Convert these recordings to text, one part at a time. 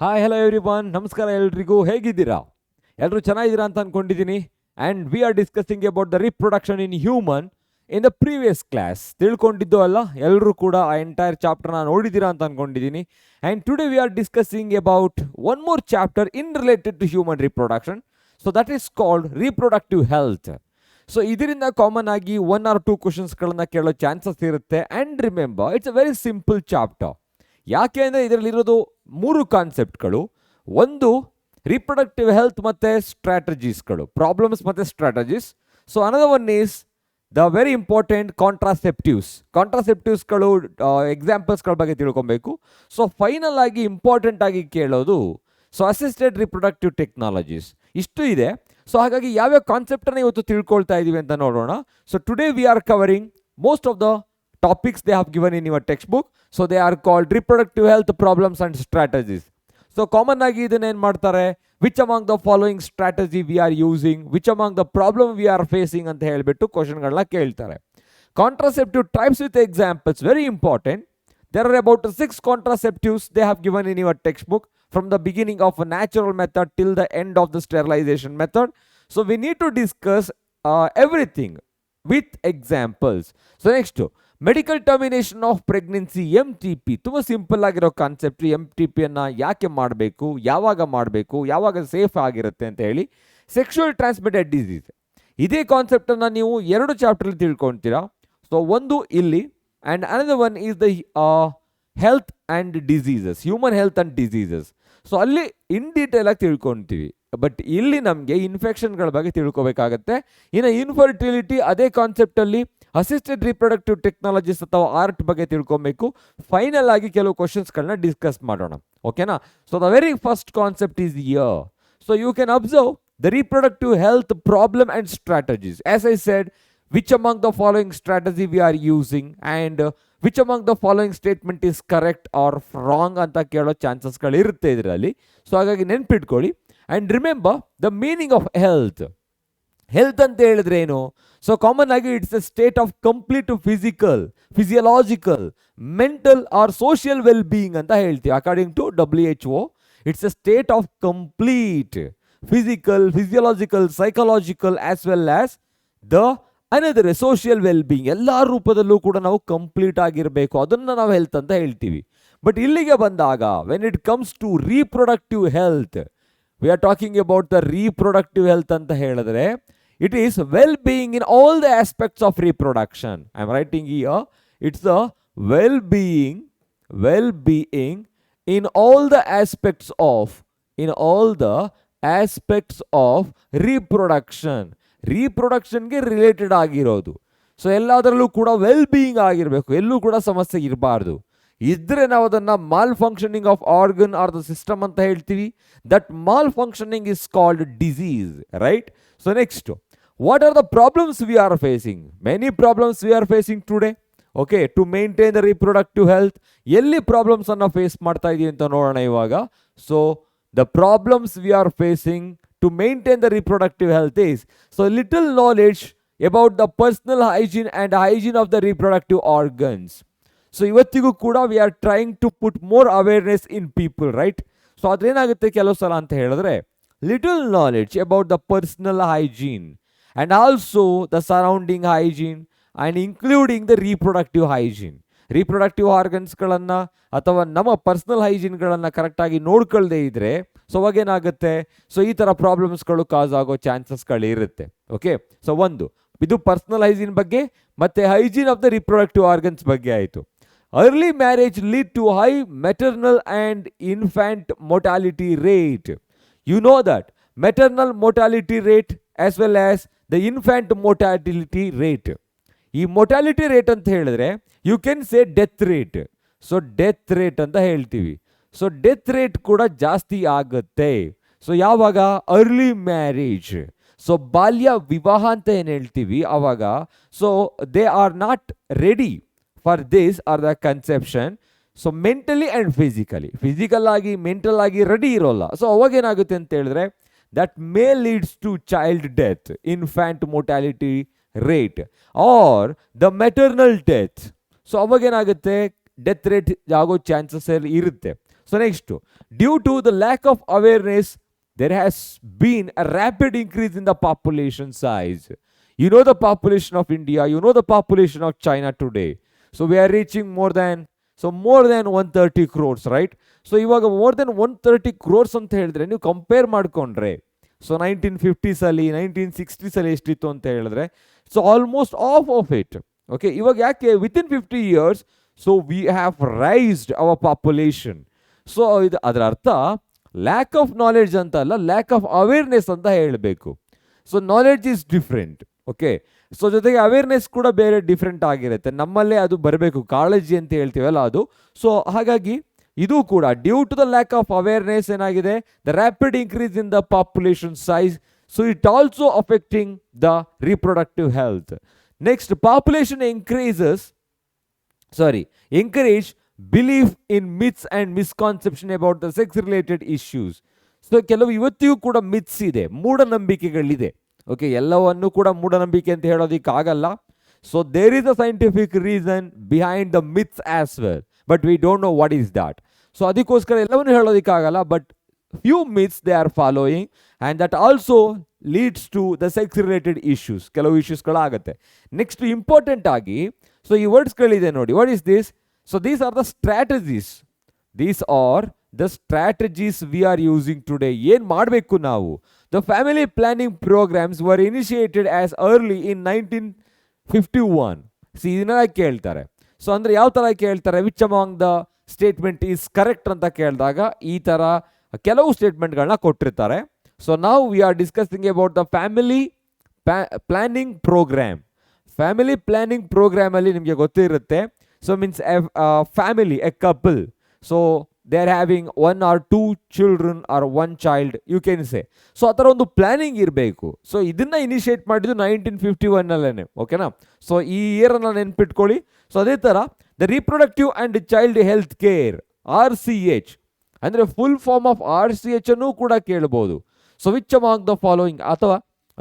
Hi hello everyone, ನಮಸ್ಕಾರ ಎಲ್ರಿಗೂ. ಹೇಗಿದ್ದೀರಾ? ಎಲ್ಲರೂ ಚೆನ್ನಾಗಿದ್ದೀರಾ ಅಂತ ಅಂದ್ಕೊಂಡಿದ್ದೀನಿ. And we are discussing about the reproduction in human in the previous class. ತಿಳ್ಕೊಂಡಿದ್ದು ಅಲ್ಲ, ಎಲ್ಲರೂ ಕೂಡ ಆ ಎಂಟೈರ್ ಚಾಪ್ಟರ್ನ ನೋಡಿದ್ದೀರಾ ಅಂತ ಅಂದ್ಕೊಂಡಿದ್ದೀನಿ. And today we are discussing about one more chapter in related to human reproduction. So that is called reproductive health. So ಇದರಿಂದ ಕಾಮನ್ ಆಗಿ 1 or 2 ಕ್ವಶನ್ಸ್ಗಳನ್ನು ಕೇಳೋ ಚಾನ್ಸಸ್ ಇರುತ್ತೆ. And remember, it's a very simple chapter. ಯಾಕೆ ಅಂದರೆ ಇದರಲ್ಲಿರೋದು 3 ಕಾನ್ಸೆಪ್ಟ್ಗಳು. ಒಂದು reproductive health ಮತ್ತು ಸ್ಟ್ರಾಟಜೀಸ್ಗಳು, ಪ್ರಾಬ್ಲಮ್ಸ್ ಮತ್ತು strategies. So another one is the very important ಕಾಂಟ್ರಾಸೆಪ್ಟಿವ್ಸ್ಗಳು ಎಕ್ಸಾಂಪಲ್ಸ್ಗಳ ಬಗ್ಗೆ ತಿಳ್ಕೊಬೇಕು. ಸೊ ಫೈನಲ್ ಆಗಿ ಇಂಪಾರ್ಟೆಂಟ್ ಆಗಿ ಕೇಳೋದು ಅಸಿಸ್ಟೆಡ್ ರಿಪ್ರೊಡಕ್ಟಿವ್ ಟೆಕ್ನಾಲಜೀಸ್. ಇಷ್ಟು ಇದೆ. ಸೊ ಹಾಗಾಗಿ ಯಾವ್ಯಾವ ಕಾನ್ಸೆಪ್ಟನ್ನು ಇವತ್ತು ತಿಳ್ಕೊಳ್ತಾ ಇದ್ದೀವಿ ಅಂತ ನೋಡೋಣ. So today we are covering most of the topics they have given in your textbook. So they are called reproductive health problems and strategies. So common agi idanna ಏನು ಮಾಡ್ತಾರೆ, which among the following strategy we are using, which among the problem we are facing ಅಂತ ಹೇಳಿಬಿಟ್ಟು ಕ್ವಶನ್ಗಳನ್ನ ಕೇಳ್ತಾರೆ. Contraceptive types with examples, very important. There are about 6 contraceptives they have given in your textbook, from the beginning of a natural method till the end of the sterilization method. So we need to discuss everything with examples. So next, medical termination of pregnancy, MTP. ತುಂಬ simple ಆಗಿರೋ concept. MTPಯನ್ನು ಯಾಕೆ ಮಾಡಬೇಕು, ಯಾವಾಗ ಮಾಡಬೇಕು, ಯಾವಾಗ safe ಆಗಿರುತ್ತೆ ಅಂತ ಹೇಳಿ. ಸೆಕ್ಷುವಲ್ ಟ್ರಾನ್ಸ್ಮಿಟೆಡ್ ಡಿಸೀಸ್, ಇದೇ ಕಾನ್ಸೆಪ್ಟನ್ನು ನೀವು 2 ಚಾಪ್ಟರ್ಲಿ ತಿಳ್ಕೊಳ್ತೀರಾ. ಸೊ ಒಂದು ಇಲ್ಲಿ, and another one is the health and diseases, human health and diseases. So ಅಲ್ಲಿ ಇನ್ ಡೀಟೇಲ್ ಆಗಿ ತಿಳ್ಕೊಳ್ತೀವಿ. ಬಟ್ ಇಲ್ಲಿ ನಮಗೆ ಇನ್ಫೆಕ್ಷನ್ಗಳ ಬಗ್ಗೆ ತಿಳ್ಕೊಬೇಕಾಗತ್ತೆ. ಇನ್ನು ಇನ್ಫರ್ಟಿಲಿಟಿ, ಅದೇ ಕಾನ್ಸೆಪ್ಟಲ್ಲಿ ಅಸಿಸ್ಟೆಡ್ ರಿಪ್ರೊಡಕ್ಟಿವ್ ಟೆಕ್ನಾಲಜೀಸ್ ಅಥವಾ ಆರ್ಟ್ ಬಗ್ಗೆ ತಿಳ್ಕೊಬೇಕು. ಫೈನಲ್ ಆಗಿ ಕೆಲವು ಕ್ವಶನ್ಸ್ಗಳನ್ನ ಡಿಸ್ಕಸ್ ಮಾಡೋಣ. ಓಕೆನಾ? So the very first concept is year. So you can observe the reproductive health problem and strategies. As I said, which among the following strategy we are using and which among the following statement is correct or wrong ಅಂತ ಕೇಳೋ ಚಾನ್ಸಸ್ಗಳು ಇರುತ್ತೆ ಇದರಲ್ಲಿ. So ಹಾಗಾಗಿ ನೆನ್ಪಿಟ್ಕೊಳ್ಳಿ. And remember the meaning of health. Health ಅಂತ ಹೇಳಿದ್ರೆ ಏನು? So common ಆಗಿ it's a state of complete physiological, mental or social well being ಅಂತ ಹೇಳ್ತೀವಿ. According to WHO, it's a state of complete physical, physiological, psychological as well as the another social well being. ಎಲ್ಲ ರೂಪದಲ್ಲೂ ಕೂಡ ನಾವು complete ಆಗಿರಬೇಕು, ಅದನ್ನು ನಾವು health ಅಂತ ಹೇಳ್ತೀವಿ. ಬಟ್ ಇಲ್ಲಿಗೆ ಬಂದಾಗ when it comes to reproductive health, we are talking about the reproductive health ಅಂತ ಹೇಳಿದ್ರೆ it is well-being in all the aspects of reproduction. I am writing here, it's the well-being in all the aspects of reproduction. ರಿಪ್ರೊಡಕ್ಷನ್ಗೆ related ಆಗಿರೋದು. So ಎಲ್ಲದರಲ್ಲೂ ಕೂಡ well being ಆಗಿರಬೇಕು, ಎಲ್ಲೂ ಕೂಡ ಸಮಸ್ಯೆ ಇರಬಾರ್ದು. ಇದ್ರೆ ನಾವು ಅದನ್ನು mall functioning of organ are the system ಅಂತ ಹೇಳ್ತೀವಿ. That mall functioning is called disease, right? So next, what are the problems we are facing? Many problems we are facing today. Okay, to maintain the reproductive health, ಎಲ್ಲಿ problems ಅನ್ನು face ಮಾಡ್ತಾ ಇದೀವಿ ಅಂತ ನೋಡೋಣ ಇವಾಗ. So the problems we are facing to maintain the reproductive health is, so little knowledge about the personal hygiene and hygiene of the reproductive organs. So ಇವತ್ತಿಗೂ ಕೂಡ we are trying to put more awareness in people, right? So ಅದೇನಾಗುತ್ತೆ ಕೆಲವು ಸಲ ಅಂತ ಹೇಳಿದ್ರೆ, little knowledge about the personal hygiene and also the surrounding hygiene and including the reproductive hygiene. Reproductive ಆರ್ಗನ್ಸ್ಗಳನ್ನು ಅಥವಾ ನಮ್ಮ ಪರ್ಸ್ನಲ್ ಹೈಜೀನ್ಗಳನ್ನು ಕರೆಕ್ಟಾಗಿ ನೋಡ್ಕೊಳ್ದೇ ಇದ್ದರೆ ಸೊ ಅವಾಗೇನಾಗುತ್ತೆ, ಸೊ ಈ ಥರ ಪ್ರಾಬ್ಲಮ್ಸ್ಗಳು ಕಾಸ್ ಆಗೋ ಚಾನ್ಸಸ್ಗಳಿರುತ್ತೆ. ಓಕೆ, ಸೊ ಒಂದು ಇದು ಪರ್ಸ್ನಲ್ ಹೈಜೀನ್ ಬಗ್ಗೆ ಮತ್ತು hygiene of the reproductive organs ಬಗ್ಗೆ ಆಯಿತು. Early marriage lead to high maternal and infant mortality rate. You know that maternal mortality rate as well as the infant mortality rate. ಈ mortality rate ಅಂತ ಹೇಳಿದ್ರೆ you can say death rate. So death rate ಅಂತ ಹೇಳ್ತೀವಿ. So death rate ಕೂಡ ಜಾಸ್ತಿ ಆಗುತ್ತೆ. So ಯಾವಾಗ? Early marriage. So ಬಾಲ್ಯ ವಿವಾಹ ಅಂತ ಏನು ಹೇಳ್ತೀವಿ ಆವಾಗ. So they are not ready for this are the conception. So mentally and physical ಆಗಿ ಮೆಂಟಲ್ ಆಗಿ ರೆಡಿ ಇರೋಲ್ಲ. ಸೊ ಅವಾಗೇನಾಗುತ್ತೆ ಅಂತ ಹೇಳಿದ್ರೆ that may leads to child death, infant mortality rate or the maternal death. So ಅವಾಗೇನಾಗುತ್ತೆ, death rate ಆಗೋ chances ಇರುತ್ತೆ. So next, due to the lack of awareness there has been a rapid increase in the population size. You know the population of India, you know the population of China today. So we are reaching more than 130 crores, right? So ivaga more than 130 crores anta helidre ನೀವು compare ಮಾಡ್ಕೊಂಡ್ರೆ, so 1950s ಅಲ್ಲಿ 1960s ಅಲ್ಲಿ ಎಷ್ಟಿತ್ತು ಅಂತ ಹೇಳಿದ್ರೆ, so almost of of it. Okay, ಇವಾಗ ಯಾಕೆ within 50 years so we have raised hour population. So ಇದು ಅದರ ಅರ್ಥ ಲ್ಯಾಕ್ ಆಫ್ ನಾಲೆಡ್ಜ್ ಅಂತ ಅಲ್ಲ, ಲ್ಯಾಕ್ ಆಫ್ ಅವೇರ್ನೆಸ್ ಅಂತ ಹೇಳಬೇಕು. So knowledge is different. Okay, so ಜೊತೆಗೆ ಅವೇರ್ನೆಸ್ ಕೂಡ ಬೇರೆ ಡಿಫ್ರೆಂಟ್ ಆಗಿರುತ್ತೆ. ನಮ್ಮಲ್ಲೇ ಅದು ಬರಬೇಕು, ಕಾಳಜಿ ಅಂತ ಹೇಳ್ತೀವಲ್ಲ ಅದು. ಸೊ ಹಾಗಾಗಿ ಇದು ಕೂಡ due to the lack of awareness ಏನಾಗಿದೆ, the rapid increase in the population size. So it also affecting the reproductive health. Next, population encourage belief in myths and misconception about the sex related issues. So ಕೆಲವು ಇವತ್ತಿಗೂ ಕೂಡ myths ಇದೆ, ಮೂಢನಂಬಿಕೆಗಳಿದೆ. Okay, ಎಲ್ಲವನ್ನು ಕೂಡ ಮೂಢನಂಬಿಕೆ ಅಂತ ಹೇಳೋದಕ್ಕಾಗಲ್ಲ. So there is a scientific reason behind the myths as well, but we don't know what is that. So ಅದಕ್ಕೋಸ್ಕರ ಎಲ್ಲವನ್ನು ಹೇಳೋದಕ್ಕಾಗಲ್ಲ, but few myths they are following and that also leads to the sex related issues. ಕೆಲವು ಇಶ್ಯೂಸ್ಗಳಾಗುತ್ತೆ. Next important ಆಗಿ, so ಈ ವರ್ಡ್ಸ್ಗಳಿದೆ ನೋಡಿ, what is this? So these are the strategies. These are the strategies we are using today. ಏನು ಮಾಡಬೇಕು ನಾವು? The family planning programs were initiated as early in 1951. ಇದನ್ನೆಲ್ಲ ಕೇಳ್ತಾರೆ. ಸೊ ಅಂದರೆ ಯಾವ ಥರ ಕೇಳ್ತಾರೆ? Which among the statement is correct ಅಂತ ಕೇಳಿದಾಗ ಈ ಥರ ಕೆಲವು ಸ್ಟೇಟ್ಮೆಂಟ್ಗಳನ್ನ ಕೊಟ್ಟಿರ್ತಾರೆ. ಸೊ ನಾವು we are discussing about the family planning program. Family planning ಪ್ರೋಗ್ರಾಮಲ್ಲಿ ನಿಮಗೆ ಗೊತ್ತಿರುತ್ತೆ. So means family, a couple, so they are having 1 or 2 children or 1 child, you can say. So ಆ ಥರ ಒಂದು ಪ್ಲಾನಿಂಗ್ ಇರಬೇಕು. ಸೊ ಇದನ್ನು ಇನಿಷಿಯೇಟ್ ಮಾಡಿದ್ದು 1951 ಓಕೆನಾ? ಸೊ ಈ ಇಯರನ್ನು ನೆನ್ಪಿಟ್ಕೊಳ್ಳಿ. ಸೊ ಅದೇ ಥರ the reproductive and child health care, RCH ಅಂದರೆ ಫುಲ್ ಫಾರ್ಮ್ ಆಫ್ RCH ಅನ್ನು ಕೂಡ ಕೇಳ್ಬೋದು. So which among the following, ಅಥವಾ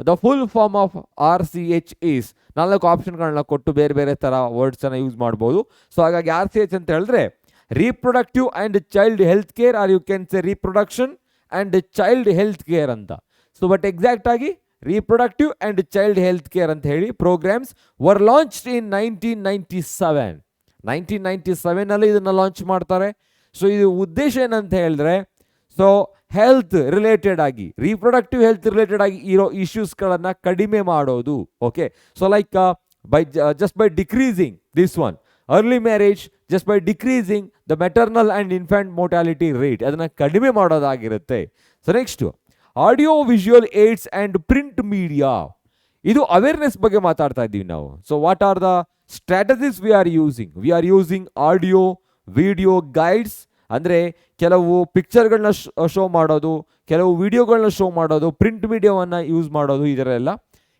the full form of RCH is, 4 ಆಪ್ಷನ್ಗಳನ್ನ ಕೊಟ್ಟು ಬೇರೆ ಬೇರೆ ಥರ ವರ್ಡ್ಸನ್ನು ಯೂಸ್ ಮಾಡ್ಬೋದು. ಸೊ ಹಾಗಾಗಿ RCH ಅಂತ ಹೇಳಿದ್ರೆ reproductive and child health care, or you can say reproduction and child health care ಅಂತ. ಸೊ ಬಟ್ ಎಕ್ಸಾಕ್ಟ್ ಆಗಿ reproductive and child health care ಅಂತ ಹೇಳಿ ಪ್ರೋಗ್ರಾಮ್ಸ್ ವರ್ ಲಾಂಚ್ಡ್ ಇನ್ 1997. 1997 ಇದನ್ನು ಲಾಂಚ್ ಮಾಡ್ತಾರೆ. ಸೊ ಇದು ಉದ್ದೇಶ ಏನಂತ ಹೇಳಿದ್ರೆ, ಸೊ ಹೆಲ್ತ್ ರಿಲೇಟೆಡ್ ಆಗಿ, ರಿಪ್ರೊಡಕ್ಟಿವ್ ಹೆಲ್ತ್ ರಿಲೇಟೆಡ್ ಆಗಿ ಇರೋ ಇಶ್ಯೂಸ್ಗಳನ್ನು ಕಡಿಮೆ ಮಾಡೋದು. Okay, so like just by decreasing this one, early marriage, just by decreasing the maternal and infant mortality rate, ಅದನ್ನು ಕಡಿಮೆ ಮಾಡೋದಾಗಿರುತ್ತೆ. So next, audio visual aids and print media. ಇದು awareness ಬಗ್ಗೆ ಮಾತಾಡ್ತಾ ಇದ್ದೀವಿ ನಾವು. So what are the strategies we are using? We are using audio video guides, ಅಂದರೆ ಕೆಲವು ಪಿಕ್ಚರ್ಗಳನ್ನ ಶೋ ಮಾಡೋದು, ಕೆಲವು ವಿಡಿಯೋಗಳನ್ನ ಶೋ ಮಾಡೋದು, ಪ್ರಿಂಟ್ ಮೀಡಿಯಾವನ್ನು ಯೂಸ್ ಮಾಡೋದು, ಇದರೆಲ್ಲ.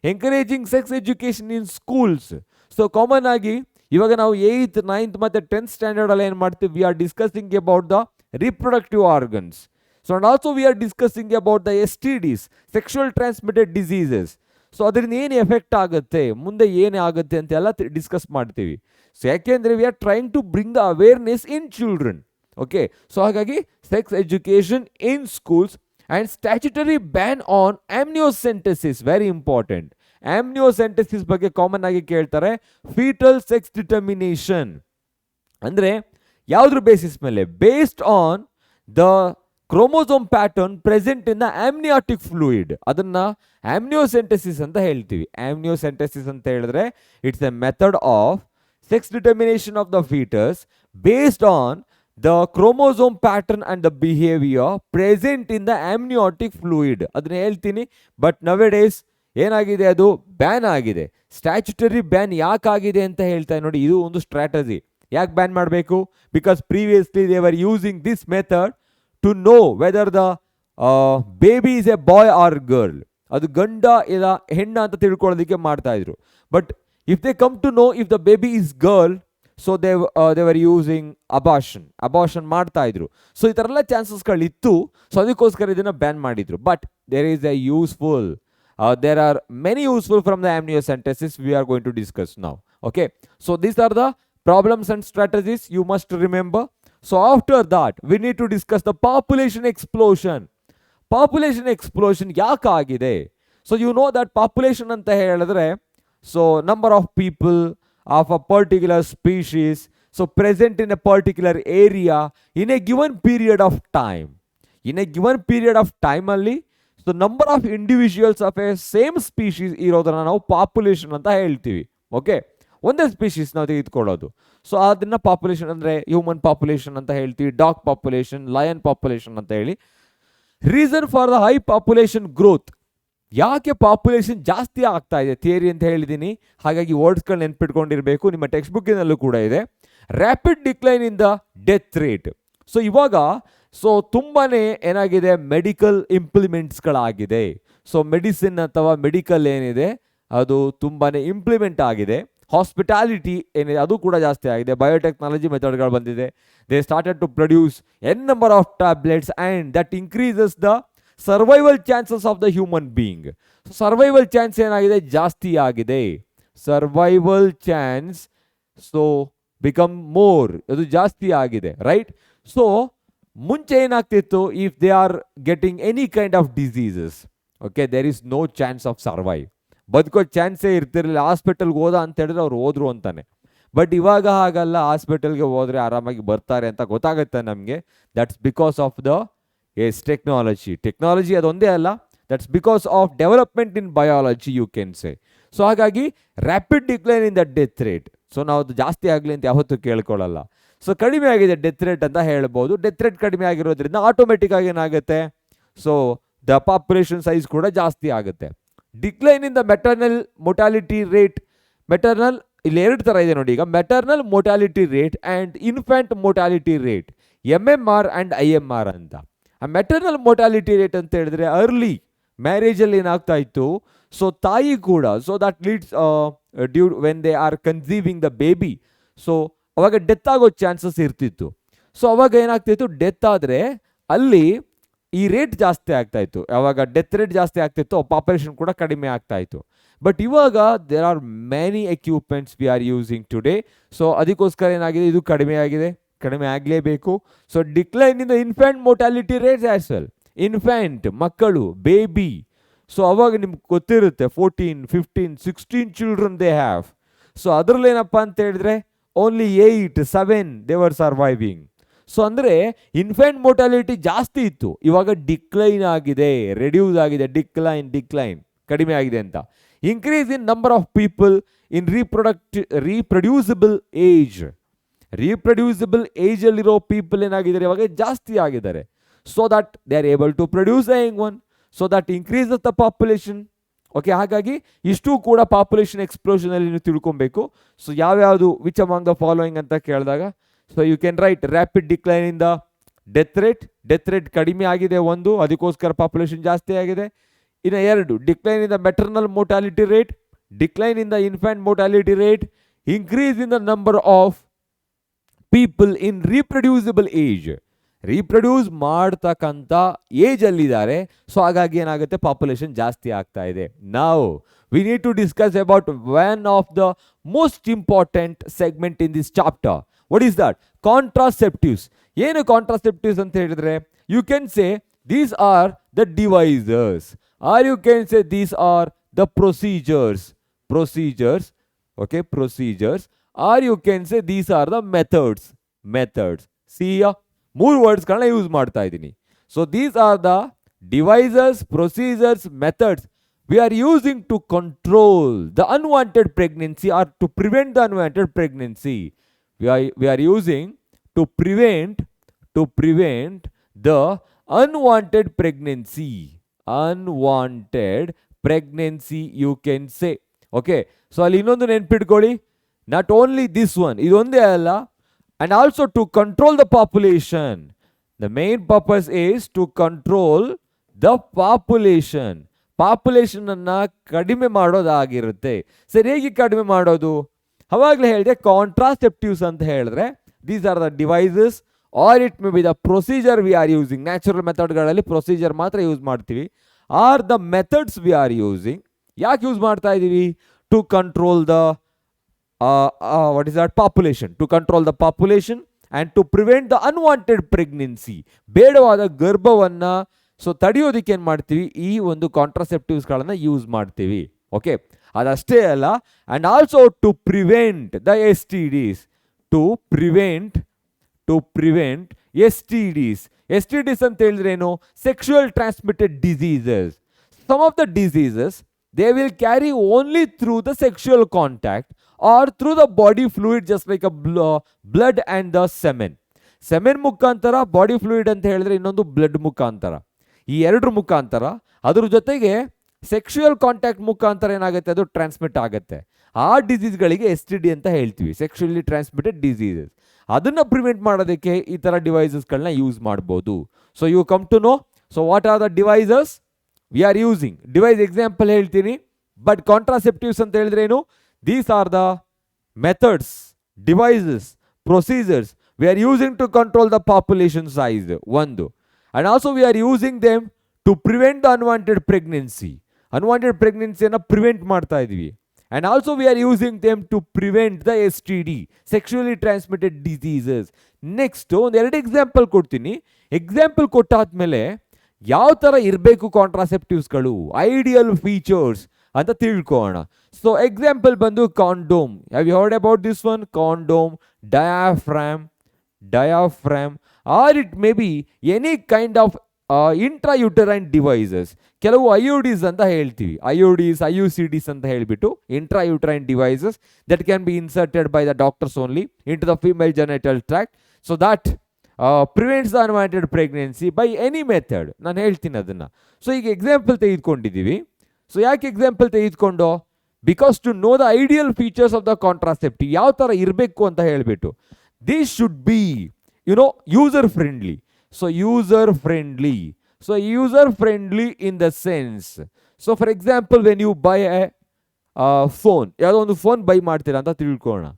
Encouraging sex education in schools. So common ಆಗಿ ಇವಾಗ ನಾವು 8th 9th ಮತ್ತು 10th ಸ್ಟ್ಯಾಂಡರ್ಡಲ್ಲಿ ಏನು ಮಾಡ್ತೀವಿ? V are discussing about the reproductive organs. So and also we are discussing about the STDs, sexual transmitted diseases. So ಅದರಿಂದ ಏನು ಎಫೆಕ್ಟ್ ಆಗುತ್ತೆ, ಮುಂದೆ ಏನೇ ಆಗುತ್ತೆ ಅಂತೆಲ್ಲ ಡಿಸ್ಕಸ್ ಮಾಡ್ತೀವಿ. ಸೊ ಯಾಕೆಂದರೆ we are trying to bring the awareness in children. Okay, so ಹಾಗಾಗಿ sex education in schools and statutory ban on amniocentesis, very important. Amniocentesis ಬಗ್ಗೆ ಕಾಮನ್ ಆಗಿ ಕೇಳ್ತಾರೆ. ಫೀಟಲ್ ಸೆಕ್ಸ್ ಡಿಟರ್ಮಿನೇಷನ್ ಅಂದರೆ ಯಾವುದ್ರ ಬೇಸಿಸ್ ಮೇಲೆ? Based on the chromosome pattern present in the amniotic fluid. ಅದನ್ನು ಆಮ್ನಿಯೋಸೆಂಟೆಸಿಸ್ ಅಂತ ಹೇಳ್ತೀವಿ. ಆಮ್ನಿಯೋಸೆಂಟೆಸಿಸ್ ಅಂತ ಹೇಳಿದ್ರೆ it's A method of sex determination of the foetus based on the chromosome pattern and the behavior present in the amniotic fluid. ಅದನ್ನ ಹೇಳ್ತೀನಿ. But nowadays ಏನಾಗಿದೆ, ಅದು ban ಆಗಿದೆ. ಸ್ಟ್ಯಾಚ್ಯುಟರಿ ಬ್ಯಾನ್ ಯಾಕಾಗಿದೆ ಅಂತ ಹೇಳ್ತಾ ನೋಡಿ. ಇದು ಒಂದು ಸ್ಟ್ರಾಟಜಿ. ಯಾಕೆ ಬ್ಯಾನ್ ಮಾಡಬೇಕು? Because previously they were using this method to know whether the baby is a boy or girl, ಅದು ಗಂಡ ಇಲ್ಲ ಹೆಣ್ಣ ಅಂತ ತಿಳ್ಕೊಳ್ಳೋದಕ್ಕೆ ಮಾಡ್ತಾ ಇದ್ರು. But if they come to know if the baby is girl, so they were using abortion ಮಾಡ್ತಾ ಇದ್ರು. ಸೊ ಈ ಥರ ಎಲ್ಲ ಚಾನ್ಸಸ್ಗಳಿತ್ತು. ಸೊ ಅದಕ್ಕೋಸ್ಕರ ಇದನ್ನು ಬ್ಯಾನ್ ಮಾಡಿದ್ರು. But there is a useful, there are many useful from the amniocentesis we are going to discuss now. Okay, so these are the problems and strategies you must remember. So after that we need to discuss the population explosion. Population explosion ಯಾಕಾಗಿದೆ? So you know that population ಅಂತ ಹೇಳಿದ್ರೆ so number of people of a particular species so present in a particular area in a given period of time. In a given period of time ಅಲ್ಲಿ so number of individuals of a same species ಇರೋದನ್ನ ನಾವು population ಅಂತ ಹೇಳ್ತೀವಿ. Okay, ಒಂದೇ species ನಾವು ತೆಗೆದುಕೊಳ್ಳೋದು. So ಅದನ್ನ population ಅಂದರೆ human population ಅಂತ ಹೇಳ್ತೀವಿ, ಡಾಗ್ ಪಾಪ್ಯುಲೇಷನ್, ಲಯನ್ ಪಾಪ್ಯುಲೇಷನ್ ಅಂತ ಹೇಳಿ. Reason for the high population growth, ಯಾಕೆ ಪಾಪ್ಯುಲೇಷನ್ ಜಾಸ್ತಿ ಆಗ್ತಾ ಇದೆ ಥಿಯರಿ ಅಂತ ಹೇಳಿದ್ದೀನಿ, ಹಾಗಾಗಿ ವರ್ಡ್ಸ್ಗಳು ನೆನ್ಪಿಟ್ಕೊಂಡಿರಬೇಕು. ನಿಮ್ಮ ಟೆಕ್ಸ್ಟ್ ಬುಕ್ಕಿನಲ್ಲೂ ಕೂಡ ಇದೆ. Rapid decline in the death rate. So ಇವಾಗ ಸೊ ತುಂಬಾ ಏನಾಗಿದೆ, ಮೆಡಿಕಲ್ ಇಂಪ್ಲಿಮೆಂಟ್ಸ್ಗಳಾಗಿದೆ. ಸೊ ಮೆಡಿಸಿನ್ ಅಥವಾ ಮೆಡಿಕಲ್ ಏನಿದೆ ಅದು ತುಂಬಾ ಇಂಪ್ಲಿಮೆಂಟ್ ಆಗಿದೆ. ಹಾಸ್ಪಿಟಾಲಿಟಿ ಏನಿದೆ ಅದು ಕೂಡ ಜಾಸ್ತಿ ಆಗಿದೆ. ಬಯೋಟೆಕ್ನಾಲಜಿ ಮೆಥಡ್ಗಳು ಬಂದಿದೆ. They started to produce an number of tablets and that increases the survival chances of the human being. Survival chance ಏನಾಗಿದೆ, ಜಾಸ್ತಿ ಆಗಿದೆ. Survival chance so become more, ಅದು ಜಾಸ್ತಿ ಆಗಿದೆ, ರೈಟ್? ಸೊ ಮುಂಚೆ ಏನಾಗ್ತಿತ್ತು, if they are getting any kind of diseases, okay, there is no chance of survive. ಬದುಕೋ ಚಾನ್ಸೇ ಇರ್ತಿರಲಿಲ್ಲ. ಹಾಸ್ಪಿಟಲ್ಗೆ ಹೋದ ಅಂತ ಹೇಳಿದ್ರೆ ಅವ್ರು ಹೋದ್ರು ಅಂತಾನೆ. ಬಟ್ ಇವಾಗ ಹಾಗಲ್ಲ, ಹಾಸ್ಪಿಟಲ್ಗೆ ಹೋದರೆ ಆರಾಮಾಗಿ ಬರ್ತಾರೆ ಅಂತ ಗೊತ್ತಾಗುತ್ತೆ ನಮಗೆ. That's because of the technology. Technology ಅದೊಂದೇ ಅಲ್ಲ, that's because of development in biology you can say. So ಹಾಗಾಗಿ rapid decline in the death rate. So ನಾವು ಅದು ಜಾಸ್ತಿ ಆಗಲಿ ಅಂತ ಯಾವತ್ತೂ ಕೇಳ್ಕೊಳ್ಳಲ್ಲ. ಸೊ ಕಡಿಮೆ ಆಗಿದೆ ಡೆತ್ ರೇಟ್ ಅಂತ ಹೇಳ್ಬೋದು. ಡೆತ್ ರೇಟ್ ಕಡಿಮೆ ಆಗಿರೋದ್ರಿಂದ ಆಟೋಮೆಟಿಕ್ ಆಗಿ ಏನಾಗುತ್ತೆ, ಸೊ ದ ಪಾಪ್ಯುಲೇಷನ್ ಸೈಜ್ ಕೂಡ ಜಾಸ್ತಿ ಆಗುತ್ತೆ. Decline in the maternal mortality rate. Maternal ಇಲ್ಲಿ ಎರಡು ಥರ ಇದೆ ನೋಡಿ. ಈಗ maternal mortality rate and infant mortality rate, MMR and IMR ಅಂತ. ಆ ಮೆಟರ್ನಲ್ ಮೊಟಾಲಿಟಿ ರೇಟ್ ಅಂತ ಹೇಳಿದ್ರೆ ಅರ್ಲಿ ಮ್ಯಾರೇಜಲ್ಲಿ ಏನಾಗ್ತಾ ಇತ್ತು, ಸೊ ತಾಯಿ ಕೂಡ so that leads due when they are conceiving the baby, so ಅವಾಗ ಡೆತ್ ಆಗೋ ಚಾನ್ಸಸ್ ಇರ್ತಿತ್ತು. ಸೊ ಅವಾಗ ಏನಾಗ್ತಿತ್ತು, ಡೆತ್ ಆದರೆ ಅಲ್ಲಿ ಈ ರೇಟ್ ಜಾಸ್ತಿ ಆಗ್ತಾ ಇತ್ತು. ಯಾವಾಗ ಡೆತ್ ರೇಟ್ ಜಾಸ್ತಿ ಆಗ್ತಿತ್ತು, ಪಾಪ್ಯುಲೇಷನ್ ಕೂಡ ಕಡಿಮೆ ಆಗ್ತಾ ಇತ್ತು. ಬಟ್ ಇವಾಗ there are many equipments we are using today. So ಅದಕ್ಕೋಸ್ಕರ ಏನಾಗಿದೆ, ಇದು ಕಡಿಮೆ ಆಗಿದೆ, ಕಡಿಮೆ ಆಗಲೇಬೇಕು. So decline in the infant mortality rates as well. Infant ಮಕ್ಕಳು, ಬೇಬಿ, ಸೊ ಅವಾಗ ನಿಮ್ಗೆ ಗೊತ್ತಿರುತ್ತೆ 14, 15, 16 ಚಿಲ್ಡ್ರನ್ ದೇ ಹ್ಯಾವ್. ಸೊ ಅದರಲ್ಲಿ ಏನಪ್ಪ ಅಂತ ಹೇಳಿದ್ರೆ only 8, 7 they were surviving. So ಅಂದರೆ ಇನ್ಫ್ಯಾಂಟ್ ಮೊಟಾಲಿಟಿ ಜಾಸ್ತಿ ಇತ್ತು, ಇವಾಗ ಡಿಕ್ಲೈನ್ ಆಗಿದೆ, ರೆಡ್ಯೂಸ್ ಆಗಿದೆ. ಡಿಕ್ಲೈನ್ ಕಡಿಮೆ ಆಗಿದೆ ಅಂತ. Increase in number of people in reproducible age. Reproducible ಏಜಲ್ಲಿರೋ ಪೀಪಲ್ ಏನಾಗಿದ್ದಾರೆ, ಇವಾಗ ಜಾಸ್ತಿ ಆಗಿದ್ದಾರೆ. So that they are able to produce a young one, so that increases the population. Okay, ಹಾಗಾಗಿ ಇಷ್ಟು ಕೂಡ ಪಾಪ್ಯುಲೇಷನ್ ಎಕ್ಸ್ಪ್ಲೋಷನಲ್ಲಿ ನೀವು ತಿಳ್ಕೊಬೇಕು. ಸೊ ಯಾವ್ಯಾವುದು ವಿಚ್ ಅಮಾಂಗ್ ದ ಫಾಲೋಯಿಂಗ್ ಅಂತ ಕೇಳಿದಾಗ so you can write rapid decline in the death rate. Death rate ಕಡಿಮೆ ಆಗಿದೆ ಒಂದು, ಅದಕ್ಕೋಸ್ಕರ ಪಾಪ್ಯುಲೇಷನ್ ಜಾಸ್ತಿ ಆಗಿದೆ. ಇನ್ನು 2 decline in the maternal mortality rate, decline in the infant mortality rate, increase in the number of people in reproducible age. Reproduce ಮಾಡ್ತಕ್ಕಂಥ ಏಜಲ್ಲಿದ್ದಾರೆ. So ಹಾಗಾಗಿ ಏನಾಗುತ್ತೆ, ಪಾಪ್ಯುಲೇಷನ್ ಜಾಸ್ತಿ ಆಗ್ತಾ ಇದೆ. ನಾವು we need to discuss about one of the most important segment in this chapter. What is that? Contraceptives. ಏನು contraceptives ಅಂತ ಹೇಳಿದ್ರೆ, you can say these are the devices, or you can say these are the procedures. Okay, procedures, or you can say these are the methods. See 3 ವರ್ಡ್ಸ್ಗಳನ್ನ use ಮಾಡ್ತಾ ಇದ್ದೀನಿ. So these are the devices, procedures, methods we are using to control the unwanted pregnancy or to prevent the unwanted pregnancy. We are using to prevent the unwanted pregnancy you can say. Okay, so ಅಲ್ಲಿ ಇನ್ನೊಂದು ನೆನ್ಪಿಟ್ಕೊಳ್ಳಿ, not only this one, ಇದೊಂದೇ ಅಲ್ಲ, and also to control the population. The main purpose is to control the population. Population ಅನ್ನ ಕಡಿಮೆ ಮಾಡೋದಾಗಿರುತ್ತೆ. ಸರಿ, ಹೇಗೆ ಕಡಿಮೆ ಮಾಡೋದು? ಅವಾಗಲೇ ಹೇಳಿದೆ ಕಾಂಟ್ರಾಸೆಪ್ಟಿವ್ಸ್ ಅಂತ ಹೇಳಿದ್ರೆ these are the devices or it may be the procedure we are using. Natural ಮೆಥಡ್ಗಳಲ್ಲಿ ಪ್ರೊಸೀಜರ್ ಮಾತ್ರ ಯೂಸ್ ಮಾಡ್ತೀವಿ. Or the methods we are using. ಯಾಕೆ ಯೂಸ್ ಮಾಡ್ತಾ ಇದ್ದೀವಿ? To control the population, to control the population and to prevent the unwanted pregnancy. ಬೇಡವಾದ ಗರ್ಭವನ್ನ so ತಡೆಯೋದಕ್ಕೆ ಏನು ಮಾಡ್ತೀವಿ, ಈ ಒಂದು ಕಾಂಟ್ರಾಸೆಪ್ಟಿವ್ಸ್ಗಳನ್ನು ಯೂಸ್ ಮಾಡ್ತೀವಿ. ಓಕೆ, ಅದಷ್ಟೇ ಅಲ್ಲ, and also to prevent the S T Ds, to prevent S T Ds. S T Ds ಅಂತ ಹೇಳಿದ್ರೇನು? Sexual transmitted diseases. Some of the diseases they will carry only through the sexual contact or through the body fluid, just like a blood and the semen. Semen ಮುಖಾಂತರ, body fluid ಅಂತ ಹೇಳಿದ್ರೆ ಇನ್ನೊಂದು blood ಮುಖಾಂತರ. ಈ ಎರಡರ ಮುಖಾಂತರ, ಅದ್ರ ಜೊತೆಗೆ ಸೆಕ್ಷುವಲ್ ಕಾಂಟ್ಯಾಕ್ಟ್ ಮುಖಾಂತರ ಏನಾಗುತ್ತೆ, ಅದು ಟ್ರಾನ್ಸ್ಮಿಟ್ ಆಗುತ್ತೆ. ಆ ಡಿಸೀಸ್ಗಳಿಗೆ ಎಸ್ ಟಿ ಡಿ ಅಂತ ಹೇಳ್ತೀವಿ, ಸೆಕ್ಷುವಲಿ ಟ್ರಾನ್ಸ್ಮಿಟೆಡ್ ಡಿಸೀಸಸ್. ಅದನ್ನು ಪ್ರಿವೆಂಟ್ ಮಾಡೋದಕ್ಕೆ ಈ ಥರ ಡಿವೈಸಸ್ಗಳನ್ನ ಯೂಸ್ ಮಾಡ್ಬೋದು. So you come to know, so what are the devices we are using. Device example ಹೇಳ್ತೀನಿ, ಬಟ್ ಕಾಂಟ್ರಾಸೆಪ್ಟಿವ್ಸ್ ಅಂತ ಹೇಳಿದ್ರೆ ಏನು? These are the methods, devices, procedures we are using to control the population size. ಒಂದು, and also we are using them to prevent the unwanted pregnancy. unwanted pregnancy-ಯನ್ನು prevent ಮಾಡ್ತಾ ಇದೀವಿ. and also we are using them to prevent the STD, sexually transmitted diseases. Next ಒಂದು ಎರಡು example ಕೊಡ್ತೀನಿ. Example ಕೊಟ್ಟಾದ್ಮೇಲೆ ಯಾವ ಥರ ಇರಬೇಕು ಕಾಂಟ್ರಾಸೆಪ್ಟಿವ್ಸ್ಗಳು, ಐಡಿಯಲ್ ಫೀಚರ್ಸ್ ಅಂತ ತಿಳ್ಕೊಳ್ಳೋಣ. ಸೊ ಎಕ್ಸಾಂಪಲ್ ಬಂದು condom. Have you heard about this one? Condom, diaphragm, or it may be any kind of intrauterine devices. ಕೆಲವು IUDs ಅಂತ ಹೇಳ್ತೀವಿ, IUDs, IUCDs ಅಂತ ಹೇಳಿಬಿಟ್ಟು intrauterine devices that can be inserted by the doctors only in to the female genital tract, so that prevents the unwanted pregnancy by any method. ನಾನು ಹೇಳ್ತೀನಿ ಅದನ್ನು. So ಈಗ example ತೆಗೆದುಕೊಂಡಿದ್ದೀವಿ. ಸೊ ಯಾಕೆ ಎಕ್ಸಾಂಪಲ್ ತೆಗೆದುಕೊಂಡು? Because to know the ideal features of the contraceptive, ಯಾವ ಥರ ಇರಬೇಕು ಅಂತ ಹೇಳಿಬಿಟ್ಟು. This should be user friendly. So user friendly in the sense. So for example when you buy a phone, ಯಾವುದೋ ಒಂದು ಫೋನ್ ಬೈ ಮಾಡ್ತೀರಾ ಅಂತ ತಿಳ್ಕೊಳ್ಳೋಣ.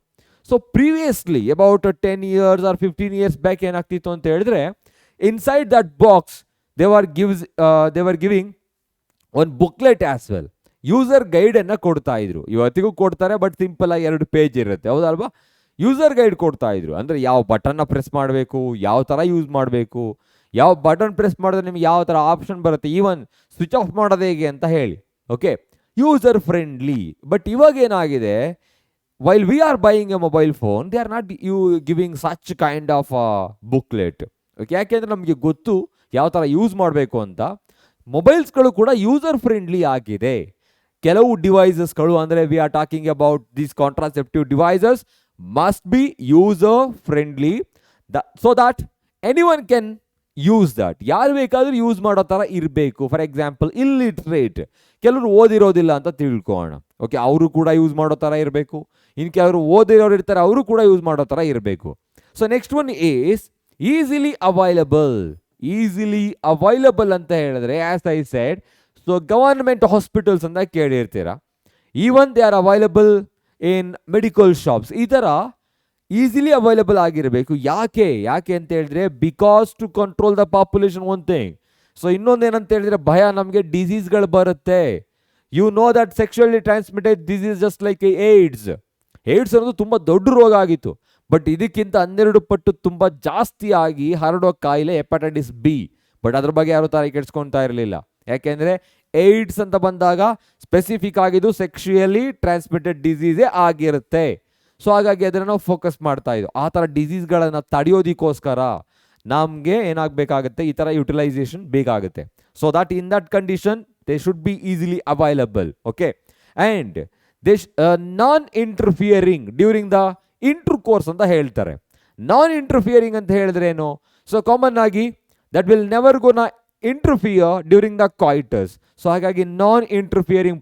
So previously about 10 years or 15 years back ಏನಾಗ್ತಿತ್ತು ಅಂತ ಹೇಳಿದ್ರೆ, inside that box they were giving ಒಂದು booklet as well, user ಗೈಡನ್ನು ಕೊಡ್ತಾ ಇದ್ರು. ಇವತ್ತಿಗೂ ಕೊಡ್ತಾರೆ, ಬಟ್ ಸಿಂಪಲ್ ಆಗಿ 2 ಪೇಜ್ ಇರುತ್ತೆ, ಹೌದಲ್ವಾ? ಯೂಸರ್ ಗೈಡ್ ಕೊಡ್ತಾ ಇದ್ರು. ಅಂದರೆ ಯಾವ ಬಟನ್ನ ಪ್ರೆಸ್ ಮಾಡಬೇಕು, ಯಾವ ಥರ ಯೂಸ್ ಮಾಡಬೇಕು, ಯಾವ ಬಟನ್ ಪ್ರೆಸ್ ಮಾಡಿದ್ರೆ ನಿಮ್ಗೆ ಯಾವ ಥರ ಆಪ್ಷನ್ ಬರುತ್ತೆ, ಈವನ್ ಸ್ವಿಚ್ ಆಫ್ ಮಾಡೋದು ಹೇಗೆ ಅಂತ ಹೇಳಿ. Okay, user friendly. ಬಟ್ ಇವಾಗ ಏನಾಗಿದೆ, while we are buying a mobile phone, they are not giving such kind of booklet. Okay, ಯಾಕೆಂದರೆ ನಮಗೆ ಗೊತ್ತು ಯಾವ ಥರ ಯೂಸ್ ಮಾಡಬೇಕು ಅಂತ. ಮೊಬೈಲ್ಸ್ಗಳು ಕೂಡ ಯೂಸರ್ ಫ್ರೆಂಡ್ಲಿ ಆಗಿದೆ. ಕೆಲವು ಡಿವೈಸಸ್ಗಳು, ಅಂದರೆ V are talking about these contraceptive devices must be user friendly, so that anyone can use that. ಯಾರು ಬೇಕಾದರೂ ಯೂಸ್ ಮಾಡೋ ಥರ ಇರಬೇಕು. ಫಾರ್ ಎಕ್ಸಾಂಪಲ್ ಇಲ್ಲಿಟ್ರೇಟ್, ಕೆಲವರು ಓದಿರೋದಿಲ್ಲ ಅಂತ ತಿಳ್ಕೊಳ್ಳೋಣ. ಓಕೆ, ಅವರು ಕೂಡ ಯೂಸ್ ಮಾಡೋ ಥರ ಇರಬೇಕು. ಇನ್ನು ಕೆಲವರು ಓದಿರೋರು ಇರ್ತಾರೆ, ಅವರು ಕೂಡ ಯೂಸ್ ಮಾಡೋ ಥರ ಇರಬೇಕು. So next one is easily available ಅಂತ ಹೇಳಿದ್ರೆ, as I said, so government hospitals ಅಂತ ಕೇಳಿರ್ತೀರಾ. Even they are available in medical shops. ಈ ಥರ ಈಸಿಲಿ ಅವೈಲಬಲ್ ಆಗಿರಬೇಕು. ಯಾಕೆ ಅಂತ ಹೇಳಿದ್ರೆ, because to control the population one thing. So ಇನ್ನೊಂದೇನಂತ ಹೇಳಿದ್ರೆ, ಭಯ, ನಮಗೆ ಡಿಸೀಸ್ಗಳು ಬರುತ್ತೆ. You know that sexually transmitted disease just like AIDS ಅನ್ನೋದು ತುಂಬ ದೊಡ್ಡ ರೋಗ ಆಗಿತ್ತು. ಬಟ್ ಇದಕ್ಕಿಂತ 12 ಪಟ್ಟು ತುಂಬ ಜಾಸ್ತಿ ಆಗಿ ಹರಡೋ ಕಾಯಿಲೆ ಹೆಪಟೈಟಿಸ್ ಬಿ. ಬಟ್ ಅದ್ರ ಬಗ್ಗೆ ಯಾರು ತಾಯಿ ಕೆಡ್ಸ್ಕೊಳ್ತಾ ಇರಲಿಲ್ಲ. ಯಾಕೆಂದರೆ ಏಡ್ಸ್ ಅಂತ ಬಂದಾಗ ಸ್ಪೆಸಿಫಿಕ್ ಆಗಿದ್ದು ಸೆಕ್ಷುಯಲಿ ಟ್ರಾನ್ಸ್ಮಿಟೆಡ್ ಡಿಸೀಸೇ ಆಗಿರುತ್ತೆ. ಸೊ ಹಾಗಾಗಿ ಅದನ್ನು ನಾವು ಫೋಕಸ್ ಮಾಡ್ತಾ ಇದ್ದೋ. ಆ ಥರ ಡಿಸೀಸ್ಗಳನ್ನು ತಡೆಯೋದಕ್ಕೋಸ್ಕರ ನಮಗೆ ಏನಾಗಬೇಕಾಗುತ್ತೆ, ಈ ಥರ ಯುಟಿಲೈಸೇಷನ್ ಬೇಕಾಗುತ್ತೆ. So that in that condition they should be easily available. Okay, and they non-interfering during the intercourse ಅಂತ ಹೇಳ್ತಾರೆ. non-interfering ಅಂತ ಹೇಳಿದ್ರೆ ಏನು? ಸೊ ಕಾಮನ್ ಆಗಿ that will never gonna interfere during the coitus. So ಹಾಗಾಗಿ non-interfering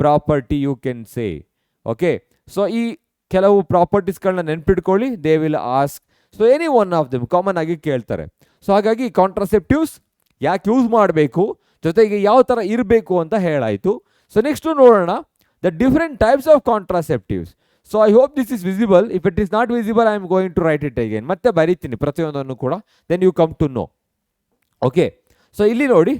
property you can say. Okay, so ಈ ಕೆಲವು ಪ್ರಾಪರ್ಟೀಸ್ಗಳನ್ನ ನೆನ್ಪಿಟ್ಕೊಳ್ಳಿ. they will ask, so any one of them common ಆಗಿ ಕೇಳ್ತಾರೆ. ಸೊ ಹಾಗಾಗಿ ಕಾಂಟ್ರಾಸೆಪ್ಟಿವ್ಸ್ ಯಾಕೆ ಯೂಸ್ ಮಾಡಬೇಕು, ಜೊತೆಗೆ ಯಾವ ಥರ ಇರಬೇಕು ಅಂತ ಹೇಳಾಯಿತು. ಸೊ ನೆಕ್ಸ್ಟು ನೋಡೋಣ the different types of contraceptives. So I hope this is visible. If it is not visible, I am going to write it again. ಮತ್ತೆ ಬರೀತೀನಿ ಪ್ರತಿಯೊಂದನ್ನು ಕೂಡ, then you come to know. Okay, so ಇಲ್ಲಿ ನೋಡಿ,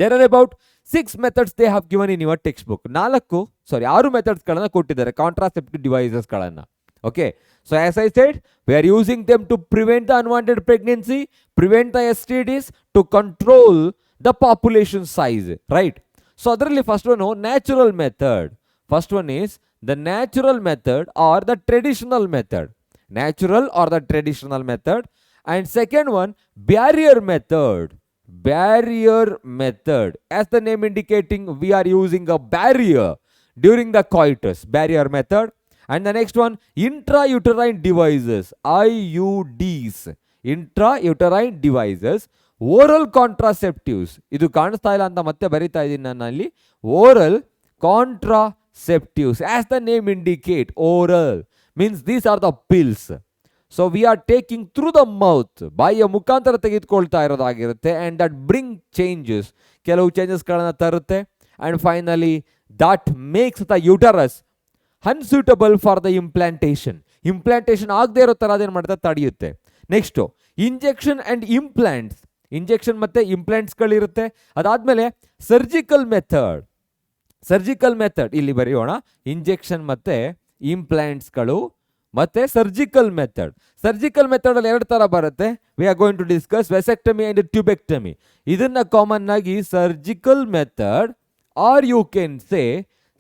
there are about 6 methods they have given in your text book. 6 ಮೆಥಡ್ಸ್ಗಳನ್ನು ಕೊಟ್ಟಿದ್ದಾರೆ contraceptive ಡಿವೈಸಸ್ಗಳನ್ನು. Okay, so as I said, we are using them to prevent the unwanted pregnancy, prevent the STDs, to control the population size, right? So ಅದರಲ್ಲಿ first one natural method. First one is the natural method or the traditional method. Natural or the traditional method. And second one, barrier method. Barrier method, as the name indicating, we are using a barrier during the coitus, barrier method. And the next one, intrauterine devices, IUDs, intrauterine devices. Oral contraceptives, idu ಕಾಣಿಸ್ತಾ ಇಲ್ಲ ಅಂತ ಮತ್ತೆ ಬರಿತಾ ಇದ್ದೀನಿ ನಾನು ಅಲ್ಲಿ. Oral contraceptives, as the name indicate, oral means these are the pills. So we are taking through the mouth, ಬಾಯಿಯ ಮುಖಾಂತರ ತೆಗೆದುಕೊಳ್ತಾ ಇರೋದಾಗಿರುತ್ತೆ. And that bring changes, ಕೆಲವು ಚೇಂಜಸ್ಗಳನ್ನು ತರುತ್ತೆ. And finally that makes the uterus unsuitable for the implantation. Implantation ಆಗದೆ ಇರೋ ಥರ ಅದೇನು ಮಾಡುತ್ತೆ, ತಡೆಯುತ್ತೆ. Next injection and implants. Injection ಮತ್ತು ಇಂಪ್ಲಾಂಟ್ಸ್ಗಳಿರುತ್ತೆ. ಅದಾದಮೇಲೆ ಸರ್ಜಿಕಲ್ ಮೆಥಡ್. ಸರ್ಜಿಕಲ್ ಮೆಥಡ್ ಇಲ್ಲಿ ಬರೆಯೋಣ, ಇಂಜೆಕ್ಷನ್ ಮತ್ತು ಇಂಪ್ಲಾಂಟ್ಸ್ಗಳು ಮತ್ತೆ ಸರ್ಜಿಕಲ್ ಮೆಥಡ್. ಸರ್ಜಿಕಲ್ ಮೆಥಡ್ ಅಲ್ಲಿ 2 ತರ ಬರುತ್ತೆ. We are going to discuss vasectomy and tubectomy. ಇದನ್ನ ಕಾಮನ್ ಆಗಿ surgical method or you can say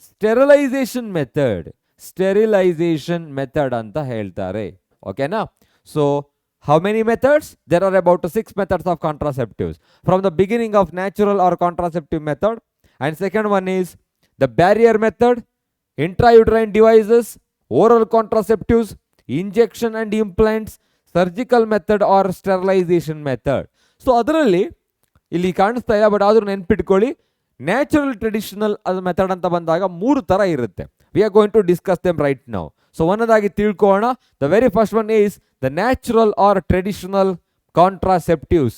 sterilization method, sterilization method ಅಂತ ಹೇಳ್ತಾರೆ. ಓಕೆನಾ? So how many methods? There are about 6 methods of contraceptives from the beginning of natural or contraceptive method. And second one is the barrier method, intrauterine devices, oral contraceptives, injection and implants, surgical method or sterilization method. So ಅದರಲ್ಲಿ ಇಲ್ಲಿ ಕಾಣಿಸ್ತಾ ಇಲ್ಲ, but ಆದರೂ ನೆನ್ಪಿಟ್ಕೊಳ್ಳಿ, natural traditional method ಅಂತ ಬಂದಾಗ 3 ಥರ ಇರುತ್ತೆ. We are going to discuss them right now. So ಒಂದದಾಗಿ ತಿಳ್ಕೊಳ್ಳೋಣ. The very first one is the natural or traditional contraceptives.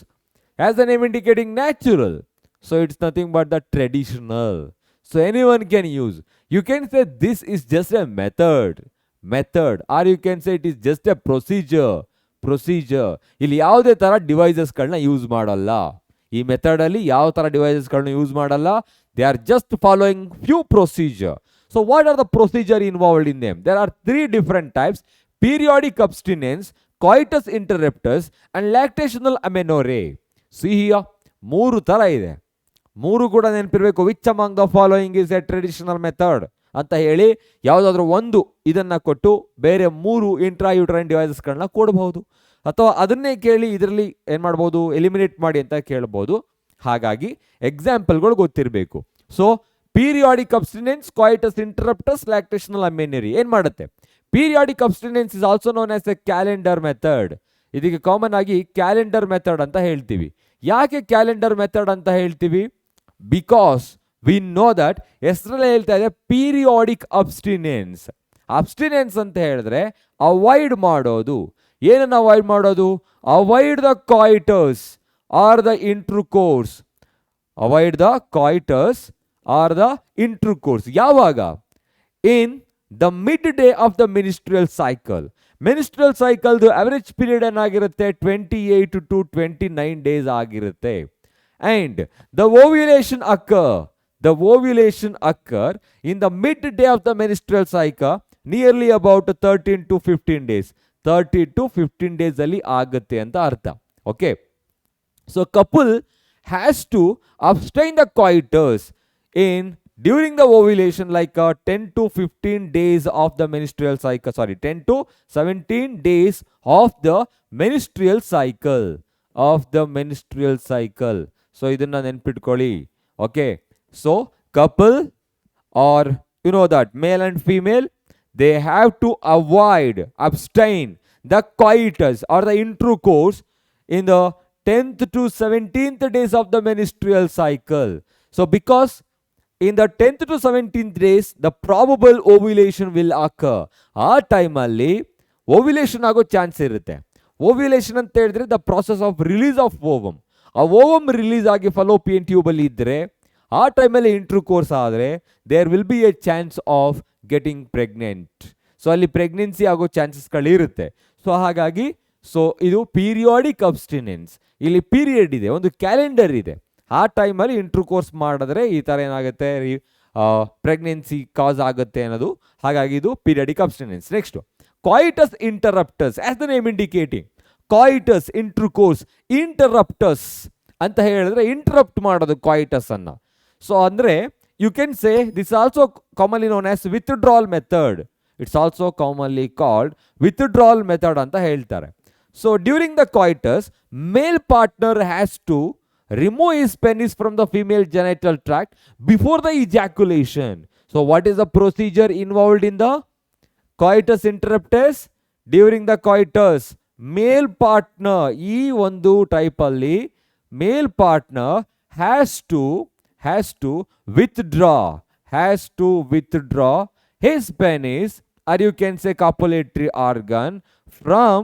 As the name indicating natural, so it's nothing but the traditional. So anyone can use. You can say this is just a method, or you can say it is just a procedure. ಇಲ್ಲಿ ಯಾವುದೇ ತರ ಡಿವೈಸಸ್ಗಳನ್ನ use ಮಾಡಲ್ಲ. ಈ method ಅಲ್ಲಿ ಯಾವ ತರ ಡಿವೈಸಸ್ಗಳನ್ನ ಯೂಸ್ ಮಾಡಲ್ಲ. They are just following few procedure. So what are the procedure involved in them? There are 3 different types: periodic abstinence, coitus interruptus and lactational amenorrhea. See here, 3 ತರ ಇದೆ. 3 ಕೂಡ ನೆನಪಿರಬೇಕು. Which among the following is a traditional method ಅಂತ ಹೇಳಿ ಯಾವುದಾದ್ರೂ ಒಂದು ಇದನ್ನು ಕೊಟ್ಟು ಬೇರೆ 3 ಇಂಟ್ರಾಯೂಟ್ರೈನ್ ಡಿವೈಸಸ್ಗಳನ್ನ ಕೊಡಬಹುದು. ಅಥವಾ ಅದನ್ನೇ ಕೇಳಿ ಇದರಲ್ಲಿ ಏನು ಮಾಡ್ಬೋದು, ಎಲಿಮಿನೇಟ್ ಮಾಡಿ ಅಂತ ಕೇಳ್ಬೋದು. ಹಾಗಾಗಿ ಎಕ್ಸಾಂಪಲ್ಗಳು ಗೊತ್ತಿರಬೇಕು. ಸೊ ಪೀರಿಯಾಡಿಕ್ ಅಬ್ಸ್ಟಿನೆನ್ಸ್, ಕಾಯಿಟಸ್ ಇಂಟರಪ್ಟಸ್, ಲ್ಯಾಕ್ಟೇಷನಲ್ ಅಮೆನರಿ ಏನು ಮಾಡುತ್ತೆ? Periodic abstinence is also known as a calendar method. ಇದಕ್ಕೆ ಕಾಮನ್ ಆಗಿ ಕ್ಯಾಲೆಂಡರ್ ಮೆಥಡ್ ಅಂತ ಹೇಳ್ತೀವಿ. ಯಾಕೆ ಕ್ಯಾಲೆಂಡರ್ ಮೆಥಡ್ ಅಂತ ಹೇಳ್ತೀವಿ? ಬಿಕಾಸ್ ವಿ ನೋ ದಟ್ ಹೆಸರಲ್ಲೇ ಹೇಳ್ತಾ ಇದೆ ಪೀರಿಯಾಡಿಕ್ ಅಬ್ಸ್ಟಿನೆನ್ಸ್. ಅಬ್ಸ್ಟಿನೆನ್ಸ್ ಅಂತ ಹೇಳಿದ್ರೆ ಅವಾಯ್ಡ್ ಮಾಡೋದು. ಏನನ್ನು ಅವಾಯ್ಡ್ ಮಾಡೋದು? Avoid the coitus or the intercourse. Avoid the coitus or the intercourse. ಯಾವಾಗ? In the mid day of the menstrual cycle. Menstrual ಸೈಕಲ್ದು ಅವರೇಜ್ ಪೀರಿಯಡ್ ಏನಾಗಿರುತ್ತೆ? 28 to 29 days ಆಗಿರುತ್ತೆ. And the ovulation occur in the mid day of the menstrual cycle, nearly about 13 to 15 days. 30 to 15 days ಅಲ್ಲಿ ಆಗುತ್ತೆ ಅಂತ ಅರ್ಥ. Okay, so couple has to abstain the coitus in during the ovulation, like 10 to 15 days of the menstrual cycle, 10 to 17 days of the menstrual cycle. So ಇದನ್ನ ನೆನ್ಪಿಟ್ಕೊಳ್ಳಿ. Okay, so couple or you know that male and female, they have to abstain the coitus or the intercourse in the 10th to 17th days of the menstrual cycle. So because in the 10th to 17th days the probable ovulation will occur. ಆ ಟೈಮಲ್ಲಿ ovulation ಆಗೋ chance ಇರುತ್ತೆ. Ovulation ಅಂತ ಹೇಳಿದ್ರೆ the process of release of ovum. ಆ ovum release ಆಗಿ fallopian ಟ್ಯೂಬಲ್ಲಿ ಇದ್ದರೆ ಆ ಟೈಮಲ್ಲಿ ಇಂಟ್ರೂಕೋರ್ಸ್ ಆದರೆ there will be a chance of getting pregnant. So ಅಲ್ಲಿ ಪ್ರೆಗ್ನೆನ್ಸಿ ಆಗೋ ಚಾನ್ಸಸ್ಗಳಿರುತ್ತೆ. ಸೊ ಹಾಗಾಗಿ ಇದು ಪೀರಿಯಾಡಿಕ್ ಅಬ್ಸ್ಟಿನೆನ್ಸ್. ಇಲ್ಲಿ ಪೀರಿಯಡ್ ಇದೆ, ಒಂದು ಕ್ಯಾಲೆಂಡರ್ ಇದೆ. ಆ ಟೈಮಲ್ಲಿ ಇಂಟ್ರಕೋರ್ಸ್ ಮಾಡಿದ್ರೆ ಈ ಥರ ಏನಾಗುತ್ತೆ, ಪ್ರೆಗ್ನೆನ್ಸಿ ಕಾಸ್ ಆಗುತ್ತೆ ಅನ್ನೋದು. ಹಾಗಾಗಿ ಇದು periodic abstinence. Next coitus interruptus, as the name indicating, coitus intercourse interruptus ಅಂತ ಹೇಳಿದ್ರೆ ಇಂಟರಪ್ಟ್ ಮಾಡೋದು ಕಾಯಿಟಸ್ ಅನ್ನ. ಸೊ ಅಂದರೆ you can say this also commonly known as withdrawal method. It's also commonly called withdrawal method ಅಂತ ಹೇಳ್ತಾರೆ. So during the coitus male partner has to remove his penis from the female genital tract before the ejaculation. So what is the procedure involved in the coitus interruptus? During the coitus, male partner, ಈ ಒಂದು type ಅಲ್ಲಿ ಮೇಲ್ partner has to withdraw his penis, or you can say copulatory organ, from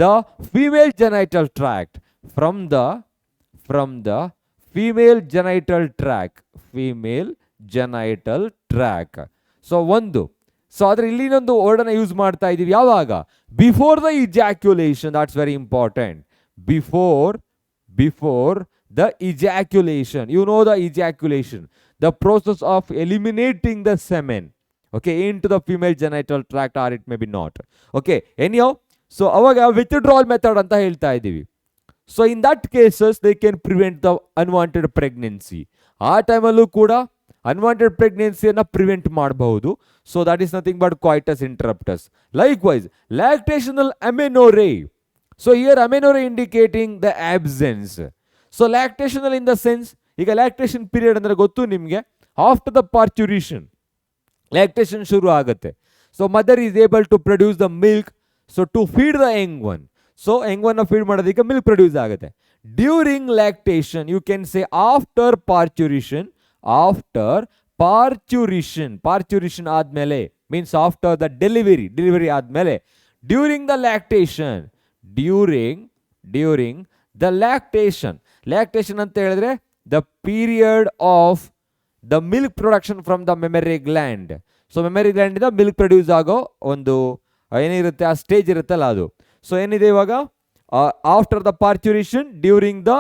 the female genital tract, from the female genital tract. So ಒಂದು, so ಆದ್ರೆ ಇಲ್ಲಿ ಇನ್ನೊಂದು ವರ್ಡನ್ನ use ಮಾಡ್ತಾ ಇದೀವಿ ಯಾವಾಗ, before the ejaculation. That's very important. Before the ejaculation. You know the ejaculation, the process of eliminating the semen, okay, into the female genital tract, or it may be not. Okay, anyhow, so ಅವಾಗ withdrawal method ಅಂತ ಹೇಳ್ತಾ ಇದೀವಿ. So in that cases they can prevent the unwanted pregnancy. ಆ ಟೈಮಲ್ಲೂ ಕೂಡ unwanted ಪ್ರೆಗ್ನೆನ್ಸಿಯನ್ನು prevent ಮಾಡಬಹುದು. So that is nothing but coitus interruptus. Likewise lactational amenorrhea. So here amenorrhea indicating the absence. So lactational in the sense, ಈಗ lactation period ಅಂದರೆ ಗೊತ್ತು ನಿಮಗೆ, after the parturition lactation ಶುರು ಆಗುತ್ತೆ. So mother is able to produce the milk, so to feed the young one. So Young one feed ಮಾಡೋದಕ್ಕೆ milk produce ಆಗುತ್ತೆ. During lactation, you can say after parturition ಆದ್ಮೇಲೆ, means after the delivery ಆದ್ಮೇಲೆ, during the lactation ಅಂತ ಹೇಳಿದ್ರೆ the period of the milk production from the mammary gland. So mammary gland ಇಂದ milk produce ಆಗೋ ಒಂದು ಏನಿರುತ್ತೆ ಆ ಸ್ಟೇಜ್ ಇರುತ್ತಲ್ಲ ಅದು. ಸೊ ಏನಿದೆ ಇವಾಗ, after the parturition, during the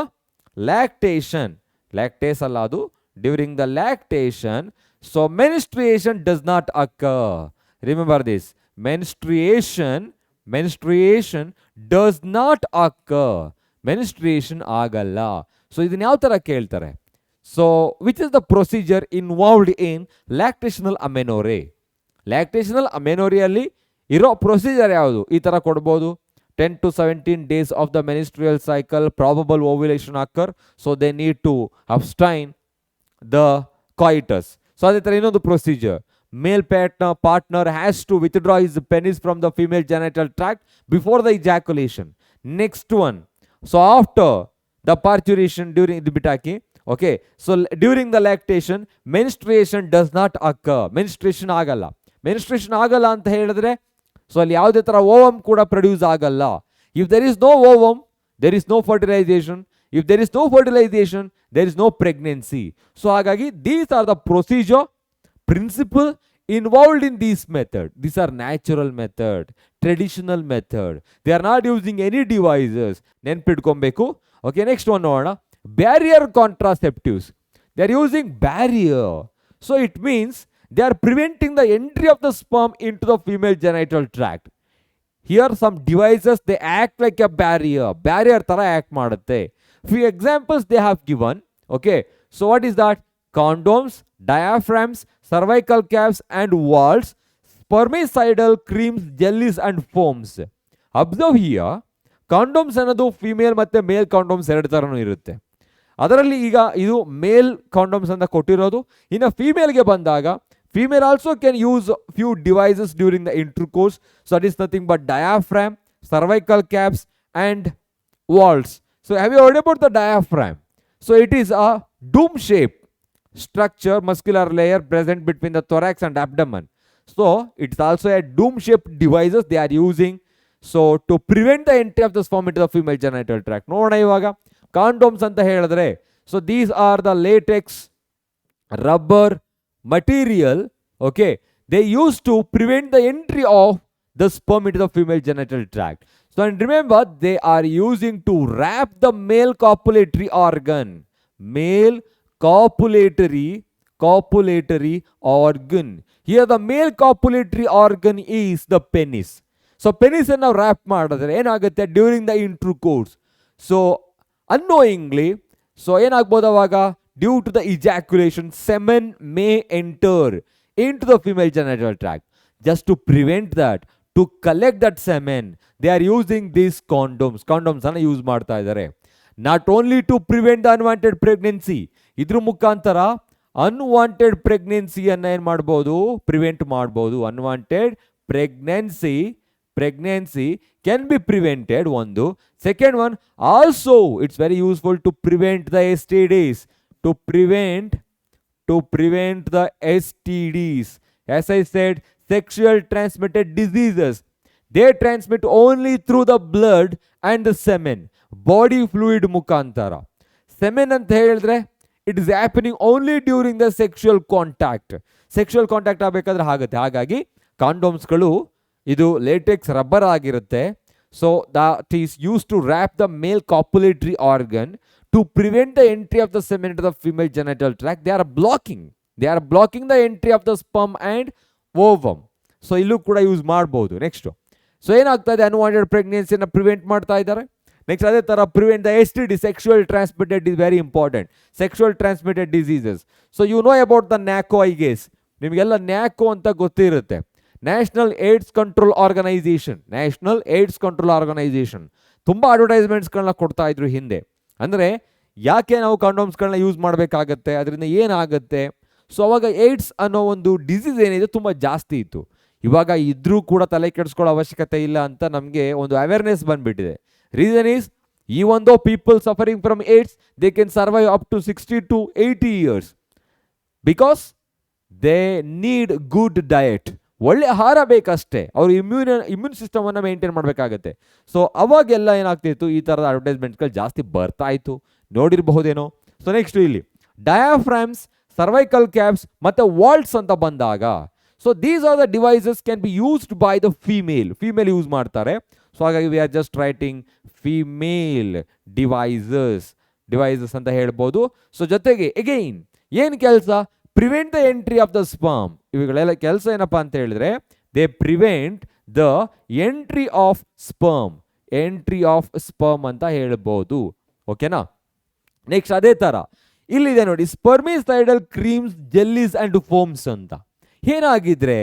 lactation, lactase ಅಲ್ಲ ಅದು, during the lactation. So menstruation does not occur. Remember this, menstruation does not occur. Menstruation ಆಗಲ್ಲ. ಸೊ ಇದನ್ನ ಯಾವ ಥರ ಕೇಳ್ತಾರೆ? So which is the procedure involved in lactational amenorrhea? Lactational ಅಮೆನೋರಿಯಲ್ಲಿ ಇರೋ procedure ಯಾವುದು? ಈ ಥರ ಕೊಡ್ಬೋದು. 10 to 17 days of the menstrual cycle, probable ovulation occur, so they need to abstain the coitus. So ಅದೇ ಥರ ಇನ್ನೊಂದು procedure, male partner has to withdraw his penis from the female genital tract before the ejaculation. Next one, so after the parturition, during ಇದು ಬಿಟ್ಟಾಕಿ. Okay, so during the lactation, menstruation does not occur. menstruation ಆಗಲ್ಲ ಅಂತ ಹೇಳಿದ್ರೆ, so ಅಲ್ಲಿ ಯಾವುದೇ ಥರ ovum ಕೂಡ produce ಆಗಲ್ಲ. If there is no ovum, there is no fertilization. If there is no fertilization, there is no pregnancy. So ಹಾಗಾಗಿ these are the procedure, principle involved in these method. These are natural method, traditional method. They are not using any devices. ನೆನ್ಪಿಟ್ಕೊಬೇಕು. Okay, next one ನೋಡೋಣ. Barrier contraceptives. They are using barrier. So it means they are preventing the entry of the sperm into the female genital tract. Here some devices, they act like a barrier ತರ act ಮಾಡುತ್ತೆ. Few examples they have given. Okay, so what is that? Condoms, diaphragms, cervical caps and walls, spermicidal creams, jellies and foams. Observe here, condoms ಅನ್ನೋದು female ಮತ್ತೆ ಮೇಲ್ ಕಾಂಡೋಮ್ಸ್ ಎರಡು ಥರನೂ ಇರುತ್ತೆ. ಅದರಲ್ಲಿ ಈಗ ಇದು ಮೇಲ್ ಕಾಂಡೋಮ್ಸ್ ಅಂತ ಕೊಟ್ಟಿರೋದು. ಇನ್ನು ಫೀಮೇಲ್ಗೆ ಬಂದಾಗ, female also can use few devices during the intercourse. So that is nothing but diaphragm, cervical caps and walls. So have you heard about the diaphragm? So it is a dome shape structure, muscular layer present between the thorax and abdomen. So it's also a dome shaped devices they are using, so to prevent the entry of the sperm into the female genital tract. ನೋಡೋಣ ಇವಾಗ condoms ಅಂತ ಹೇಳಿದ್ರೆ, so these are the latex, rubber material, okay, they used to prevent the entry of the sperm into the female genital tract. So and remember, they are using to wrap the male copulatory organ. male copulatory organ. Here the male copulatory organ is the penis. So penis ಅನ್ನು wrap ಮಾಡಿದ್ರೆ ಏನಾಗುತ್ತೆ during the intercourse. So annoyingly so ಏನಾಗ್ಬೋದು ಅವಾಗ due to the ejaculation semen may enter into the female genital tract. Just to prevent that, to collect that semen, they are using these condoms ಅನ್ನು use ಮಾಡ್ತಾ ಇದ್ದಾರೆ. Not only to prevent the unwanted pregnancy, ಇದ್ರ ಮುಖಾಂತರ unwanted ಪ್ರೆಗ್ನೆನ್ಸಿಯನ್ನು ಏನು ಮಾಡ್ಬೋದು prevent ಮಾಡ್ಬೋದು. Unwanted pregnancy can be prevented. ಒಂದು. Second one, also it's very useful to prevent the STDs. To prevent the STDs. As I said, sexual transmitted diseases. They transmit only through the blood and the semen. Body fluid ಮುಖಾಂತರ. Semen ಅಂತ ಹೇಳಿದ್ರೆ it is happening only during the sexual contact. Sexual contact ಆಗಬೇಕಾದ್ರೆ ಆಗುತ್ತೆ. ಹಾಗಾಗಿ ಕಾಂಡೋಮ್ಸ್ಗಳು ಇದು LaTeX rubber ಆಗಿರುತ್ತೆ. So that is used to wrap the male copulatory organ to prevent the entry of the semen into the female genital tract. They are blocking the entry of the sperm and ovum. So ಇಲ್ಲೂ ಕೂಡ use ಮಾಡ್ಬೋದು. Next so ಏನಾಗ್ತಾ ಇದೆ unwanted ಪ್ರೆಗ್ನೆನ್ಸಿನ prevent ಮಾಡ್ತಾ ಇದ್ದಾರೆ. Next ಅದೇ ಥರ prevent the STD, sexual transmitted is very important. Sexual transmitted diseases. So you know about the NACO, I guess ನಿಮಗೆಲ್ಲ ನ್ಯಾಕೋ ಅಂತ ಗೊತ್ತಿರುತ್ತೆ. ನ್ಯಾಷನಲ್ ಏಡ್ಸ್ ಕಂಟ್ರೋಲ್ ಆರ್ಗನೈಸೇಷನ್ ತುಂಬ ಅಡ್ವರ್ಟೈಸ್ಮೆಂಟ್ಸ್ಗಳನ್ನ ಕೊಡ್ತಾ ಇದ್ರು ಹಿಂದೆ. ಅಂದರೆ ಯಾಕೆ ನಾವು ಕಾಂಡೋಮ್ಸ್ಗಳನ್ನ ಯೂಸ್ ಮಾಡಬೇಕಾಗತ್ತೆ, ಅದರಿಂದ ಏನಾಗುತ್ತೆ. ಸೊ ಅವಾಗ ಏಡ್ಸ್ ಅನ್ನೋ ಒಂದು ಡಿಸೀಸ್ ಏನಿದೆ ತುಂಬ ಜಾಸ್ತಿ ಇತ್ತು. ಇವಾಗ ಇದ್ರೂ ಕೂಡ ತಲೆ ಕೆಡಿಸ್ಕೊಳ್ಳೋ ಅವಶ್ಯಕತೆ ಇಲ್ಲ ಅಂತ ನಮಗೆ ಒಂದು ಅವೇರ್ನೆಸ್ ಬಂದ್ಬಿಟ್ಟಿದೆ. Reason is even though people suffering from AIDS they can survive up to 60 to 80 years because they need good diet. ಒಳ್ಳೆ ಆಹಾರ ಬೇಕಷ್ಟೇ, ಅವ್ರ ಇಮ್ಯೂನ್ ಸಿಸ್ಟಮನ್ನು ಮೇಂಟೈನ್ ಮಾಡಬೇಕಾಗತ್ತೆ. ಸೊ ಅವಾಗೆಲ್ಲ ಏನಾಗ್ತಿತ್ತು, ಈ ಥರದ ಅಡ್ವರ್ಟೈಸ್ಮೆಂಟ್ಗಳು ಜಾಸ್ತಿ ಬರ್ತಾ ಇತ್ತು, ನೋಡಿರಬಹುದೇನೋ. ಸೊ ನೆಕ್ಸ್ಟ್ ಇಲ್ಲಿ ಡಯಾಫ್ರಾಮ್ಸ್, ಸರ್ವೈಕಲ್ ಕ್ಯಾಪ್ಸ್ ಮತ್ತು ವಾಲ್ಟ್ಸ್ ಅಂತ ಬಂದಾಗ, so these are the devices can be used by the female use ಮಾಡ್ತಾರೆ. ಸೊ ಹಾಗಾಗಿ we are just writing female devices ಅಂತ ಹೇಳ್ಬೋದು. ಸೊ ಜೊತೆಗೆ ಎಗೈನ್ ಏನು ಕೆಲಸ, prevent the entry of the sperm. ಇವುಗಳೆಲ್ಲ ಕೆಲಸ ಏನಪ್ಪ ಅಂತ ಹೇಳಿದ್ರೆ they prevent the entry of sperm ಅಂತ ಹೇಳ್ಬೋದು. ಓಕೆನಾ. ನೆಕ್ಸ್ಟ್ ಅದೇ ಥರ ಇಲ್ಲಿದೆ ನೋಡಿ, spermicidal creams, jellies and foams ಅಂತ. ಏನಾಗಿದ್ರೆ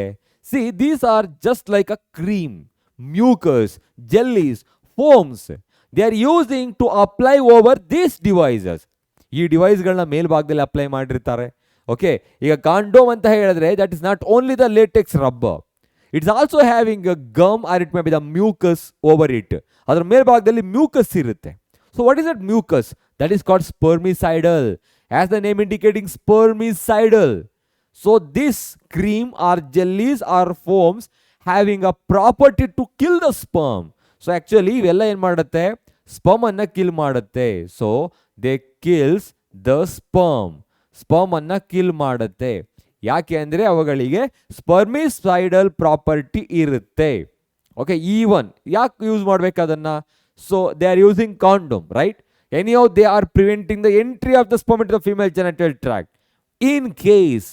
see these are just like a cream, mucus, jellies, foams. They are using to apply over these devices. ಈ ಡಿವೈಸ್ಗಳನ್ನ ಮೇಲ್ಭಾಗದಲ್ಲಿ ಅಪ್ಲೈ ಮಾಡಿರ್ತಾರೆ. ಓಕೆ, ಈಗ ಕಾಂಡೋಮ್ ಅಂತ ಹೇಳಿದ್ರೆ that is not only the latex rubber, it's also having a gum or it may be the mucus over it. ಅದರ ಮೇಲ್ಭಾಗದಲ್ಲಿ mucus ಇರುತ್ತೆ. So what is that mucus? That is called spermicidal, as the name indicating spermicidal. So this cream or jellies or foams having a property to kill the sperm. So actually ಇವೆಲ್ಲ ಏನು ಮಾಡುತ್ತೆ, sperm ಅನ್ನು kill ಮಾಡುತ್ತೆ. So they kills the sperm ಅನ್ನು kill ಮಾಡುತ್ತೆ. ಯಾಕೆ ಅಂದರೆ ಅವುಗಳಿಗೆ ಸ್ಪರ್ಮಿಸೈಡಲ್ ಪ್ರಾಪರ್ಟಿ ಇರುತ್ತೆ. ಓಕೆ, ಈವನ್ ಯಾಕೆ ಯೂಸ್ ಮಾಡಬೇಕು ಅದನ್ನು? So they are using condom, right? Anyhow they are preventing the entry of the sperm into the female genital tract. In case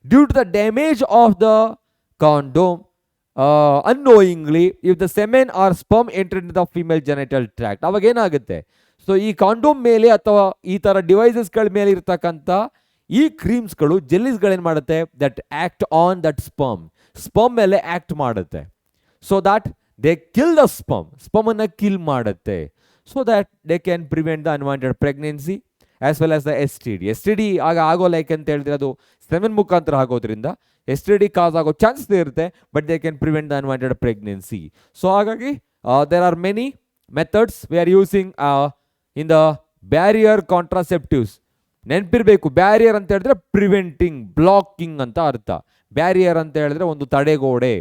due to the damage of the condom unknowingly if the semen or sperm enter into the female genital tract, ಅವಾಗ ಏನಾಗುತ್ತೆ, so ಈ condom ಮೇಲೆ ಅಥವಾ ಈ ಥರ ಡಿವೈಸಸ್ಗಳ ಮೇಲೆ ಇರ್ತಕ್ಕಂಥ ಈ ಕ್ರೀಮ್ಸ್ಗಳು, ಜೆಲ್ಲೀಸ್ಗಳೇನು ಮಾಡುತ್ತೆ, that act on that sperm ಮೇಲೆ ಆ್ಯಕ್ಟ್ ಮಾಡುತ್ತೆ. So that they kill the ಸ್ಪರ್ಮನ್ನು ಕಿಲ್ ಮಾಡುತ್ತೆ. So that they can prevent the unwanted pregnancy as well as the STD ಆಗ ಆಗೋ ಲೈಕ್ ಅಂತ ಹೇಳಿದ್ರೆ ಅದು ಸೆಮೆನ್ ಮುಖಾಂತರ ಆಗೋದ್ರಿಂದ STD ಕಾಸ್ ಆಗೋ ಚಾನ್ಸಸ್ ಇರುತ್ತೆ, but they can prevent the unwanted pregnancy. So ಹಾಗಾಗಿ there are many methods we are using in the barrier contraceptives. ನೆನಪಿರಬೇಕು, ಬ್ಯಾರಿಯರ್ ಅಂತ ಹೇಳಿದ್ರೆ ಪ್ರಿವೆಂಟಿಂಗ್, ಬ್ಲಾಕಿಂಗ್ ಅಂತ ಅರ್ಥ. ಬ್ಯಾರಿಯರ್ ಅಂತ ಹೇಳಿದ್ರೆ ಒಂದು ತಡೆಗೋಡೆ.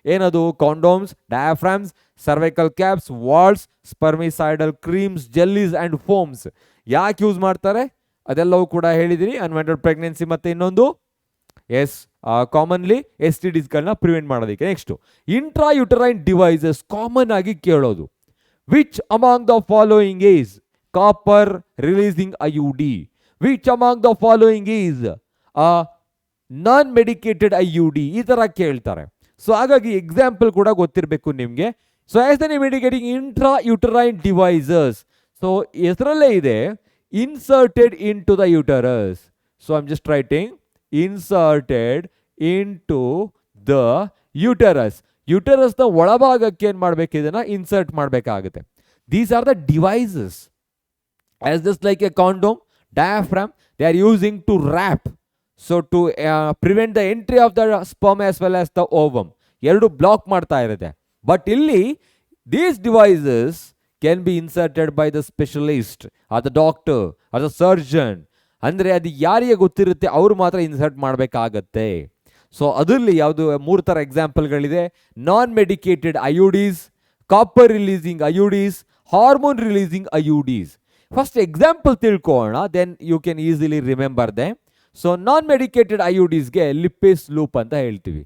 ಏನದು? Condoms, diaphragms, cervical caps, vaults, spermicidal creams, jellies and foams. ಯಾಕೆ ಯೂಸ್ ಮಾಡ್ತಾರೆ ಅದೆಲ್ಲವೂ ಕೂಡ ಹೇಳಿದಿರಿ. ಅನ್ವಾಂಟೆಡ್ ಪ್ರೆಗ್ನೆನ್ಸಿ ಮತ್ತು ಇನ್ನೊಂದು ಕಾಮನ್ಲಿ STDಸ್ಗಳನ್ನ ಪ್ರಿವೆಂಟ್ ಮಾಡೋದಕ್ಕೆ. ನೆಕ್ಸ್ಟು ಇಂಟ್ರಾಯುಟರೈನ್ ಡಿವೈಸಸ್ ಕಾಮನ್ ಆಗಿ ಕೇಳೋದು. Which among the following is copper releasing IUD? Which among the following is non medicated IUD ಈ ತರ ಕೇಳ್ತಾರೆ. ಸೊ ಹಾಗಾಗಿ ಎಕ್ಸಾಂಪಲ್ ಕೂಡ ಗೊತ್ತಿರಬೇಕು ನಿಮಗೆ. So as the name indicating intra uterine devices. So ಹೆಸರಲ್ಲೇ ಇದೆ inserted in to the uterus. So I am just writing inserted in to the uterus. ಯುಟರಸ್ನ ಒಳಭಾಗಕ್ಕೆ ಏನು ಮಾಡಬೇಕು, ಇದನ್ನ ಇನ್ಸರ್ಟ್ ಮಾಡಬೇಕಾಗುತ್ತೆ. These are the devices as just like a condom, diaphragm, they are using to wrap, so to prevent the entry of the sperm as well as the ovum. ಎರಡು block ಮಾಡ್ತಾ ಇರುತ್ತೆ. But ಇಲ್ಲಿ these devices can be inserted by the specialist or the doctor or the surgeon. ಅಂದರೆ ಅದು ಯಾರಿಗೆ ಗೊತ್ತಿರುತ್ತೆ ಅವರು ಮಾತ್ರ ಇನ್ಸರ್ಟ್ ಮಾಡಬೇಕಾಗತ್ತೆ. ಸೊ ಅದರಲ್ಲಿ ಯಾವುದು 3 ಥರ ಎಕ್ಸಾಂಪಲ್ಗಳಿದೆ. Non medicated IUDs, copper releasing IUDs, hormone releasing IUDs. First example ತಿಳ್ಕೊಳ್ಳೋಣ, then you can easily remember them. So non medicated IUDಸ್ಗೆ ಲಿಪ್ಪೇಸ್ ಲೂಪ್ ಅಂತ ಹೇಳ್ತೀವಿ.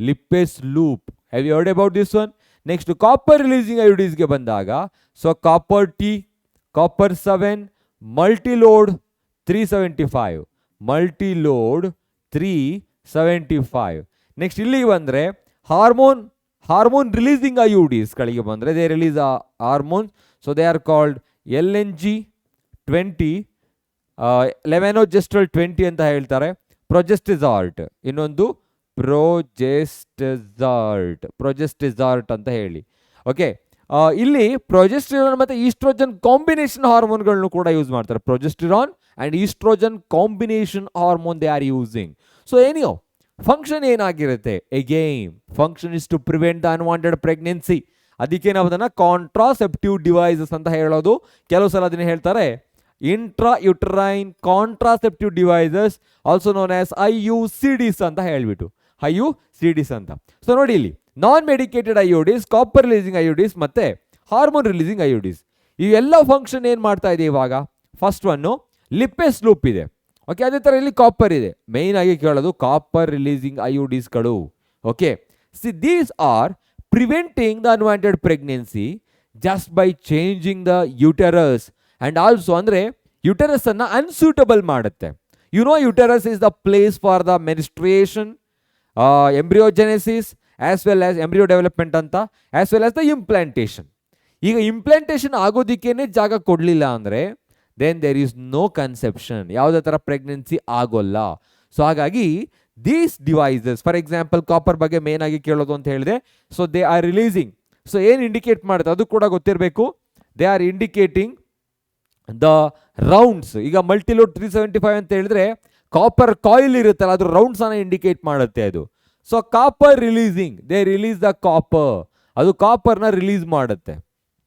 Lippes loop, have you heard about this one? Next copper releasing IUDಸ್ಗೆ ಬಂದಾಗ so copper T, copper 7, multiload 375, multiload 375. Next ಇಲ್ಲಿಗೆ ಬಂದರೆ hormone releasing IUDಸ್ಗಳಿಗೆ ಬಂದರೆ they release hormone. So they are called LNG 20, ಲೆವೆನೋಜೆಸ್ಟ್ರಲ್ 20 ಅಂತ ಹೇಳ್ತಾರೆ. ಪ್ರೊಜೆಸ್ಟಿಸಾರ್ಟ್, ಇನ್ನೊಂದು ಪ್ರೊಜೆಸ್ಟಿಸಾರ್ಟ್ ಅಂತ ಹೇಳಿ. ಓಕೆ, ಇಲ್ಲಿ ಪ್ರೊಜೆಸ್ಟಿರಾನ್ ಮತ್ತು ಈಸ್ಟ್ರೋಜನ್ ಕಾಂಬಿನೇಷನ್ ಹಾರ್ಮೋನ್ಗಳನ್ನು ಕೂಡ ಯೂಸ್ ಮಾಡ್ತಾರೆ. Progesterone and estrogen combination hormone they are using. So ಏನಿಯೋ ಫಂಕ್ಷನ್ ಏನಾಗಿರುತ್ತೆ, again function is to prevent the unwanted pregnancy. ಅದಕ್ಕೆ ನಾವು ಅದನ್ನು ಕಾಂಟ್ರಾಸೆಪ್ಟಿವ್ ಡಿವೈಸಸ್ ಅಂತ ಹೇಳೋದು. ಕೆಲವು ಸಲ ಅದನ್ನು ಹೇಳ್ತಾರೆ intra uterine contraceptive devices, also known as IUCDs ಅಂತ ಹೇಳ್ಬಿಟ್ಟು, IUCDs ಅಂತ. ಸೊ ನೋಡಿ ಇಲ್ಲಿ non medicated IUDs, copper releasing IUDs ಮತ್ತು ಹಾರ್ಮೋನ್ ರಿಲೀಸಿಂಗ್ IUDs ಇವೆಲ್ಲ ಫಂಕ್ಷನ್ ಏನು ಮಾಡ್ತಾ ಇದೆ ಇವಾಗ. ಫಸ್ಟ್ ಒನ್ನು ಲಿಪ್ಪೇಸ್ ಲೂಪ್ ಇದೆ. ಓಕೆ, ಅದೇ ಥರ ಇಲ್ಲಿ ಕಾಪರ್ ಇದೆ. ಮೇಯ್ನ್ ಆಗಿ ಕೇಳೋದು ಕಾಪರ್ ರಿಲೀಸಿಂಗ್ IUDsಗಳು. Okay, see these are preventing the unwanted pregnancy just by changing the uterus, and also ಅಂದ್ರೆ ಯುಟರಸ್ ಅನ್ನ ಅನ್ಸೂಟಬಲ್ ಮಾಡುತ್ತೆ. You know uterus is the place for the menstruation, embryogenesis as well as embryo development ಅಂತ, as well as the implantation. ಈಗ implantation ಆಗೋದಕ್ಕೇನೆ ಜಾಗ ಕೊಡಲಿಲ್ಲ ಅಂದರೆ then there is no conception, ಯಾವುದೇ ಥರ ಪ್ರೆಗ್ನೆನ್ಸಿ ಆಗೋಲ್ಲ. ಸೊ ಹಾಗಾಗಿ these devices, for example copper ಬಗ್ಗೆ ಮೇನ್ ಆಗಿ ಕೇಳೋದು ಅಂತ ಹೇಳಿದೆ. So they are releasing, so ಏನು ಇಂಡಿಕೇಟ್ ಮಾಡುತ್ತೆ ಅದು ಕೂಡ ಗೊತ್ತಿರಬೇಕು. They R indicating the rounds. ಈಗ ಮಲ್ಟಿಲೋಡ್ 375 ಅಂತ ಹೇಳಿದ್ರೆ ಕಾಪರ್ ಕಾಯಿಲ್ ಇರುತ್ತಲ್ಲ, ಅದು ರೌಂಡ್ಸ್ ಅನ್ನ ಇಂಡಿಕೇಟ್ ಮಾಡುತ್ತೆ ಅದು. So copper releasing, they release the copper, ಅದು ಕಾಪರ್ನ ರಿಲೀಸ್ ಮಾಡುತ್ತೆ.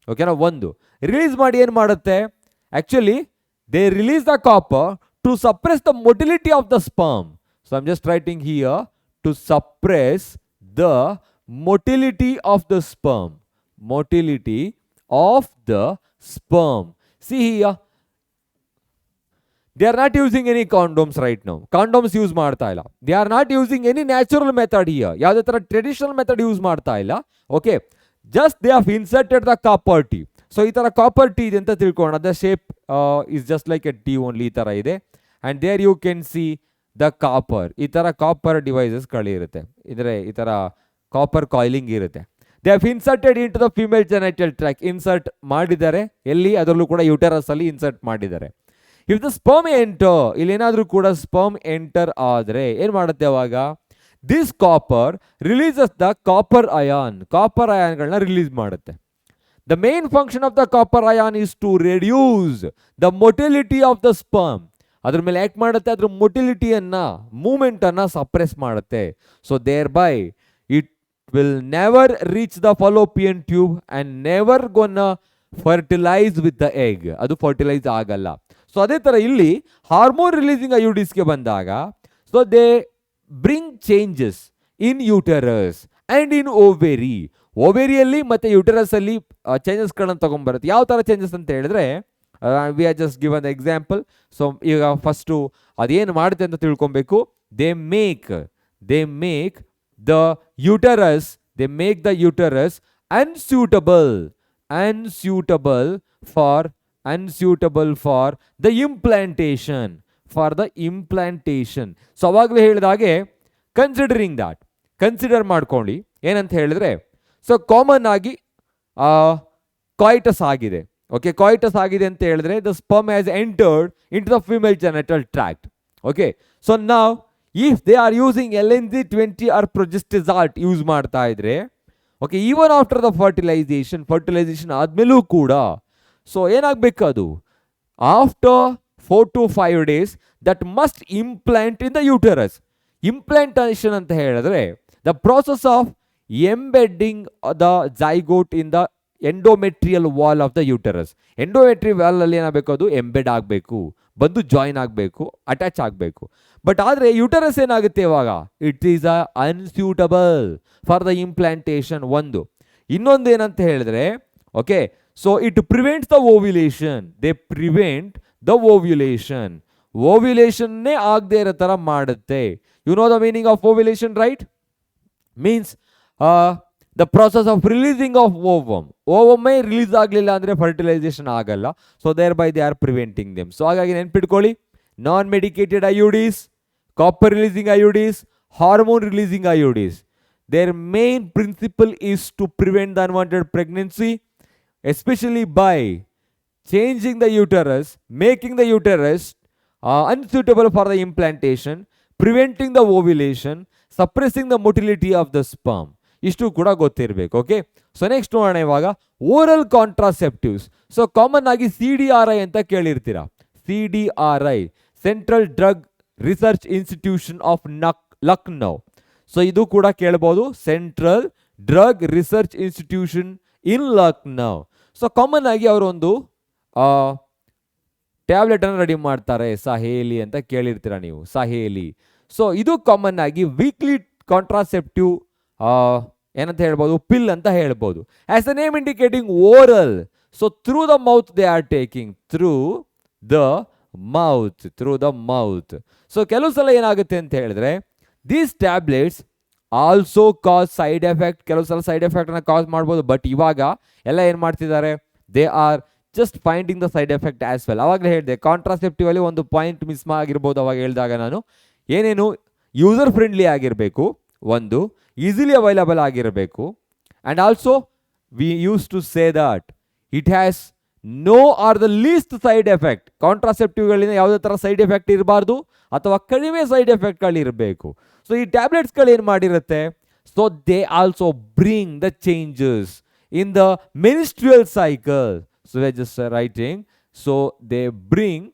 ಓಕೆನಾ, ಒಂದು ರಿಲೀಸ್ ಮಾಡಿ ಏನು ಮಾಡುತ್ತೆ, actually they release the copper to suppress the motility of the sperm. So I'm just writing here to suppress the motility of the sperm. Motility of the sperm. See here, they are not using any condoms right now. Condoms use ಮಾಡ್ತಾ ಇಲ್ಲ. They are not using any natural method here. ಯಾವುದೇ ಥರ traditional method use ಮಾಡ್ತಾ ಇಲ್ಲ. Okay, just they have inserted the copper T. So ಈ ಥರ copper T ಇದೆ ಅಂತ ತಿಳ್ಕೊಳ್ಳೋಣ. The shape is just like a T only, ಈ ಥರ ಇದೆ. And there you can see the copper. ಈ ಥರ ಕಾಪರ್ ಡಿವೈಸಸ್ಗಳಿರುತ್ತೆ, ಇದ್ರೆ ಈ ಥರ ಕಾಪರ್ ಕಾಯಿಲಿಂಗ್ ಇರುತ್ತೆ. They have inserted in to the female genital tract, insert ಮಾಡಿದ್ದಾರೆ. ಎಲ್ಲಿ, ಅದರಲ್ಲೂ ಕೂಡ ಯುಟರಸ್ ಅಲ್ಲಿ ಇನ್ಸರ್ಟ್ ಮಾಡಿದ್ದಾರೆ. ಇಫ್ ದ ಸ್ಪರ್ಮ್ ಎಂಟರ್, ಇಲ್ಲಿ ಏನಾದರೂ ಕೂಡ ಸ್ಪರ್ಮ್ ಎಂಟರ್ ಆದರೆ ಏನು ಮಾಡುತ್ತೆ ಅವಾಗ, this copper releases the copper ion, copper ಅಯಾನ್ಗಳನ್ನ ರಿಲೀಸ್ ಮಾಡುತ್ತೆ. The main function of the copper ion is to reduce the motility of the sperm. ಅದ್ರ ಮೇಲೆ ಆ್ಯಕ್ಟ್ ಮಾಡುತ್ತೆ, ಅದ್ರ ಮೊಟಿಲಿಟಿಯನ್ನು, ಮೂಮೆಂಟನ್ನು ಸಪ್ರೆಸ್ ಮಾಡುತ್ತೆ. So thereby it will never reach the fallopian tube and never gonna fertilize with the egg, ಅದು fertilize ಆಗಲ್ಲ. So ಅದೇ ಥರ ಇಲ್ಲಿ ಹಾರ್ಮೋನ್ ರಿಲೀಸಿಂಗ್ IUDsಗೆ ಬಂದಾಗ so they bring changes in uterus and in ovary. ಓವೇರಿಯಲ್ಲಿ ಮತ್ತು ಯೂಟರಸಲ್ಲಿ ಚೇಂಜಸ್ಗಳನ್ನು ತೊಗೊಂಡ್ಬರುತ್ತೆ. ಯಾವ ಥರ ಚೇಂಜಸ್ ಅಂತ ಹೇಳಿದ್ರೆ, we are just given the example. So ಈಗ ಫಸ್ಟು ಅದೇನು ಮಾಡುತ್ತೆ ಅಂತ ತಿಳ್ಕೊಬೇಕು. They make the uterus unsuitable for the implantation for the implantation. So ಅವಾಗಲೇ ಹೇಳಿದಾಗೆ ಕನ್ಸಿಡರಿಂಗ್ ದಾಟ್, ಕನ್ಸಿಡರ್ ಮಾಡ್ಕೊಳ್ಳಿ ಏನಂತ ಹೇಳಿದ್ರೆ, ಸೊ ಕಾಮನ್ ಆಗಿ ಕಾಯಿಟಸ್ ಆಗಿದೆ. ಓಕೆ, ಕಾಯಿಟಸ್ ಆಗಿದೆ ಅಂತ ಹೇಳಿದ್ರೆ the sperm has entered in to the female genital tract. Okay, so ನಾವ್ if they are using LNZ20 or progestasert use ಮಾಡ್ತಾ ಇದ್ರೆ, okay, even after the fertilization ಆದ್ಮೇಲೂ ಕೂಡ ಸೊ ಏನಾಗಬೇಕು, ಅದು after 4 to 5 days that must implant in the uterus. Implantation ಅಂತ ಹೇಳಿದ್ರೆ the process of embedding the zygote in the endometrial wall of the uterus. Endometrial wall ಅಲ್ಲಿ ಏನಾಗಬೇಕು, ಅದು embed ಆಗಬೇಕು, ಬಂದು ಜಾಯಿನ್ ಆಗಬೇಕು, ಅಟ್ಯಾಚ್ ಆಗಬೇಕು. ಬಟ್ ಆದರೆ ಯೂಟರಸ್ ಏನಾಗುತ್ತೆ ಇವಾಗ, it is unsuitable for the implantation. ಇನ್ನೊಂದು ಏನಂತ ಹೇಳಿದ್ರೆ, okay, so it prevents the ovulation. They prevent the ovulation. ಓವ್ಯುಲೇಷನ್ನೇ ಆಗದೆ ಇರೋ ಥರ ಮಾಡುತ್ತೆ. You know the meaning of ovulation, right? Means the process of releasing of ovum. ಓವಮ್ಮೇ ರಿಲೀಸ್ ಆಗಲಿಲ್ಲ ಅಂದರೆ ಫರ್ಟಿಲೈಸೇಷನ್ ಆಗಲ್ಲ. So thereby they are preventing them. So ಹಾಗಾಗಿ ನೆನ್ಪಿಟ್ಕೊಳ್ಳಿ, non medicated IUDs, copper releasing IUDs, hormone releasing IUDs, their main principle is to prevent the unwanted pregnancy, especially by changing the uterus, making the uterus unsuitable for the implantation, preventing the ovulation, suppressing the motility of the sperm. ಇಷ್ಟು ಕೂಡ ಗೊತ್ತಿರಬೇಕು. Okay, so next ನೋಡೋಣ ಇವಾಗ oral contraceptives. So common ಆಗಿ CDRI ಅಂತ ಕೇಳಿರ್ತೀರಾ. CDRI, central drug research institution of Lucknow. So ಇದು ಕೂಡ ಕೇಳ್ಬೋದು, ಸೆಂಟ್ರಲ್ ಡ್ರಗ್ ರಿಸರ್ಚ್ ಇನ್ಸ್ಟಿಟ್ಯೂಷನ್ ಇನ್ ಲಕ್ನೋ. ಸೊ ಕಾಮನ್ ಆಗಿ ಅವರೊಂದು ಟ್ಯಾಬ್ಲೆಟ್ ಅನ್ನು ರೆಡಿ ಮಾಡ್ತಾರೆ, ಸಹೇಲಿ ಅಂತ ಕೇಳಿರ್ತೀರ ನೀವು, ಸಹೇಲಿ. ಸೊ ಇದು ಕಾಮನ್ ಆಗಿ ವೀಕ್ಲಿ ಕಾಂಟ್ರಾಸೆಪ್ಟಿವ್ ಏನಂತ ಹೇಳ್ಬೋದು, ಪಿಲ್ ಅಂತ ಹೇಳ್ಬೋದು. As the name indicating oral. So through the mouth they are taking, through the mouth. So ಕೆಲವು ಸಲ ಏನಾಗುತ್ತೆ ಅಂತ ಹೇಳಿದ್ರೆ, these tablets also cos side effect. ಕೆಲವು ಸಲ ಸೈಡ್ ಎಫೆಕ್ಟನ್ನು ಕಾಸ್ ಮಾಡ್ಬೋದು. ಬಟ್ ಇವಾಗ ಎಲ್ಲ ಏನು ಮಾಡ್ತಿದ್ದಾರೆ, they are just finding the side effect as well. ಅವಾಗಲೇ ಹೇಳಿದೆ ಕಾಂಟ್ರಾಸೆಪ್ಟಿವ್ ಅಲ್ಲಿ ಒಂದು ಪಾಯಿಂಟ್ ಮಿಸ್ ಆಗಿರ್ಬೋದು. ಅವಾಗ ಹೇಳಿದಾಗ ನಾನು ಏನೇನು ಯೂಸರ್ ಫ್ರೆಂಡ್ಲಿ ಆಗಿರಬೇಕು, ಒಂದು ಈಸಿಲಿ ಅವೈಲಬಲ್ ಆಗಿರಬೇಕು, and also we use to say that it has no or the least side effect. ಕಾಂಟ್ರಾಸೆಪ್ಟಿವ್ಗಳಿಂದ ಯಾವುದೇ ಥರ ಸೈಡ್ ಎಫೆಕ್ಟ್ ಇರಬಾರ್ದು ಅಥವಾ ಕಡಿಮೆ ಸೈಡ್ ಎಫೆಕ್ಟ್ಗಳಿರಬೇಕು. ಸೊ ಈ ಟ್ಯಾಬ್ಲೆಟ್ಸ್ಗಳು ಏನು ಮಾಡಿರುತ್ತೆ, so they also bring the changes in the menstrual cycle. So we are just writing, so they bring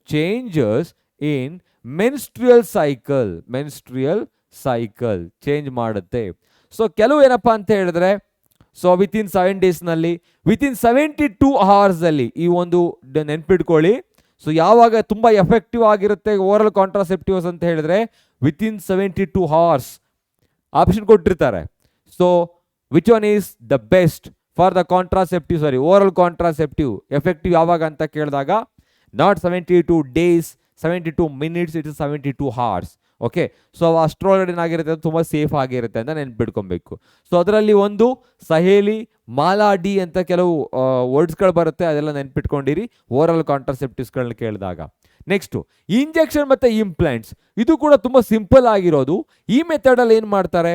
changes in menstrual cycle change ಮಾಡುತ್ತೆ. ಸೊ ಕೆಲವು ಏನಪ್ಪ ಅಂತ ಹೇಳಿದ್ರೆ, ಸೊ ವಿತಿನ್ 7 daysನಲ್ಲಿ, ವಿತಿನ್ 72 hours ಅಲ್ಲಿ ಈ ಒಂದು ನೆನ್ಪಿಟ್ಕೊಳ್ಳಿ. ಸೊ ಯಾವಾಗ ತುಂಬ ಎಫೆಕ್ಟಿವ್ ಆಗಿರುತ್ತೆ ಓರಲ್ ಕಾಂಟ್ರಾಸೆಪ್ಟಿವ್ಸ್ ಅಂತ ಹೇಳಿದ್ರೆ, ವಿತಿನ್ 72 hours ಆಪ್ಷನ್ ಕೊಟ್ಟಿರ್ತಾರೆ. So which one is the best for the contraceptive, oral contraceptive effective ಯಾವಾಗ ಅಂತ ಕೇಳಿದಾಗ, not 72 days, 72 minutes, it is 72 hours. Okay, so ಅಷ್ಟರೊಳಗಡೆ ಏನಾಗಿರುತ್ತೆ, ಅದು ತುಂಬ ಸೇಫ್ ಆಗಿರುತ್ತೆ ಅಂತ ನೆನ್ಪಿಟ್ಕೊಬೇಕು. ಸೊ ಅದರಲ್ಲಿ ಒಂದು ಸಹೇಲಿ, ಮಾಲಾಡಿ ಅಂತ ಕೆಲವು ವರ್ಡ್ಸ್ಗಳು ಬರುತ್ತೆ, ಅದೆಲ್ಲ ನೆನ್ಪಿಟ್ಕೊಂಡಿರಿ ಓರಲ್ ಕಾಂಟ್ರಾಸೆಪ್ಟಿವ್ಸ್ಗಳನ್ನ ಕೇಳಿದಾಗ. ನೆಕ್ಸ್ಟು ಇಂಜೆಕ್ಷನ್ ಮತ್ತು ಇಂಪ್ಲಾಂಟ್ಸ್. ಇದು ಕೂಡ ತುಂಬ ಸಿಂಪಲ್ ಆಗಿರೋದು. ಈ ಮೆಥಡಲ್ಲಿ ಏನು ಮಾಡ್ತಾರೆ,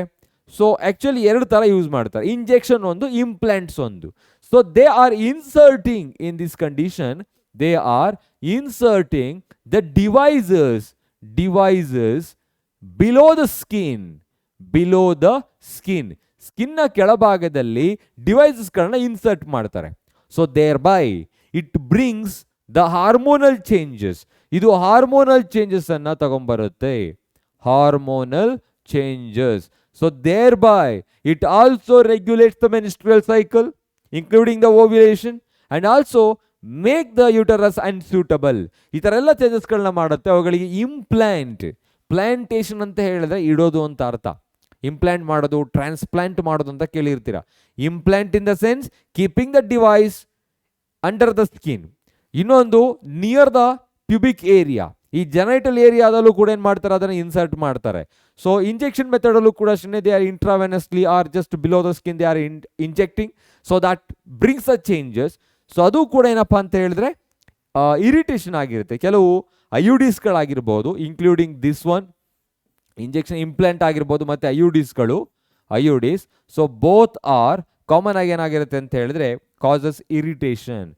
ಸೊ ಆ್ಯಕ್ಚುಲಿ 2 ಥರ ಯೂಸ್ ಮಾಡ್ತಾರೆ, ಇಂಜೆಕ್ಷನ್ ಒಂದು, ಇಂಪ್ಲಾಂಟ್ಸ್ ಒಂದು. So they are inserting in this condition, they are inserting the devices below the skin. ಸ್ಕಿನ್ನ ಕೆಳಭಾಗದಲ್ಲಿ ಡಿವೈಸಸ್ಗಳನ್ನ ಇನ್ಸರ್ಟ್ ಮಾಡ್ತಾರೆ. So thereby it brings the hormonal changes. ಇದು ಹಾರ್ಮೋನಲ್ ಚೇಂಜಸ್ ಅನ್ನ ತಗೊಂಡ್ಬರುತ್ತೆ, hormonal changes. So thereby it also regulates the menstrual cycle including the ovulation and also make the uterus unsuitable. ಈ ಥರ ಎಲ್ಲ ಚೇಂಜಸ್ಗಳನ್ನ ಮಾಡುತ್ತೆ. ಅವುಗಳಿಗೆ plantation ಅಂತ ಹೇಳಿದ್ರೆ ಇಡೋದು ಅಂತ ಅರ್ಥ. ಇಂಪ್ಲಾಂಟ್ ಮಾಡೋದು, ಟ್ರಾನ್ಸ್ಪ್ಲಾಂಟ್ ಮಾಡೋದು ಅಂತ ಕೇಳಿರ್ತೀರ. Implant in the sense keeping the device under the skin. ಇನ್ನೊಂದು ನಿಯರ್ ದ ಪ್ಯೂಬಿಕ್ ಏರಿಯಾ, ಈ ಜೆನೈಟಲ್ ಏರಿಯಾದಲ್ಲೂ ಕೂಡ ಏನು ಮಾಡ್ತಾರೆ, ಅದನ್ನು ಇನ್ಸರ್ಟ್ ಮಾಡ್ತಾರೆ. ಸೊ ಇಂಜೆಕ್ಷನ್ ಮೆಥಡಲ್ಲೂ ಕೂಡ ಅಷ್ಟೇ, they are intravenously or just below the skin they are injecting. So that brings the changes. So ಅದು ಕೂಡ ಏನಪ್ಪ ಅಂತ ಹೇಳಿದ್ರೆ ಇರಿಟೇಷನ್ ಆಗಿರುತ್ತೆ. ಕೆಲವು IUDsಗಳಾಗಿರ್ಬೋದು, including this one, injection implant ಆಗಿರ್ಬೋದು, ಮತ್ತು IUDsಗಳು, IUDs. So both are common ಆಗಿ ಏನಾಗಿರುತ್ತೆ ಅಂತ ಹೇಳಿದ್ರೆ ಕಾಸಸ್ ಇರಿಟೇಷನ್.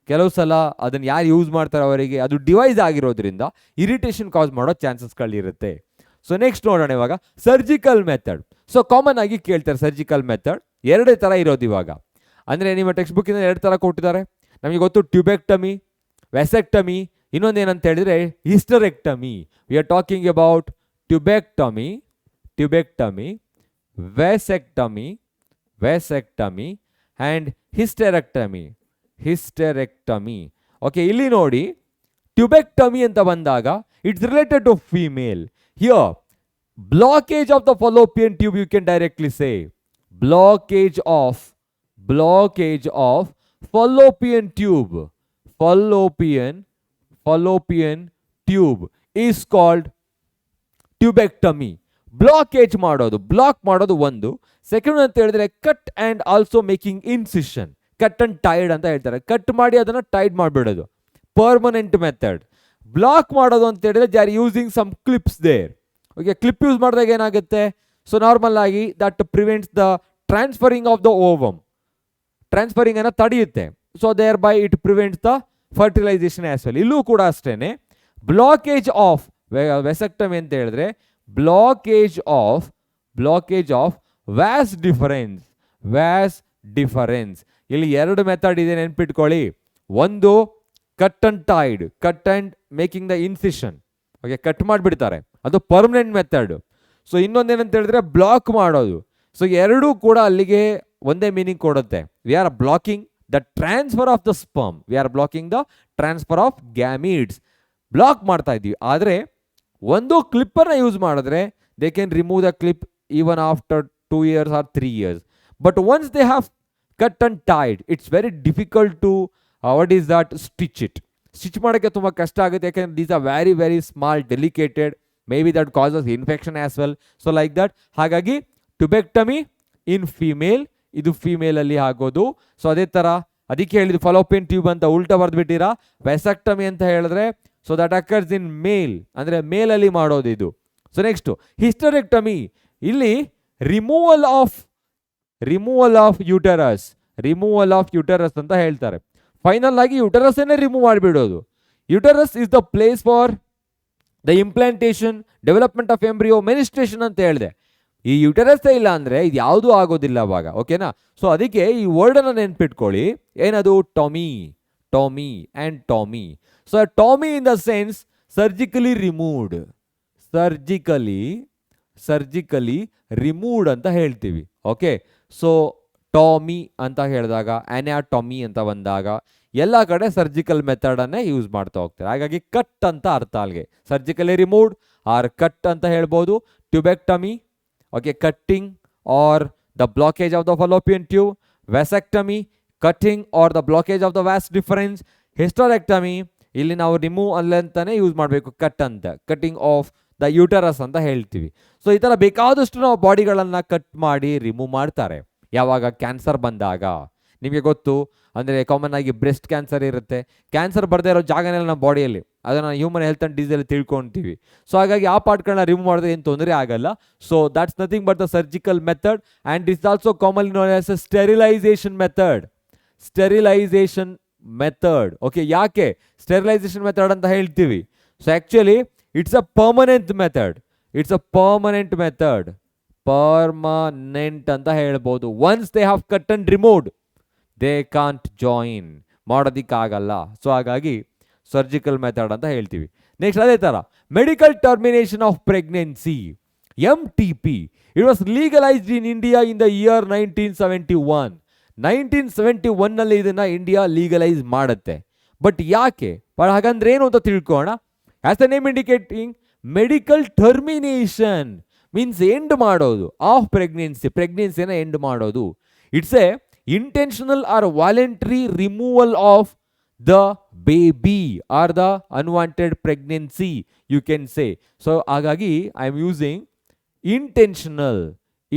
ಕೆಲವು ಸಲ ಅದನ್ನು ಯಾರು ಯೂಸ್ ಮಾಡ್ತಾರೆ ಅವರಿಗೆ ಅದು ಡಿವೈಸ್ ಆಗಿರೋದ್ರಿಂದ ಇರಿಟೇಷನ್ ಕಾಸ್ ಮಾಡೋ ಚಾನ್ಸಸ್ಗಳಿರುತ್ತೆ. ಸೊ ನೆಕ್ಸ್ಟ್ ನೋಡೋಣ ಇವಾಗ ಸರ್ಜಿಕಲ್ ಮೆಥಡ್. ಸೊ ಕಾಮನ್ ಆಗಿ ಕೇಳ್ತಾರೆ ಸರ್ಜಿಕಲ್ ಮೆಥಡ್ ಎರಡೇ ಥರ ಇರೋದು ಇವಾಗ. ಅಂದರೆ ನಿಮ್ಮ ಟೆಕ್ಸ್ಟ್ ಬುಕ್ಕಿಂದ 2 ಥರ ಕೊಟ್ಟಿದ್ದಾರೆ. ನಮಗೆ ಗೊತ್ತು ಟ್ಯೂಬೆಕ್ಟಮಿ, ವೆಸೆಕ್ಟಮಿ, ಇನ್ನೊಂದೇನಂತ ಹೇಳಿದ್ರೆ hysterectomy. We are talking about tubectomy, vasectomy and hysterectomy. Okay, ಇಲ್ಲಿ ನೋಡಿ ಟ್ಯೂಬೆಕ್ಟಮಿ ಅಂತ ಬಂದಾಗ it's related to female. Here blockage of the fallopian tube, you can directly say blockage of fallopian tube is called tubectomy. Blockage ಮಾಡೋದು, block ಮಾಡೋದು ಒಂದು. Second ಅಂತ ಹೇಳಿದ್ರೆ cut and also making incision, cut and tied ಅಂತ ಹೇಳ್ತಾರೆ. Cut ಮಾಡಿ ಅದನ್ನು tied ಮಾಡಿಬಿಡೋದು, ಪರ್ಮನೆಂಟ್ ಮೆಥಡ್. ಬ್ಲಾಕ್ ಮಾಡೋದು ಅಂತ ಹೇಳಿದ್ರೆ they are using some clips there. Okay, clip use ಮಾಡಿದಾಗ ಏನಾಗುತ್ತೆ? ಸೊ ನಾರ್ಮಲ್ ಆಗಿ that prevents the transferring of the ovum, transferring ಅನ್ನು ತಡೆಯುತ್ತೆ. So thereby it prevents the fertilization as well. ಇಲ್ಲೂ ಕೂಡ ಅಷ್ಟೇನೆ ಬ್ಲಾಕೇಜ್ ಆಫ್ ವೆಸೆಕ್ಟಮಿ ಅಂತ ಹೇಳಿದ್ರೆ ಬ್ಲಾಕೇಜ್ ಆಫ್ ವ್ಯಾಸ್ ಡಿಫರೆನ್ಸ್. ಇಲ್ಲಿ 2 ಮೆಥಡ್ ಇದೆ, ನೆನ್ಪಿಟ್ಕೊಳ್ಳಿ. ಒಂದು cut and tied, cut and making the incision. Okay, cut ಮಾಡಿಬಿಡ್ತಾರೆ, ಅದು ಪರ್ಮನೆಂಟ್ ಮೆಥಡ್. ಸೊ ಇನ್ನೊಂದೇನಂತ ಹೇಳಿದ್ರೆ ಬ್ಲಾಕ್ ಮಾಡೋದು. ಸೊ ಎರಡೂ ಕೂಡ ಅಲ್ಲಿಗೆ ಒಂದೇ ಮೀನಿಂಗ್ ಕೊಡುತ್ತೆ. We are blocking the transfer of the sperm, we are blocking the transfer of gametes. Block ಮಾಡ್ತಾ ಇದ್ದೀವಿ. ಆದರೆ ಒಂದು ಕ್ಲಿಪ್ಪನ್ನು ಯೂಸ್ ಮಾಡಿದ್ರೆ they can remove the clip even after 2 years or 3 years. But once they have cut and tied, it's very difficult to stitch it. Stitch ಮಾಡೋಕ್ಕೆ ತುಂಬ ಕಷ್ಟ ಆಗುತ್ತೆ, ಯಾಕೆಂದರೆ these are very very small, delicated. Maybe that causes infection as well. So like that. ಹಾಗಾಗಿ tubectomy in female, ಇದು ಫೀಮೇಲಲ್ಲಿ ಆಗೋದು. So ಅದೇ ಥರ ಅದಕ್ಕೆ ಹೇಳಿದ್ರು ಫಾಲೋಪಿಯನ್ ಟ್ಯೂಬ್ ಅಂತ ಉಲ್ಟಾ ಬರೆದ್ಬಿಟ್ಟಿರಾ. ವೆಸೆಕ್ಟಮಿ ಅಂತ ಹೇಳಿದ್ರೆ so that occurs in male, ಅಂದರೆ ಮೇಲಲ್ಲಿ ಮಾಡೋದು ಇದು. So next hysterectomy. ಇಲ್ಲಿ ರಿಮೂವಲ್ ಆಫ್ ಯುಟರಸ್ ಅಂತ ಹೇಳ್ತಾರೆ. ಫೈನಲ್ ಆಗಿ ಯುಟರಸ್ಸನ್ನೇ ರಿಮೂವ್ ಮಾಡಿಬಿಡೋದು. Uterus is the place for the implantation, development of embryo, menstruation ಅಂತ ಹೇಳಿದೆ. ಈ ಯುಟರಸ್ಸೇ ಇಲ್ಲ ಅಂದರೆ ಇದು ಯಾವುದೂ ಆಗೋದಿಲ್ಲ ಅವಾಗ. ಓಕೆನಾ? ಸೊ ಅದಕ್ಕೆ ಈ ವರ್ಡನ್ನು ನೆನ್ಪಿಟ್ಕೊಳ್ಳಿ. ಏನದು? Tommy and Tommy. So Tommy in the sense surgically removed ಅಂತ ಹೇಳ್ತೀವಿ. ಓಕೆ, ಸೊ ಟಾಮಿ ಅಂತ ಹೇಳಿದಾಗ, ಅನ್ಯಾಟಮಿ ಅಂತ ಬಂದಾಗ ಎಲ್ಲ ಕಡೆ ಸರ್ಜಿಕಲ್ ಮೆಥಡನ್ನೇ ಯೂಸ್ ಮಾಡ್ತಾ ಹೋಗ್ತಾರೆ. ಹಾಗಾಗಿ ಕಟ್ ಅಂತ ಅರ್ಥ ಅಲ್ಲಿಗೆ. ಸರ್ಜಿಕಲಿ ರಿಮೂವ್ಡ್ ಆರ್ ಕಟ್ ಅಂತ ಹೇಳ್ಬೋದು. Tubectomy, okay, cutting or the blockage of the fallopian tube. Vasectomy, cutting or the blockage of the vas deferens. Hysterectomy, ಇಲ್ಲಿ ನಾವು ರಿಮೂವ್ ಅಲ್ಲಂತಾನೆ ಯೂಸ್ ಮಾಡಬೇಕು, ಕಟ್ ಅಂತ, ಕಟ್ಟಿಂಗ್ ಆಫ್ ದ ಯೂಟರಸ್ ಅಂತ ಹೇಳ್ತೀವಿ. So ಈ ಥರ ಬೇಕಾದಷ್ಟು ನಾವು ಬಾಡಿಗಳನ್ನು ಕಟ್ ಮಾಡಿ ರಿಮೂವ್ ಮಾಡ್ತಾರೆ. ಯಾವಾಗ? ಕ್ಯಾನ್ಸರ್ ಬಂದಾಗ. ನಿಮಗೆ ಗೊತ್ತು, ಅಂದರೆ ಕಾಮನ್ ಆಗಿ ಬ್ರೆಸ್ಟ್ ಕ್ಯಾನ್ಸರ್ ಇರುತ್ತೆ. ಕ್ಯಾನ್ಸರ್ ಬರದೇ ಇರೋ ಜಾಗನೆಲ್ಲ ನಮ್ಮ ಬಾಡಿಯಲ್ಲಿ, ಅದನ್ನು ಹ್ಯೂಮನ್ ಹೆಲ್ತ್ ಆ್ಯಂಡ್ ಡಿಸೀಸಲ್ಲಿ ತಿಳ್ಕೊತೀವಿ. ಸೊ ಹಾಗಾಗಿ ಆ ಪಾರ್ಟ್ಗಳನ್ನ ರಿಮೂವ್ ಮಾಡಿದ್ರೆ ಏನು ತೊಂದರೆ ಆಗಲ್ಲ. So that's nothing but the surgical method and it's also commonly known as a sterilization method. Okay, ಯಾಕೆ ಸ್ಟೆರಿಲೈಸೇಷನ್ ಮೆಥಡ್ ಅಂತ ಹೇಳ್ತೀವಿ? So actually it's a permanent method. Permanent ಅಂತ ಹೇಳ್ಬೋದು. Once they have cut and removed they can't join, ಮಾಡೋದಕ್ಕಾಗಲ್ಲ. So ಹಾಗಾಗಿ surgical method ಅಂತ ಹೇಳ್ತೀವಿ. Next ಅದೇ ಥರ medical termination of pregnancy, MTP. It was legalised in India in the year 1971. 1971ನಲ್ಲಿ ಇದನ್ನು India legalise ಮಾಡುತ್ತೆ. ಬಟ್ ಯಾಕೆ? ಹಾಗಂದ್ರೆ ಏನು ಅಂತ ತಿಳ್ಕೊಳ್ಳೋಣ. As the name indicating, medical termination means end ಮಾಡೋದು ಆಫ್ ಪ್ರೆಗ್ನೆನ್ಸಿನ ಎಂಡ್ ಮಾಡೋದು. It's a intentional or voluntary removal of the baby or the unwanted pregnancy, you can say. So ಹಾಗಾಗಿ ಐ ಆಮ್ ಯೂಸಿಂಗ್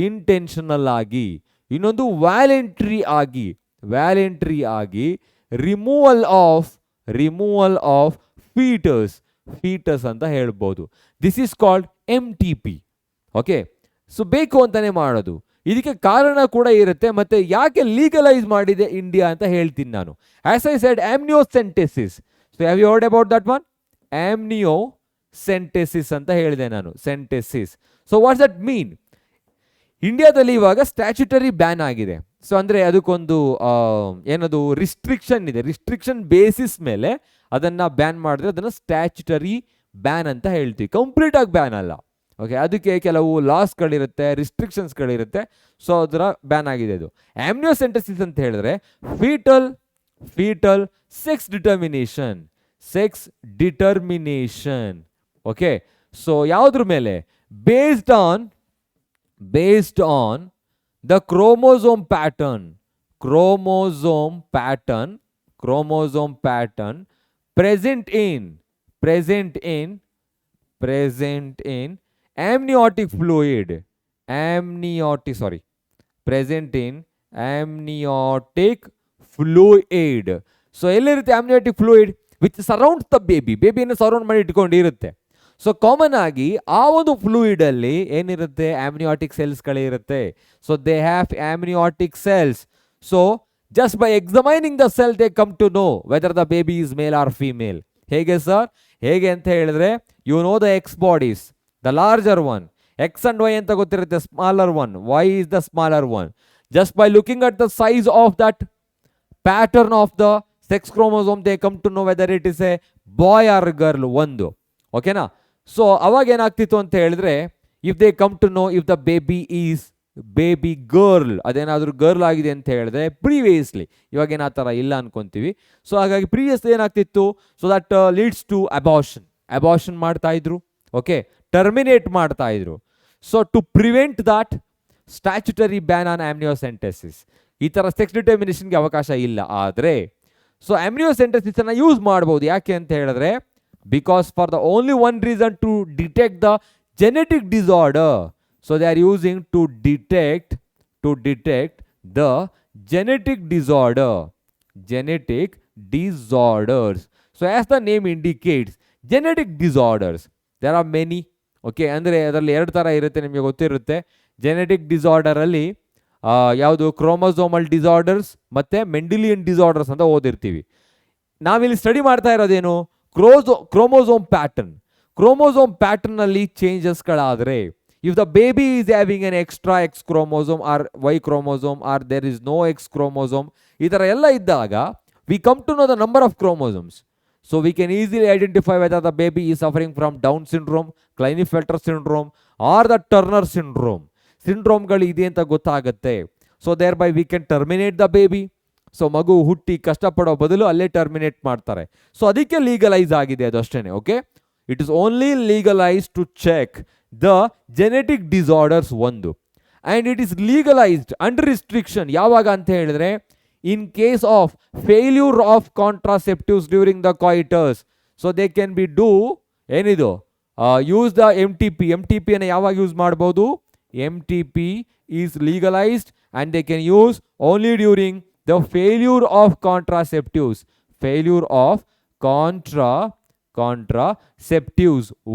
ಇಂಟೆನ್ಷನಲ್ ಆಗಿ, ಇನ್ನೊಂದು voluntary ಆಗಿ removal of foetus ಅಂತ ಹೇಳ್ಬೋದು. This is called MTP. Okay, so ಬೇಕು ಅಂತಾನೆ ಮಾಡೋದು. ಇದಕ್ಕೆ ಕಾರಣ ಕೂಡ ಇರುತ್ತೆ, ಮತ್ತೆ ಯಾಕೆ ಲೀಗಲೈಸ್ ಮಾಡಿದೆ ಇಂಡಿಯಾ ಅಂತ ಹೇಳ್ತೀನಿ ನಾನು. As I said amniocentesis. So have you heard about that one? Amniocentesis ಅಂತ ಹೇಳಿದೆ ನಾನು, centesis. So what's that mean? ಇಂಡಿಯಾದಲ್ಲಿ ಇವಾಗ ಸ್ಟ್ಯಾಚ್ಯುಟರಿ ಬ್ಯಾನ್ ಆಗಿದೆ. ಸೊ ಅಂದರೆ ಅದಕ್ಕೊಂದು ಏನದು ರಿಸ್ಟ್ರಿಕ್ಷನ್ ಇದೆ. ರಿಸ್ಟ್ರಿಕ್ಷನ್ ಬೇಸಿಸ್ ಮೇಲೆ ಅದನ್ನು ಬ್ಯಾನ್ ಮಾಡಿದ್ರೆ ಅದನ್ನು ಸ್ಟ್ಯಾಚ್ಯುಟರಿ ಬ್ಯಾನ್ ಅಂತ ಹೇಳ್ತೀವಿ, ಕಂಪ್ಲೀಟಾಗಿ ಬ್ಯಾನ್ ಅಲ್ಲ. ಓಕೆ, ಅದಕ್ಕೆ ಕೆಲವು ಲಾಸ್ಗಳಿರುತ್ತೆ, ರಿಸ್ಟ್ರಿಕ್ಷನ್ಸ್ಗಳಿರುತ್ತೆ. ಸೊ ಅದರ ಬ್ಯಾನ್ ಆಗಿದೆ ಅದು. ಆಮ್ನಿಯೋಸೆಂಟೆಸಿಸ್ ಅಂತ ಹೇಳಿದ್ರೆ fetal sex determination. Okay, so ಯಾವುದ್ರ ಮೇಲೆ? Based on the chromosome pattern present in amniotic fluid so ಎಲ್ಲಿರುತ್ತೆ amniotic fluid? which surrounds the ಬೇಬಿಯನ್ನು ಸರೌಂಡ್ ಮಾಡಿ ಇಟ್ಕೊಂಡಿರುತ್ತೆ. ಸೊ ಕಾಮನ್ ಆಗಿ ಆ ಒಂದು ಫ್ಲೂಯಿಡ್ ಅಲ್ಲಿ ಏನಿರುತ್ತೆ? ಆಮ್ನಿಯಾಟಿಕ್ ಸೆಲ್ಸ್ಗಳಿರುತ್ತೆ. So they have amniotic cells. So just by examining the cell they come to know whether the baby is male or female. ಹೇಗೆ ಸರ್? ಹೇಗೆ ಅಂತ ಹೇಳಿದ್ರೆ, you know the X bodies, the larger one. X and Y ಅಂತ ಗೊತ್ತಿರುತ್ತೆ, smaller one. Y is the smaller one. Just by looking at the size of that pattern of the sex chromosome they come to know weather it is a boy or girl. ಒಂದು ಓಕೆನಾ? So ಅವಾಗ ಏನಾಗ್ತಿತ್ತು ಅಂತ ಹೇಳಿದ್ರೆ, if they come to know if the baby girl, ಅದೇನಾದರೂ girl ಆಗಿದೆ ಅಂತ ಹೇಳಿದ್ರೆ ಪ್ರೀವಿಯಸ್ಲಿ, ಇವಾಗೇನು ಆ ಥರ ಇಲ್ಲ ಅನ್ಕೊಂತೀವಿ. ಸೊ ಹಾಗಾಗಿ ಪ್ರೀವಿಯಸ್ ಏನಾಗ್ತಿತ್ತು? So that leads to abortion ಮಾಡ್ತಾ ಇದ್ರು. ಓಕೆ, ಟರ್ಮಿನೇಟ್ ಮಾಡ್ತಾ ಇದ್ರು. So to prevent that statutory ban on amniocentesis. ಈ ಥರ ಸೆಕ್ಸ್ ಡಿಟರ್ಮಿನೇಷನ್ಗೆ ಅವಕಾಶ ಇಲ್ಲ. ಆದರೆ ಸೊ ಆಮ್ನಿಯೋಸೆಂಟೆಸಿಸನ್ನು ಯೂಸ್ ಮಾಡ್ಬೋದು. ಯಾಕೆ ಅಂತ ಹೇಳಿದ್ರೆ, because for the only one reason, to detect the genetic disorder. So they are using to detect the genetic disorders. So as the name indicates, genetic disorders, there are many. Okay, ಅಂದರೆ ಅದರಲ್ಲಿ ಎರಡು ಥರ ಇರುತ್ತೆ, ನಿಮಗೆ ಗೊತ್ತಿರುತ್ತೆ. Genetic disorder ಅಲ್ಲಿ ಯಾವುದು? Chromosomal disorders ಮತ್ತು ಮೆಂಡಿಲಿಯನ್ ಡಿಸಾರ್ಡರ್ಸ್ ಅಂತ ಓದಿರ್ತೀವಿ. ನಾವಿಲ್ಲಿ ಸ್ಟಡಿ ಮಾಡ್ತಾ ಇರೋದೇನು? ಕ್ರೋಮೋಸೋಮ್ ಪ್ಯಾಟರ್ನ್ ಅಲ್ಲಿ ಚೇಂಜಸ್ಗಳಾದರೆ, if the baby is having an extra X chromosome or Y chromosome or there is no X chromosome, ಈ ಥರ ಎಲ್ಲ ಇದ್ದಾಗ we come to know the number of chromosomes. So we can easily identify whether the baby is suffering from Down syndrome, Klinefelter syndrome or the Turner ಸಿಂಡ್ರೋಮ್ಗಳು ಇದೆ ಅಂತ ಗೊತ್ತಾಗುತ್ತೆ. So thereby we can terminate the baby. So ಮಗು ಹುಟ್ಟಿ ಕಷ್ಟಪಡೋ ಬದಲು ಅಲ್ಲೇ terminate ಮಾಡ್ತಾರೆ. So ಅದಕ್ಕೆ ಲೀಗಲೈಸ್ ಆಗಿದೆ ಅದು ಅಷ್ಟೇ. Okay, it is only legalize to check the genetic disorders ಒಂದು. And it is legalized under restriction. ಯಾವಾಗ ಅಂತ ಹೇಳಿದ್ರೆ, in case of failure of contraceptives during the coitus. So they can be ಏನಿದು use the MTP ಅನ್ನು ಯಾವಾಗ use ಮಾಡ್ಬೋದು? MTP is legalized and they can use only during the failure of contraceptives.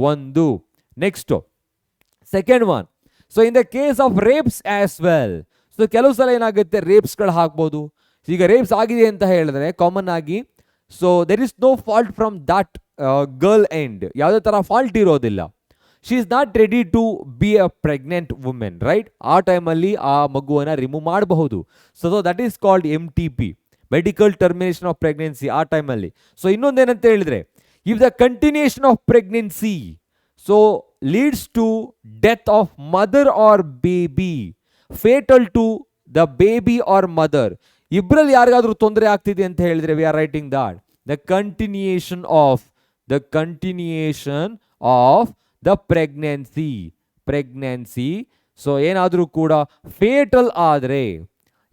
ಒಂದು. Next second one. So in the case of rapes as well. So ಕೆಲವು ಸಲ ಏನಾಗುತ್ತೆ, ರೇಪ್ಸ್ಗಳು ಆಗ್ಬೋದು. ಈಗ ರೇಪ್ಸ್ ಆಗಿದೆ ಅಂತ ಹೇಳಿದ್ರೆ ಕಾಮನ್ ಆಗಿ, so there is no fault from that girl end. ಯಾವುದೇ ಥರ ಫಾಲ್ಟ್ ಇರೋದಿಲ್ಲ. She is not ready to be a pregnant women, right? ಆ ಟೈಮಲ್ಲಿ ಆ ಮಗುವನ್ನು ರಿಮೂವ್ ಮಾಡಬಹುದು. So that is called MTP, medical termination of pregnancy. ಆ ಟೈಮಲ್ಲಿ ಸೊ ಇನ್ನೊಂದೇನಂತ ಹೇಳಿದ್ರೆ, if the continuation of pregnancy so leads to death of mother or baby, fatal to the baby or mother, ಇಬ್ಬರಲ್ಲಿ ಯಾರಿಗಾದ್ರೂ ತೊಂದರೆ ಆಗ್ತಿದೆ ಅಂತ ಹೇಳಿದ್ರೆ, we R writing that the continuation of the pregnancy. So ಏನಾದರೂ ಕೂಡ ಫೇಟಲ್ ಆದರೆ,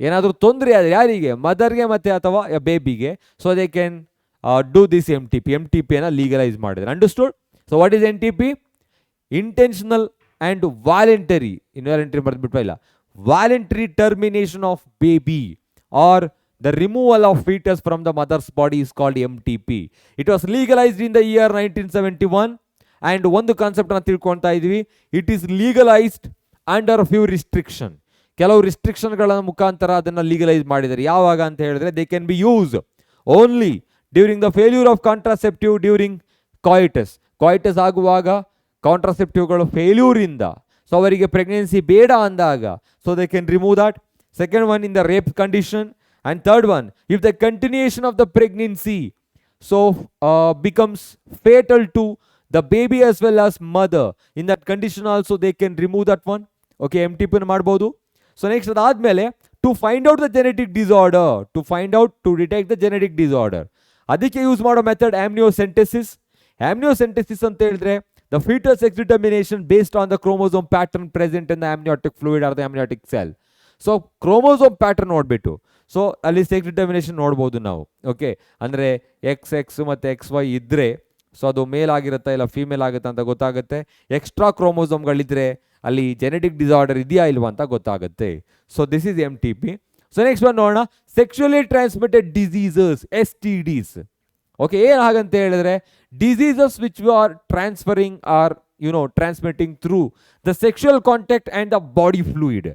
ಏನಾದರೂ ತೊಂದರೆ ಆದರೆ ಯಾರಿಗೆ? ಮದರ್ಗೆ ಮತ್ತು ಅಥವಾ ಬೇಬಿಗೆ. So they can do this MTPಯನ್ನು ಲೀಗಲೈಸ್ ಮಾಡಿದ್ರೆ. Understood? So what is NTP? Intentional and voluntary, involuntary ಬರೆದ್ಬಿಟ್ಟು ಇಲ್ಲ, voluntary termination of baby or The removal of fetus from the mother's body is called MTP. It was legalized in the year 1971. And ಒಂದು concept ಅನ್ನು ತಿಳ್ಕೊಳ್ತಾ ಇದೀವಿ. It is legalized under few restriction. ಕೆಲವು ರಿಸ್ಟ್ರಿಕ್ಷನ್ಗಳ ಮುಖಾಂತರ ಅದನ್ನು ಲೀಗಲೈಸ್ ಮಾಡಿದ್ದಾರೆ. ಯಾವಾಗ ಅಂತ ಹೇಳಿದ್ರೆ they can be use only during the failure of contraceptive during coitus. Coitus ಆಗುವಾಗ ಕಾಂಟ್ರಾಸೆಪ್ಟಿವ್ಗಳು ಫೇಲ್ಯೂರಿಂದ, ಸೊ ಅವರಿಗೆ ಪ್ರೆಗ್ನೆನ್ಸಿ ಬೇಡ ಅಂದಾಗ, so they can remove that. Second one in the rape condition. And third one, if the continuation of the pregnancy becomes fatal to the baby as well as mother, in that condition also they can remove that one. Okay, MTP ಮಾಡಬಹುದು. So next ಅದಾದ್ಮೇಲೆ to find out the genetic disorder, to detect the genetic disorder, ಅದಕ್ಕೆ use ಮಾಡೋ method amniocentesis. Amniocentesis ಅಂತ ಹೇಳಿದ್ರೆ the fetal sex determination based on the chromosome pattern present in the amniotic fluid or the amniotic cell. So chromosome pattern ನೋಡ್ಬಿಟ್ಟು, so ಅಲ್ಲಿ sex determination ನೋಡ್ಬೋದು ನಾವು. Okay, ಅಂದರೆ XX ಮತ್ತು XY ಇದ್ದರೆ, ಸೊ ಅದು ಮೇಲ್ ಆಗಿರುತ್ತಾ ಇಲ್ಲ ಫೀಮೇಲ್ ಆಗುತ್ತಾ ಅಂತ ಗೊತ್ತಾಗುತ್ತೆ. ಎಕ್ಸ್ಟ್ರಾ ಕ್ರೋಮೋಸೋಮ್ಗಳಿದ್ರೆ ಅಲ್ಲಿ ಜೆನೆಟಿಕ್ ಡಿಸಾರ್ಡರ್ ಇದೆಯಾ ಇಲ್ವಾ ಅಂತ ಗೊತ್ತಾಗುತ್ತೆ. So this is MTP. So next one ನೋಡೋಣ, sexually transmitted diseases, STDs. Okay, ಏನು ಹಾಗಂತ ಹೇಳಿದ್ರೆ diseases which are transferring or transmitting through the sexual contact and the body fluid.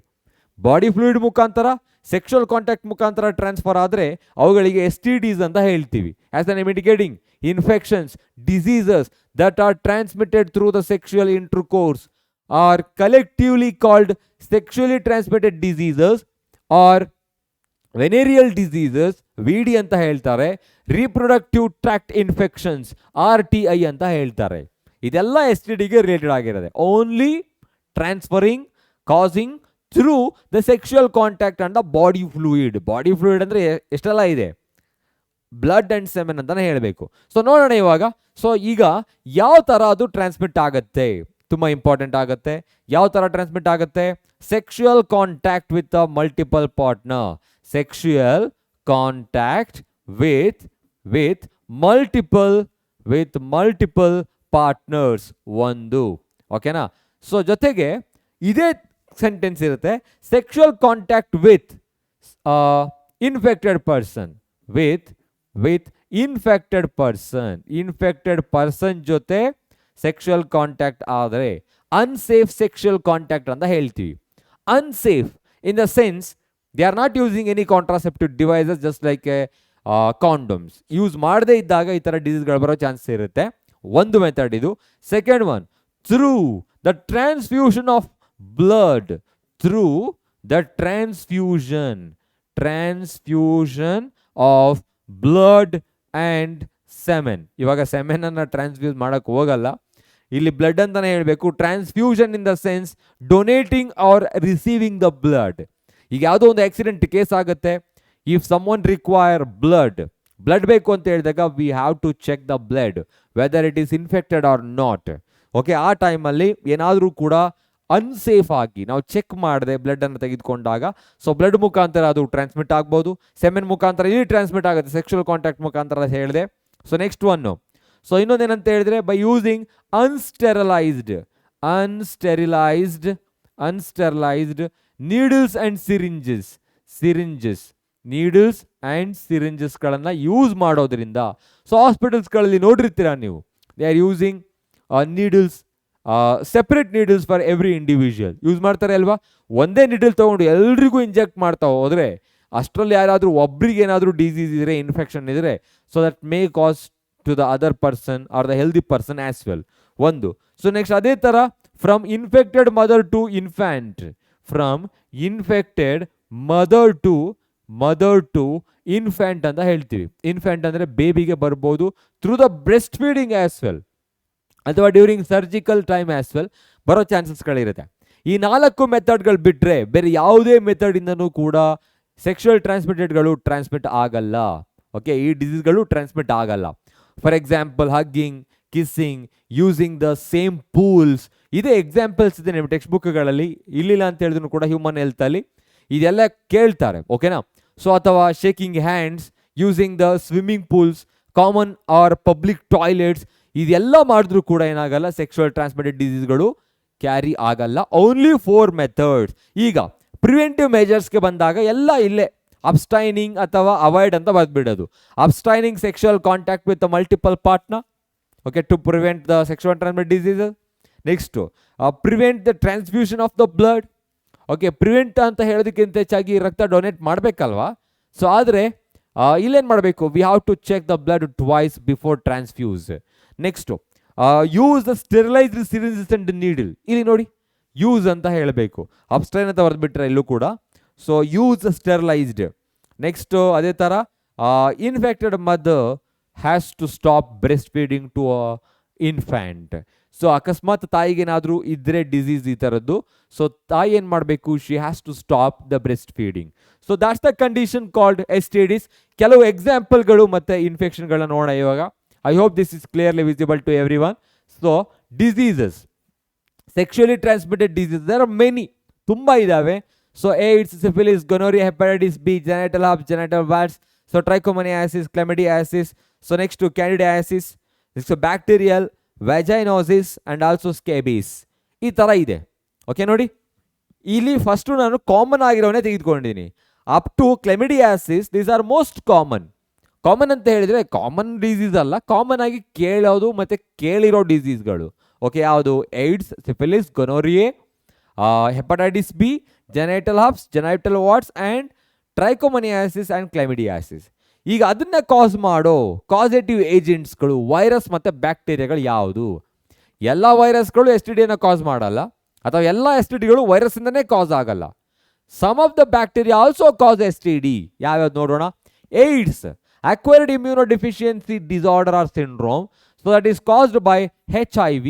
Body fluid ಮುಖಾಂತರ, ಸೆಕ್ಷುವಲ್ ಕಾಂಟ್ಯಾಕ್ಟ್ ಮುಖಾಂತರ ಟ್ರಾನ್ಸ್ಫರ್ ಆದರೆ ಅವುಗಳಿಗೆ STDs ಅಂತ ಹೇಳ್ತೀವಿ. As an indicating infections, diseases that are transmitted through the sexual intercourse are collectively called sexually transmitted diseases or venereal diseases, VD ಅಂತ ಹೇಳ್ತಾರೆ. Reproductive tract infections, RTI ಅಂತ ಹೇಳ್ತಾರೆ. ಇದೆಲ್ಲ STDಗೆ ರಿಲೇಟೆಡ್ ಆಗಿರೋದೆ. Only transferring, causing through the sexual contact and the body fluid. Body fluid ಅಂದರೆ ಎಷ್ಟೆಲ್ಲ ಇದೆ, ಬ್ಲಡ್ ಆ್ಯಂಡ್ ಸೆಮೆನ್ ಅಂತಲೇ ಹೇಳಬೇಕು. ಸೊ ನೋಡೋಣ ಇವಾಗ. ಸೊ ಈಗ ಯಾವ ಥರ ಅದು ಟ್ರಾನ್ಸ್ಮಿಟ್ ಆಗುತ್ತೆ, ತುಂಬ ಇಂಪಾರ್ಟೆಂಟ್ ಆಗುತ್ತೆ. ಯಾವ ಥರ ಟ್ರಾನ್ಸ್ಮಿಟ್ ಆಗುತ್ತೆ? Sexual contact with a multiple partner. Sexual contact with multiple partners ಒಂದು. ಓಕೆನಾ? ಸೊ ಜೊತೆಗೆ ಇದೇ ಸೆಂಟೆನ್ಸ್ ಇರುತ್ತೆ, sexual contact with infected person, with infected person ಜೊತೆ ಸೆಕ್ಷುಯಲ್ ಕಾಂಟ್ಯಾಕ್ಟ್ ಆದರೆ ಅನ್ಸೇಫ್ ಸೆಕ್ಷುಯಲ್ ಕಾಂಟ್ಯಾಕ್ಟ್ ಅಂತ ಹೇಳ್ತೀವಿ. Unsafe in the sense they are not using any contraceptive devices, just like condoms. Use ಮಾಡದೇ ಇದ್ದಾಗ ಈ ಥರ ಡಿಸೀಸ್ಗಳು ಬರೋ ಚಾನ್ಸ್ ಇರುತ್ತೆ. ಒಂದು ಮೆಥಡ್ ಇದು. Second one, through the transfusion of blood, through the transfusion of blood and semen. ಇವಾಗ semen ಅನ್ನ ಟ್ರಾನ್ಸ್ಫ್ಯೂಸ್ ಮಾಡಕ್ ಹೋಗಲ್ಲ, ಇಲ್ಲಿ ಬ್ಲಡ್ ಅಂತಾನೆ ಹೇಳಬೇಕು. Transfusion in the sense donating or receiving the blood. ಈಗ ಯಾವುದೋ ಒಂದು ಆಕ್ಸಿಡೆಂಟ್ ಕೇಸ್ ಆಗುತ್ತೆ, ಇಫ್ ಸಮ್ವನ್ ರಿಕ್ವೈರ್ ಬ್ಲಡ್ ಬೇಕು ಅಂತ ಹೇಳಿದಾಗ we have to check the blood whether it is infected or not. Okay, ಆ ಟೈಮಲ್ಲಿ ಏನಾದರೂ ಕೂಡ ಅನ್ಸೇಫ್ ಆಗಿ ನಾವು ಚೆಕ್ ಮಾಡದೆ ಬ್ಲಡ್ ಅನ್ನು ತೆಗೆದುಕೊಂಡಾಗ, ಸೊ ಬ್ಲಡ್ ಮುಖಾಂತರ ಅದು ಟ್ರಾನ್ಸ್ಮಿಟ್ ಆಗ್ಬೋದು, ಸೆಮೆನ್ ಮುಖಾಂತರ ಇಲ್ಲಿ ಟ್ರಾನ್ಸ್ಮಿಟ್ ಆಗುತ್ತೆ, ಸೆಕ್ಷುವಲ್ ಕಾಂಟ್ಯಾಕ್ಟ್ ಮುಖಾಂತರ ಹೇಳಿದೆ. ಸೊ ನೆಕ್ಸ್ಟ್ ಒನ್ನು, ಸೊ ಇನ್ನೊಂದೇನಂತ ಹೇಳಿದ್ರೆ by using unsterilized needles and ಸಿರಿಂಜಸ್ಗಳನ್ನು ಯೂಸ್ ಮಾಡೋದ್ರಿಂದ. ಸೊ ಹಾಸ್ಪಿಟಲ್ಸ್ಗಳಲ್ಲಿ ನೋಡಿರ್ತೀರಾ ನೀವು, they are using needles, separate needles for every individual use ಮಾಡ್ತಾರೆ ಅಲ್ವಾ. ಒಂದೇ ನೀಡಲ್ ತೊಗೊಂಡು ಎಲ್ರಿಗೂ ಇಂಜೆಕ್ಟ್ ಮಾಡ್ತಾ ಹೋದರೆ ಅಷ್ಟರಲ್ಲಿ ಯಾರಾದರೂ ಒಬ್ರಿಗೆ ಏನಾದರೂ ಡಿಸೀಸ್ ಇದ್ರೆ, ಇನ್ಫೆಕ್ಷನ್ ಇದ್ರೆ, so that may cause to the other person or the healthy person as well. ಒಂದು. ಸೊ ನೆಕ್ಸ್ಟ್ ಅದೇ ಥರ from infected mother to infant, mother to infant ಅಂತ ಹೇಳ್ತೀವಿ. ಇನ್ಫ್ಯಾಂಟ್ ಅಂದರೆ ಬೇಬಿಗೆ ಬರ್ಬೋದು, through the breast feeding as well ಅಥವಾ during surgical time as well ಬರೋ ಚಾನ್ಸಸ್ಗಳಿರುತ್ತೆ. ಈ 4 ಮೆಥಡ್ಗಳು ಬಿಟ್ಟರೆ ಬೇರೆ ಯಾವುದೇ ಮೆಥಡಿಂದನೂ ಕೂಡ ಸೆಕ್ಷುವಲ್ ಟ್ರಾನ್ಸ್ಮಿಟೆಡ್ಗಳು ಟ್ರಾನ್ಸ್ಮಿಟ್ ಆಗಲ್ಲ. ಓಕೆ, ಈ ಡಿಸೀಸ್ಗಳು ಟ್ರಾನ್ಸ್ಮಿಟ್ ಆಗಲ್ಲ. For example hugging, kissing, using the same pools, ಇದೇ ಎಕ್ಸಾಂಪಲ್ಸ್ ಇದೆ ನಿಮ್ಮ ಟೆಕ್ಸ್ಟ್ ಬುಕ್ಗಳಲ್ಲಿ. ಇಲ್ಲಿಲ್ಲ ಅಂತ ಹೇಳಿದ್ರು ಕೂಡ ಹ್ಯೂಮನ್ ಹೆಲ್ತಲ್ಲಿ ಇದೆಲ್ಲ ಕೇಳ್ತಾರೆ. ಓಕೆನಾ? ಸೊ ಅಥವಾ shaking hands, using the swimming pools, common or public toilets, ಇದೆಲ್ಲ ಮಾಡಿದ್ರೂ ಕೂಡ ಏನಾಗಲ್ಲ, ಸೆಕ್ಷುವಲ್ ಟ್ರಾನ್ಸ್ಮಿಟೆಡ್ ಡಿಸೀಸ್ಗಳು ಕ್ಯಾರಿ ಆಗಲ್ಲ. Only 4 methods. ಈಗ ಪ್ರಿವೆಂಟಿವ್ ಮೆಜರ್ಸ್ಗೆ ಬಂದಾಗ ಎಲ್ಲ ಇಲ್ಲೇ ಅಬ್ಸ್ಟೈನಿಂಗ್ ಅಥವಾ ಅವಾಯ್ಡ್ ಅಂತ ಬರ್ದ್ಬಿಡೋದು. Abstaining sexual contact with multiple partner, okay, to prevent the sexual transmitted diseases. Next prevent the transfusion of the blood. Okay, prevent ಅಂತ ಹೇಳೋದಕ್ಕಿಂತ ಹೆಚ್ಚಾಗಿ ರಕ್ತ ಡೊನೇಟ್ ಮಾಡಬೇಕಲ್ವಾ. ಸೊ ಆದರೆ ಇಲ್ಲೇನು ಮಾಡಬೇಕು, we have to check the blood twice before transfuse. Next use the sterilised syringes and needle. ಇಲ್ಲಿ ನೋಡಿ use ಅಂತ ಹೇಳಬೇಕು, ಅಬ್ಸ್ಟೈನ್ ಅಂತ ಬರೆದ್ಬಿಟ್ರೆ ಇಲ್ಲೂ ಕೂಡ. So use sterilised. ನೆಕ್ಸ್ಟ್ ಅದೇ ಥರ infected mother has to stop breast feeding to infant. So ಅಕಸ್ಮಾತ್ ತಾಯಿಗೇನಾದರೂ ಇದ್ದರೆ ಡಿಸೀಸ್ ಈ ಥರದ್ದು, ಸೊ ತಾಯಿ ಏನು ಮಾಡಬೇಕು, she has to stop the breast feeding. So that's the condition called STDs. ಕೆಲವು ಎಕ್ಸಾಂಪಲ್ಗಳು ಮತ್ತು ಇನ್ಫೆಕ್ಷನ್ಗಳನ್ನ ನೋಡೋಣ ಇವಾಗ. I hope this is clearly visible to every one. So diseases, sexually transmitted disease, there are many, ತುಂಬ ಇದ್ದಾವೆ. So AIDS, syphilis, gonorrhoea, hepatitis B, genital herpes, genital warts, so trichomoniasis, chlamydiasis, so next candidiasis, next bacterial, vaginosis and also scabies, ಈ ಥರ ಇದೆ. Okay ನೋಡಿ, ಇಲ್ಲಿ first ನಾನು common ಆಗಿರೋನೇ ತೆಗೆದುಕೊಂಡಿದ್ದೀನಿ. Up to chlamydiasis, these are most common. Common ಅಂತ ಹೇಳಿದರೆ ಕಾಮನ್ ಡಿಸೀಸ್ ಅಲ್ಲ, ಕಾಮನ್ ಆಗಿ ಕೇಳೋದು ಮತ್ತು ಕೇಳಿರೋ ಡಿಸೀಸ್ಗಳು. ಓಕೆ, ಯಾವುದು? AIDS, syphilis, gonorrhoea, hepatitis B, genital herpes, genital warts and trichomoniasis and chlamydiasis. ಈಗ ಅದನ್ನ ಕಾಸ್ ಮಾಡೋ ಕಾಸೇಟಿವ್ ಏಜೆಂಟ್ಸ್ಗಳು, ವೈರಸ್ ಮತ್ತು ಬ್ಯಾಕ್ಟೀರಿಯಾಗಳು ಯಾವುದು? ಎಲ್ಲ ವೈರಸ್ಗಳು STDಯನ್ನು ಕಾಸ್ ಮಾಡಲ್ಲ, ಅಥವಾ ಎಲ್ಲ STDಗಳು ವೈರಸ್ಸಿಂದನೇ ಕಾಸ್ ಆಗಲ್ಲ. Some of the bacteria also cause STD. ಯಾವ್ಯಾವ್ದು ನೋಡೋಣ. AIDS, acquired immunodeficiency disorder or syndrome, so that is caused by HIV.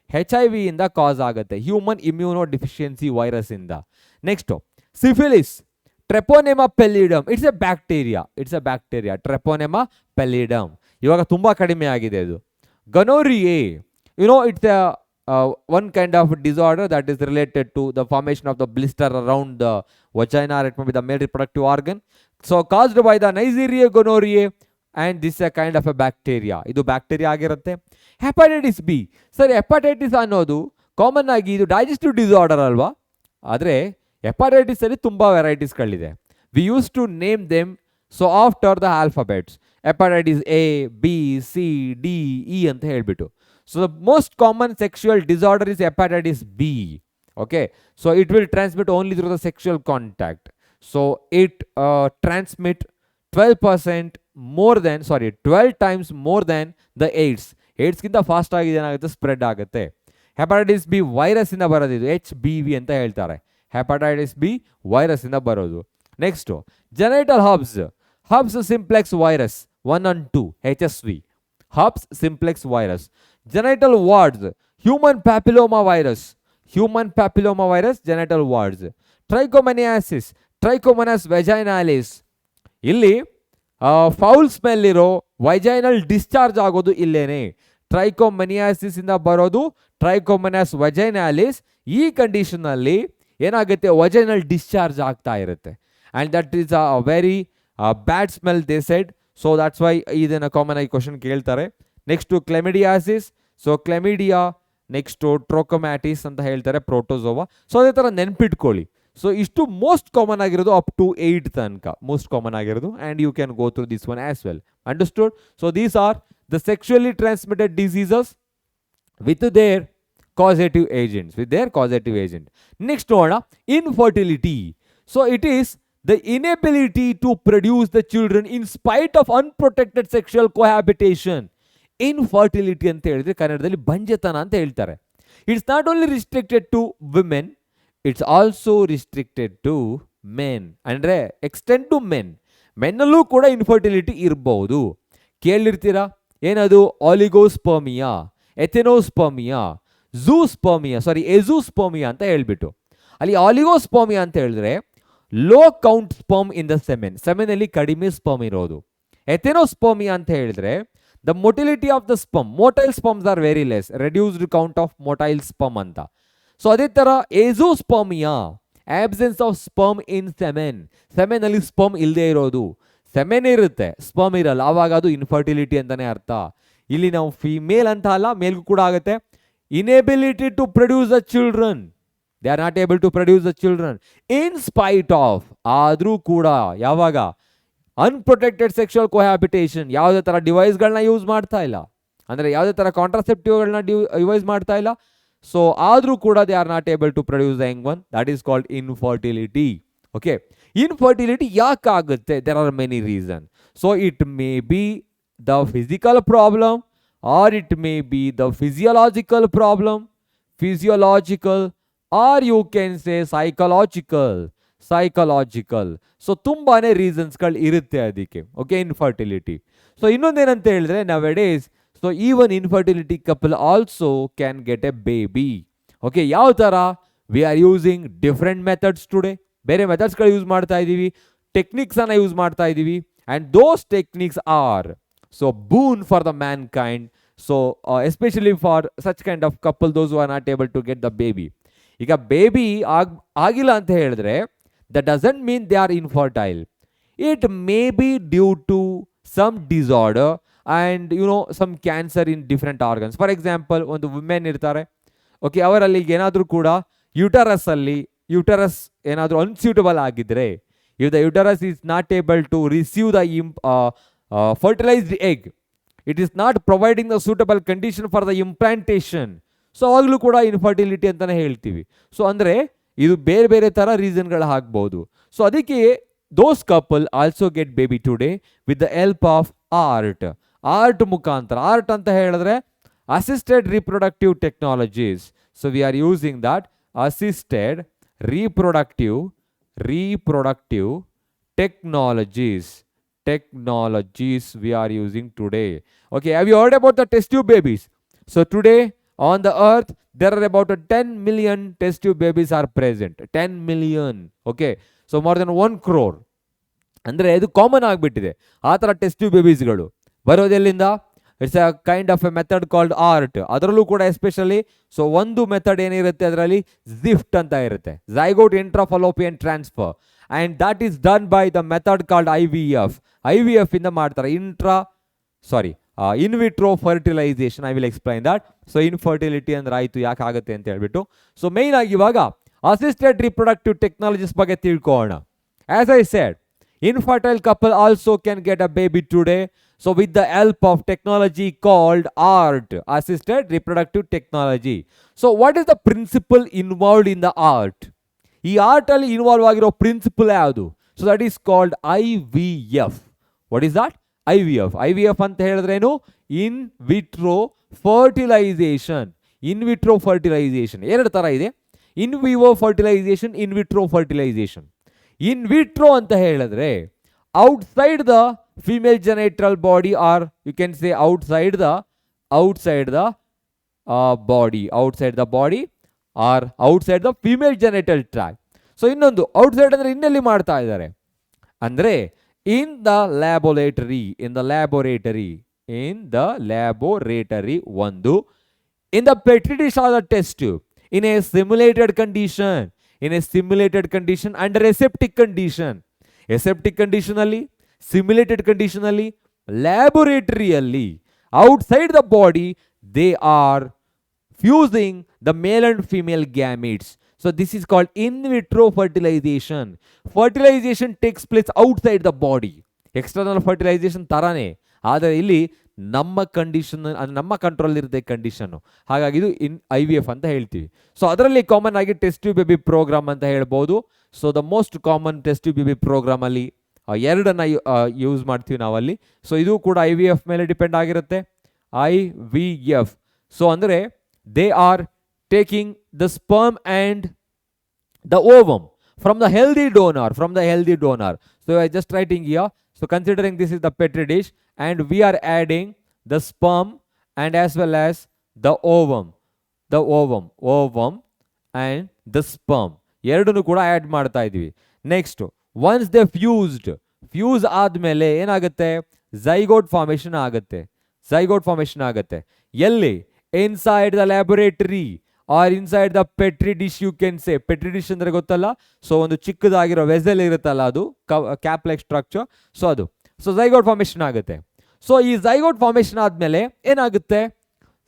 HIV ಇಂದ ಕಾಸ್ ಆಗುತ್ತೆ, ಹ್ಯೂಮನ್ ಇಮ್ಯುನೋಡೆಫಿಷಿಯನ್ಸಿ ವೈರಸ್ ಇಂದ. Next syphilis, Treponema pallidum, it's a bacteria, Treponema pallidum. ಇವಾಗ ತುಂಬ ಕಡಿಮೆ ಆಗಿದೆ ಅದು. Gonorrhoea, it's one kind of disorder that is related to the formation of the blister around the vagina, or it may be the male reproductive organ, so caused by the Neisseria gonorrhoeae, and this is a kind of a bacteria. ಇದು bacteria ಆಗಿರುತ್ತೆ. Hepatitis B, sir hepatitis ಅನ್ನೋದು common ಆಗಿ ಇದು digestive disorder ಅಲ್ವಾ, ಆದರೆ hepatitis ಅಲ್ಲಿ ತುಂಬ ವೆರೈಟೀಸ್ಗಳಿದೆ. We use to name them so after the alphabets, hepatitis A, B, C, D, E ಅಂತ ಹೇಳ್ಬಿಟ್ಟು. So the most common sexual disorder is hepatitis B. Okay, so it will transmit only through the sexual contact. So it transmit 12 times more than the AIDS. AIDS ಗಿಂತ fast ಆಗಿ ಏನಾಗುತ್ತೆ, spread ಆಗುತ್ತೆ. Hepatitis B virus ಇಂದ ಬರೋದು, ಇದು HBV ಅಂತ ಹೇಳ್ತಾರೆ. Hepatitis B virus ಇಂದ ಬರೋದು. Next genital hubs simplex virus 1 and 2, HSV, hubs simplex virus. Genital wards, human papilloma virus, genital wards. Trichomoniasis, Trichomonas vaginalis, ಇಲ್ಲಿ ಫೌಲ್ ಸ್ಮೆಲ್ ಇರೋ ವೈಜೈನಲ್ ಡಿಸ್ಚಾರ್ಜ್ ಆಗೋದು ಇಲ್ಲೇನೆ. ಟ್ರೈಕೋಮನಿಯಾಸಿಸ್ ಇಂದ ಬರೋದು ಟ್ರೈಕೋಮೊನಾಸ್ ವಜೈನಾಲಿಸ್. ಈ ಕಂಡೀಷನ್ ಅಲ್ಲಿ ಏನಾಗುತ್ತೆ, ವಜೈನಲ್ ಡಿಸ್ಚಾರ್ಜ್ ಆಗ್ತಾ ಇರುತ್ತೆ, and that is a very bad smell they said. So that's why ಇದನ್ನ ಕಾಮನ್ ಆಗಿ ಕ್ವಶನ್ ಕೇಳ್ತಾರೆ. Next chlamydiasis, so chlamydia, next trachomatis ಅಂತ ಹೇಳ್ತಾರೆ, ಪ್ರೋಟೋಸೋವಾ. ಸೊ ಅದೇ ಥರ ನೆನ್ಪಿಟ್ಕೊಳ್ಳಿ. ಸೊ ಇಷ್ಟು ಮೋಸ್ಟ್ ಕಾಮನ್ ಆಗಿರೋದು ಅಪ್ ಟು 8 ತನಕ ಮೋಸ್ಟ್ ಕಾಮನ್ ಆಗಿರೋದು, and you can go through this one as well. Understood? So these are the sexually transmitted diseases with their causative agent. Next ನೋಡೋಣ, infertility. So it is the inability to produce the children in spite of unprotected sexual cohabitation. Infertility ಅಂತ ಹೇಳಿದ್ರೆ ಕನ್ನಡದಲ್ಲಿ ಬಂಜೆತನ ಅಂತ ಹೇಳ್ತಾರೆ. It's not only restricted to women, it's also restricted to men. ಅಂದ್ರೆ extend to men. ಮೆನ್ನಲ್ಲೂ ಕೂಡ infertility ಇರಬಹುದು. ಕೇಳಿರ್ತೀರಾ, ಏನದು? ಆಲಿಗೋಸ್ಪರ್ಮಿಯಾ, ಎಥೆನೋಸ್ಪರ್ಮಿಯಾ, ಎಜೂಸ್ಪರ್ಮಿಯಾ ಅಂತ ಹೇಳ್ಬಿಟ್ಟು. ಅಲ್ಲಿ ಆಲಿಗೋಸ್ಪರ್ಮಿಯಾ ಅಂತ ಹೇಳಿದ್ರೆ low count sperm in the ಸೆಮೆನಲ್ಲಿ ಕಡಿಮೆ ಸ್ಪರ್ಮ್ ಇರೋದು. ಎಥೆನೋಸ್ಪರ್ಮಿಯಾ ಅಂತ ಹೇಳಿದ್ರೆ the motility of the sperm, motile sperms are very less, reduced count of motile sperm ಅಂತ. ಸೊ ಅದೇ ಥರ azoospermia, absence of sperm in ಸೆಮೆನಲ್ಲಿ ಸ್ಪರ್ಮ್ ಇಲ್ಲದೆ ಇರೋದು. ಸೆಮೆನ್ ಇರುತ್ತೆ, ಸ್ಪರ್ಮ್ ಇರಲ್ಲ, ಆವಾಗ ಅದು ಇನ್ಫರ್ಟಿಲಿಟಿ ಅಂತಾನೆ ಅರ್ಥ. ಇಲ್ಲಿ ನಾವು ಫಿಮೇಲ್ ಅಂತ ಅಲ್ಲ, ಮೇಲ್ಗೂ ಕೂಡ ಆಗುತ್ತೆ. Inability to produce the children, they are not able to produce the children in spite of, ಆದರೂ ಕೂಡ ಯಾವಾಗ ಅನ್ಪ್ರೊಟೆಕ್ಟೆಡ್ ಸೆಕ್ಷುವಲ್ ಕೊಹ್ಯಾಬಿಟೇಷನ್, ಯಾವುದೇ ಥರ ಡಿವೈಸ್ಗಳನ್ನ ಯೂಸ್ ಮಾಡ್ತಾ ಇಲ್ಲ, ಅಂದರೆ ಯಾವುದೇ ಥರ ಕಾಂಟ್ರಾಸೆಪ್ಟಿವ್ಗಳನ್ನ ಯೂಸ್ ಮಾಡ್ತಾ ಇಲ್ಲ. ಸೊ ಆದರೂ ಕೂಡ they are not able to produce the young one, that is called infertility. Okay, infertility ಯಾಕಾಗುತ್ತೆ? There are many reason. So it may be the physical problem or it may be the physiological or you can say psychological. So ತುಂಬಾನೇ ರೀಸನ್ಸ್ಗಳು ಇರುತ್ತೆ ಅದಕ್ಕೆ. Okay, infertility. So ಇನ್ನೊಂದೇನಂತ ಹೇಳಿದ್ರೆ nowadays, so even infertility couple also can get a baby. Okay, ಯಾವ ಥರ? We are using different methods today. ಬೇರೆ ಮೆಥಡ್ಸ್ಗಳು ಯೂಸ್ ಮಾಡ್ತಾ ಇದ್ದೀವಿ, ಟೆಕ್ನಿಕ್ಸನ್ನು ಯೂಸ್ ಮಾಡ್ತಾ ಇದ್ದೀವಿ. And those techniques are so boon for the mankind. So especially for such kind of couple, those who are not able to get the baby. ಈಗ baby ಆಗಿಲ್ಲ ಅಂತ ಹೇಳಿದ್ರೆ that doesn't mean they are infertile. It may be due to some disorder and some cancer in different organs. For example, ಒಂದು women ಇರ್ತಾರೆ, okay, ಅವರಲ್ಲಿ ಏನಾದರೂ ಕೂಡ uterus ಏನಾದರೂ ಅನ್ಸೂಟಬಲ್ ಆಗಿದ್ರೆ, if the uterus is not able to receive the fertilized egg, it is not providing the suitable condition for the implantation. So ಅವಾಗಲೂ ಕೂಡ infertility ಅಂತಲೇ ಹೇಳ್ತೀವಿ. ಸೊ ಅಂದರೆ ಇದು ಬೇರೆ ಬೇರೆ ಥರ ರೀಸನ್ಗಳು ಆಗ್ಬೋದು. ಸೊ ಅದಕ್ಕೆ those couple also get baby today with the help of ART ಮುಖಾಂತರ. ಆರ್ಟ್ ಅಂತ ಹೇಳಿದ್ರೆ assisted reproductive technologies. So we are using that assisted reproductive technologies we are using today. Okay, have you heard about the test tube babies? So today on the earth there are about 10 million test tube babies are present. 10 million. Okay, so more than 1 crore. ಅಂದರೆ ಇದು common ಆಗಿಬಿಟ್ಟಿದೆ ಆ ಥರ test tube ಬೇಬೀಸ್ಗಳು ಬರೋದೆಲ್ಲಿಂದ? It's a kind of a method called ART. ಅದರಲ್ಲೂ ಕೂಡ especially so ಒಂದು ಮೆಥಡ್ ಏನಿರುತ್ತೆ ಅದರಲ್ಲಿ ಜಿಫ್ಟ್ ಅಂತ ಇರುತ್ತೆ, zygote intrafallopian transfer, and that is done by the method called IVF ಇಂದ ಮಾಡ್ತಾರೆ. In vitro fertilisation. I will explain that. So infertility ಅಂದ್ರೆ ಆಯಿತು ಯಾಕೆ ಆಗುತ್ತೆ ಅಂತ ಹೇಳ್ಬಿಟ್ಟು. ಸೊ ಮೇಯ್ನ್ ಆಗಿ ಇವಾಗ ಅಸಿಸ್ಟೆಡ್ ರಿಪ್ರೊಡಕ್ಟಿವ್ ಟೆಕ್ನಾಲಜೀಸ್ ಬಗ್ಗೆ ತಿಳ್ಕೊಳ್ಳೋಣ. As I shed, infertile couple also can get a baby today, so with the help of technology called art, assisted reproductive technology. So what is the principle involved in the art? ಈ ART ಅಲ್ಲಿ involve ಆಗಿರೋ principle ಯಾವುದು? So that is called IVF. What is that? IVF ಅಂತ ಹೇಳಿದ್ರೇನು? In vitro fertilisation. ಎರಡು ಥರ ಇದೆ, in vivo fertilisation, in vitro fertilisation. In vitro ಅಂತ ಹೇಳಿದ್ರೆ outside the female genital body, or you can say outside the body or outside the female genital tract. So ಇನ್ನೊಂದು outside ಅಂದರೆ ಇನ್ನೆಲ್ಲಿ ಮಾಡ್ತಾ ಇದ್ದಾರೆ ಅಂದರೆ ಇನ್ ದ ಲ್ಯಾಬೋರೇಟರಿ ಒಂದು, in the petri dish or the test tube, in a simulated condition under aseptic condition ಅಲ್ಲಿ, simulated condition ಅಲ್ಲಿ, ಲ್ಯಾಬೋರೇಟರಿಯಲ್ಲಿ outside the body they are fusing the male and female gametes. So this is called in vitro fertilization. Fertilization takes place outside the body. External fertilization ತರಾನೇ, ಆದರೆ ಇಲ್ಲಿ ನಮ್ಮ control ಇರುತ್ತೆ condition. ಹಾಗಾಗಿ ಇದು IVF ಅಂತ ಹೇಳ್ತೀವಿ. ಸೊ ಅದರಲ್ಲಿ ಕಾಮನ್ ಆಗಿ ಟೆಸ್ಟ್ ಟ್ಯೂಬ್ ಬೇಬಿ ಪ್ರೋಗ್ರಾಮ್ ಅಂತ ಹೇಳ್ಬೋದು. So the most common test tube baby ಪ್ರೋಗ್ರಾಮಲ್ಲಿ ಎರಡನ್ನು ಯೂಸ್ ಮಾಡ್ತೀವಿ ನಾವಲ್ಲಿ. ಸೊ ಇದು ಕೂಡ IVF ಮೇಲೆ ಡಿಪೆಂಡ್ ಆಗಿರುತ್ತೆ. IVF. ಸೊ ಅಂದರೆ they are taking the sperm and the ovum from the healthy donor. So I just writing here. So considering this is the petri dish and we are adding the sperm and as well as the ovum and the sperm ಎರಡನ್ನು ಕೂಡ add ಮಾಡ್ತಾ ಇದೀವಿ. Next once they fuse ಆದಮೇಲೆ ಏನಾಗುತ್ತೆ? Zygote formation ಆಗುತ್ತೆ. ಎಲ್ಲಿ? Inside the laboratory or inside the petri dish. You can say petri dish ಅಂದರೆ ಗೊತ್ತಲ್ಲ, ಸೊ ಒಂದು ಚಿಕ್ಕದಾಗಿರೋ ವೆಸೆಲ್ ಇರುತ್ತಲ್ಲ, ಅದು cap like structure. So zygote formation ಆಗುತ್ತೆ. ಸೊ ಈ ಝೈಗೋಟ್ ಫಾರ್ಮೇಷನ್ ಆದಮೇಲೆ ಏನಾಗುತ್ತೆ?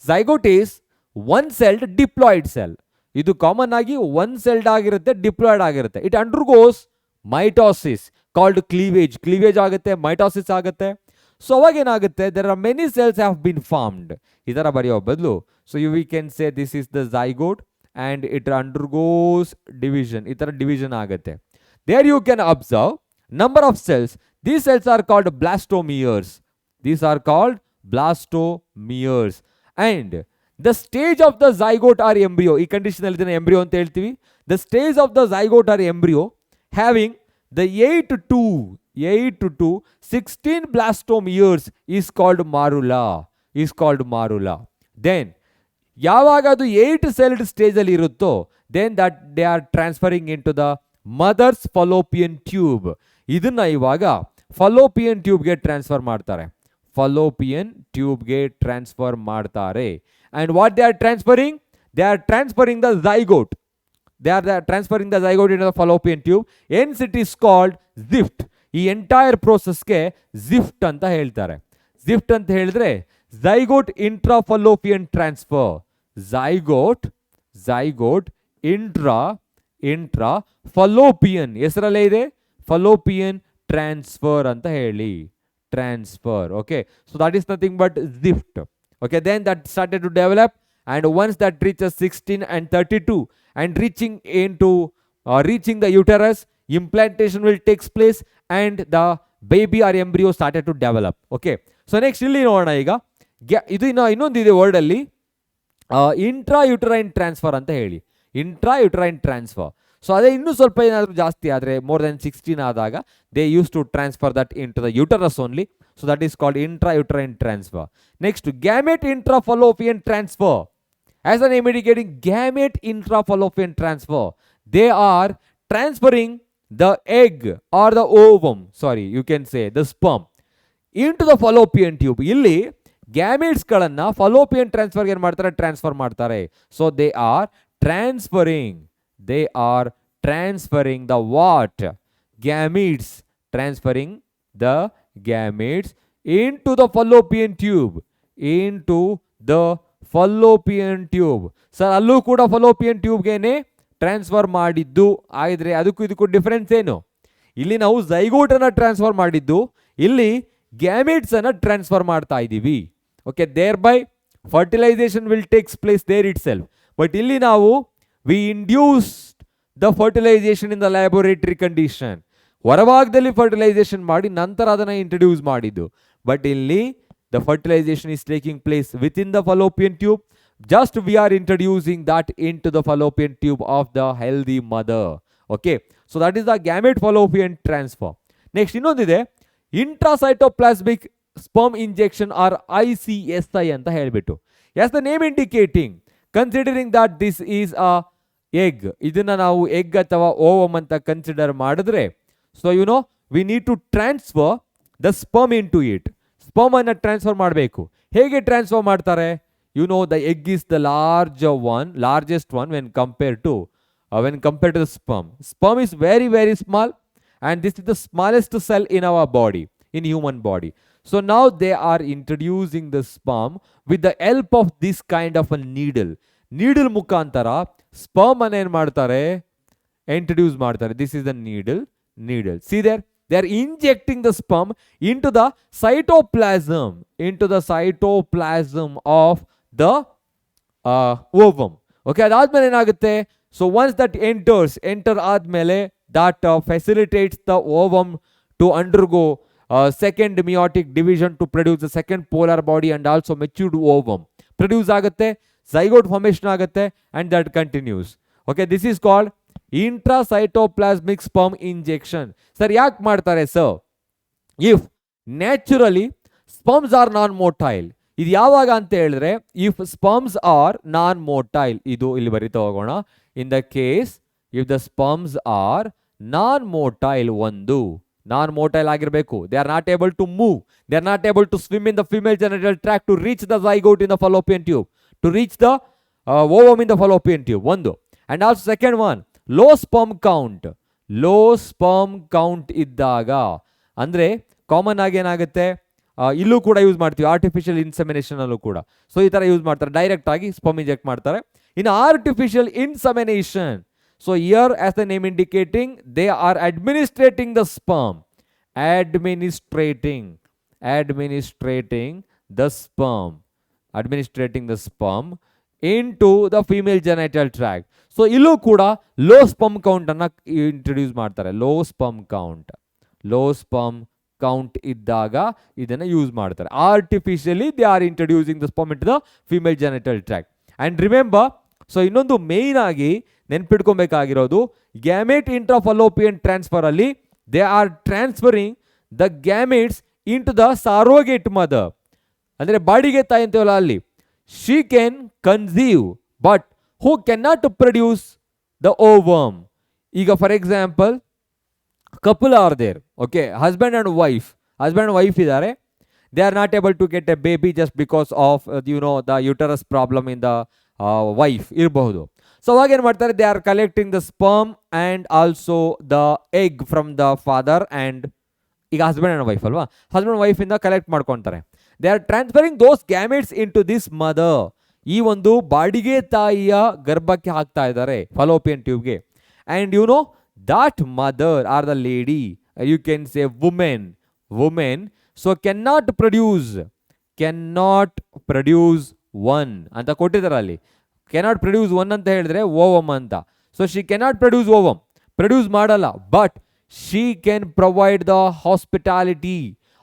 Zygote is one celled diploid cell. ಇದು ಕಾಮನ್ ಆಗಿ ಒನ್ ಸೆಲ್ಡ್ ಆಗಿರುತ್ತೆ, ಡಿಪ್ಲಾಯ್ಡ್ ಆಗಿರುತ್ತೆ. It undergoes mitosis called cleavage ಆಗುತ್ತೆ, ಮೈಟೋಸಿಸ್ ಆಗುತ್ತೆ. ಸೊ ಅವಾಗ ಏನಾಗುತ್ತೆ, there are many cells have been formed. ಈ ಥರ ಬರೆಯೋ ಬದಲು so we can say this is the zygote and it undergoes division. ಈ ಥರ ಡಿವಿಷನ್ ಆಗುತ್ತೆ. There you can observe number of cells. These cells are called blastomeres. These are called blastomeres. And the stage of the zygote or embryo, ಈ condition ಅಲ್ಲಿ embryo ಅಂತ ಹೇಳ್ತೀವಿ. The stage of the zygote or embryo having the 8 to 16 blastomeres is called marula. Then ಯಾವಾಗ ಅದು 8 celled stage ಅಲ್ಲಿ ಇರುತ್ತೋ, then that they are transferring into the mother's fallopian tube. ಇದನ್ನ ಇವಾಗ ಫಲೋಪಿಯನ್ ಟ್ಯೂಬ್ಗೆ ಟ್ರಾನ್ಸ್ಫರ್ ಮಾಡ್ತಾರೆ. And what they are transferring? They are transferring the zygote. They are transferring the zygote into the fallopian tube. Hence it is called ZIFT. ಈ entire ಪ್ರೋಸೆಸ್ಗೆ ZIFT ಅಂತ ಹೇಳ್ತಾರೆ. ZIFT ಅಂತ ಹೇಳಿದ್ರೆ zygote intrafallopian transfer. zygote intrafallopian ಹೆಸರಲ್ಲೇ ಇದೆ, ಫಲೋಪಿಯನ್ transfer ಅಂತ ಹೇಳಿ, transfer. Okay, so that is nothing but ZIFT. Okay, then that started to develop, and once that reaches 16 and 32 and reaching the uterus, implantation will take place and the baby or embryo started to develop. Okay, so next ಇಲ್ಲಿ ನೋಡೋಣ. ಈಗ ಇದು ಇನ್ನೊಂದಿದೆ word ಅಲ್ಲಿ, ಇಂಟ್ರಾಯುಟರೈನ್ transfer ಅಂತ ಹೇಳಿ, ಇಂಟ್ರಾಯುಟರೈನ್ transfer. So ಅದೇ ಇನ್ನೂ ಸ್ವಲ್ಪ ಏನಾದರೂ ಜಾಸ್ತಿ ಆದರೆ ಮೋರ್ ದೆನ್ 16 ಆದಾಗ they use to transfer that in to the uterus only. So that is called intrauterine transfer. Next, gamete intrafallopian transfer. As the name indicating, gamete intrafallopian transfer. They are transferring the egg or the ovum, you can say the sperm, into the fallopian tube. Illi gametes galanna fallopian transfer ಏನು ಮಾಡ್ತಾರೆ, transfer ಮಾಡ್ತಾರೆ. So they are transferring the what? Gametes, transferring the gametes into the fallopian tube. Sir ಅಲ್ಲೂ ಕೂಡ ಫಲೋಪಿಯನ್ ಟ್ಯೂಬ್ಗೆನೆ transfer ಮಾಡಿದ್ದು ಆಗಿದ್ರೆ ಅದಕ್ಕೂ ಇದಕ್ಕೂ difference ಏನು? ಇಲ್ಲಿ ನಾವು ಝೈಗೋಟ್ ಅನ್ನ ಟ್ರಾನ್ಸ್ಫರ್ ಮಾಡಿದ್ದು, ಇಲ್ಲಿ ಗ್ಯಾಮೆಟ್ಸ್ ಅನ್ನ ಟ್ರಾನ್ಸ್ಫರ್ ಮಾಡ್ತಾ ಇದ್ದೀವಿ. Okay, there by fertilisation will takes place there itself. But ಇಲ್ಲಿ ನಾವು we induced the fertilisation in the laboratory condition. ಹೊರಭಾಗದಲ್ಲಿ ಫರ್ಟಿಲೈಸೇಷನ್ ಮಾಡಿ ನಂತರ ಅದನ್ನು ಇಂಟ್ರೊಡ್ಯೂಸ್ ಮಾಡಿದ್ದು. ಬಟ್ ಇಲ್ಲಿ the fertilisation is taking place within the fallopian tube. Just we are introducing that in to the fallopian tube of the healthy mother. Okay, so that is the gamete fallopian transfer. Next ಇನ್ನೊಂದಿದೆ, intracytoplasmic sperm injection or ICSI ಅಂತ ಹೇಳಿಬಿಟ್ಟು. As the name indicating, considering that this is a egg, ಇದನ್ನ ನಾವು egg ಅಥವಾ ovum ಅಂತ consider ಮಾಡಿದ್ರೆ, so you know we need to transfer the sperm into it. Sperm ಅನ್ನ transfer ಮಾಡಬೇಕು. ಹೇಗೆ ಟ್ರಾನ್ಸ್ಫರ್ ಮಾಡ್ತಾರೆ? You know the egg is the largest one when compare to the sperm. Sperm is very very small and this is the smallest cell in our body, in human body. So now they are introducing the sperm with the help of this kind of a needle ಮುಖಾಂತರ sperm ಅನ್ನು ಏನು ಮಾಡ್ತಾರೆ, introduce ಮಾಡ್ತಾರೆ. This is the needle. See there, they are injecting the sperm into the cytoplasm of the ovum. Okay, ಅದಾದ್ಮೇಲೆ ಏನಾಗುತ್ತೆ? So once that enter ಆದ್ಮೇಲೆ that facilitates the ovum to undergo second meiotic division to produce the second polar body and also matured ovum produce ಆಗುತ್ತೆ, zygote formation ಆಗುತ್ತೆ, and that continues. Okay, this is called intracytoplasmic sperm injection. Sir, ಯಾಕೆ ಮಾಡ್ತಾರೆ sir? If naturally sperms are non-motile. ಇದು ಯಾವಾಗ ಅಂತ ಹೇಳಿದ್ರೆ, if sperms are non-motile, ಇದು ಇಲ್ಲಿ ಬರಿತಾ ಹೋಗೋಣ. In the case if the sperms are non-motile, non-motile ಆಗಿರಬೇಕು, they are not able to move, they are not able to swim in the female genital tract to reach the zygote in the fallopian tube, to reach the ovum in the fallopian tube. And also second one, low sperm count ಇದ್ದಾಗ, ಅಂದ್ರೆ common ಆಗಿ ಏನಾಗುತ್ತೆ, ಇಲ್ಲೂ ಕೂಡ use ಮಾಡ್ತೀವಿ, artificial insemination ಅಲ್ಲೂ ಕೂಡ. So ಈ ತರ ಯೂಸ್ ಮಾಡ್ತಾರೆ, ಡೈರೆಕ್ಟ್ ಆಗಿ ಸ್ಪರ್ಮ್ ಇಂಜೆಕ್ಟ್ ಮಾಡ್ತಾರೆ. In artificial insemination, so here as the name indicating, they are administrating the sperm, administrating the sperm, into the female genital tract. So ಇಲ್ಲೂ ಕೂಡ ಲೋ ಸ್ಪರ್ಮ್ ಕೌಂಟ್ ಅನ್ನ introduce ಮಾಡ್ತಾರೆ. Low sperm count ಇದ್ದಾಗ ಇದನ್ನ use ಮಾಡ್ತಾರೆ. Artificially they are introducing the sperm into the female genital tract. And remember, so ಇನ್ನೊಂದು main ಆಗಿ ನೆನ್ಪಿಟ್ಕೊಬೇಕಾಗಿರೋದು, ಗ್ಯಾಮೆಟ್ ಇಂಟ್ರಾಫಲೋಪಿಯನ್ ಟ್ರಾನ್ಸ್ಫರ್ ಅಲ್ಲಿ they are transferring the gametes into the surrogate mother, ಅಂದ್ರೆ ಬಾಡಿಗೆ ತಾಯಿ ಅಂತೇವಲ್ಲ ಅಲ್ಲಿ. She can conceive, but who cannot produce the ovum. ಈಗ for example couple are there, okay, husband and wife ಇದ್ದಾರೆ. They are not able to get a baby just because of the uterus problem in the wife ಇರಬಹುದು. So ಅವಾಗ ಏನು ಮಾಡ್ತಾರೆ, they are collecting the sperm and also the egg from the father and ಈಗ husband and wife ಅಲ್ವಾ, husband wife ಇಂದ collect ಮಾಡ್ಕೊತಾರೆ. They are transferring those gametes into this mother. ಈ ಒಂದು ಬಾಡಿಗೆ ತಾಯಿಯ ಗರ್ಭಕ್ಕೆ ಹಾಕ್ತಾ ಇದ್ದಾರೆ, ಫಲೋಪಿಯನ್ ಟ್ಯೂಬ್ಗೆ. And that mother or the lady, you can say woman, so cannot produce one ಅಂತ ಕೊಟ್ಟಿದ್ದಾರೆ ಅಲ್ಲಿ. cannot produce one ಅಂತ ಹೇಳಿದ್ರೆ ovum ಅಂತ. so she cannot produce ovum, produce ಮಾಡಲ್ಲ, but she can provide the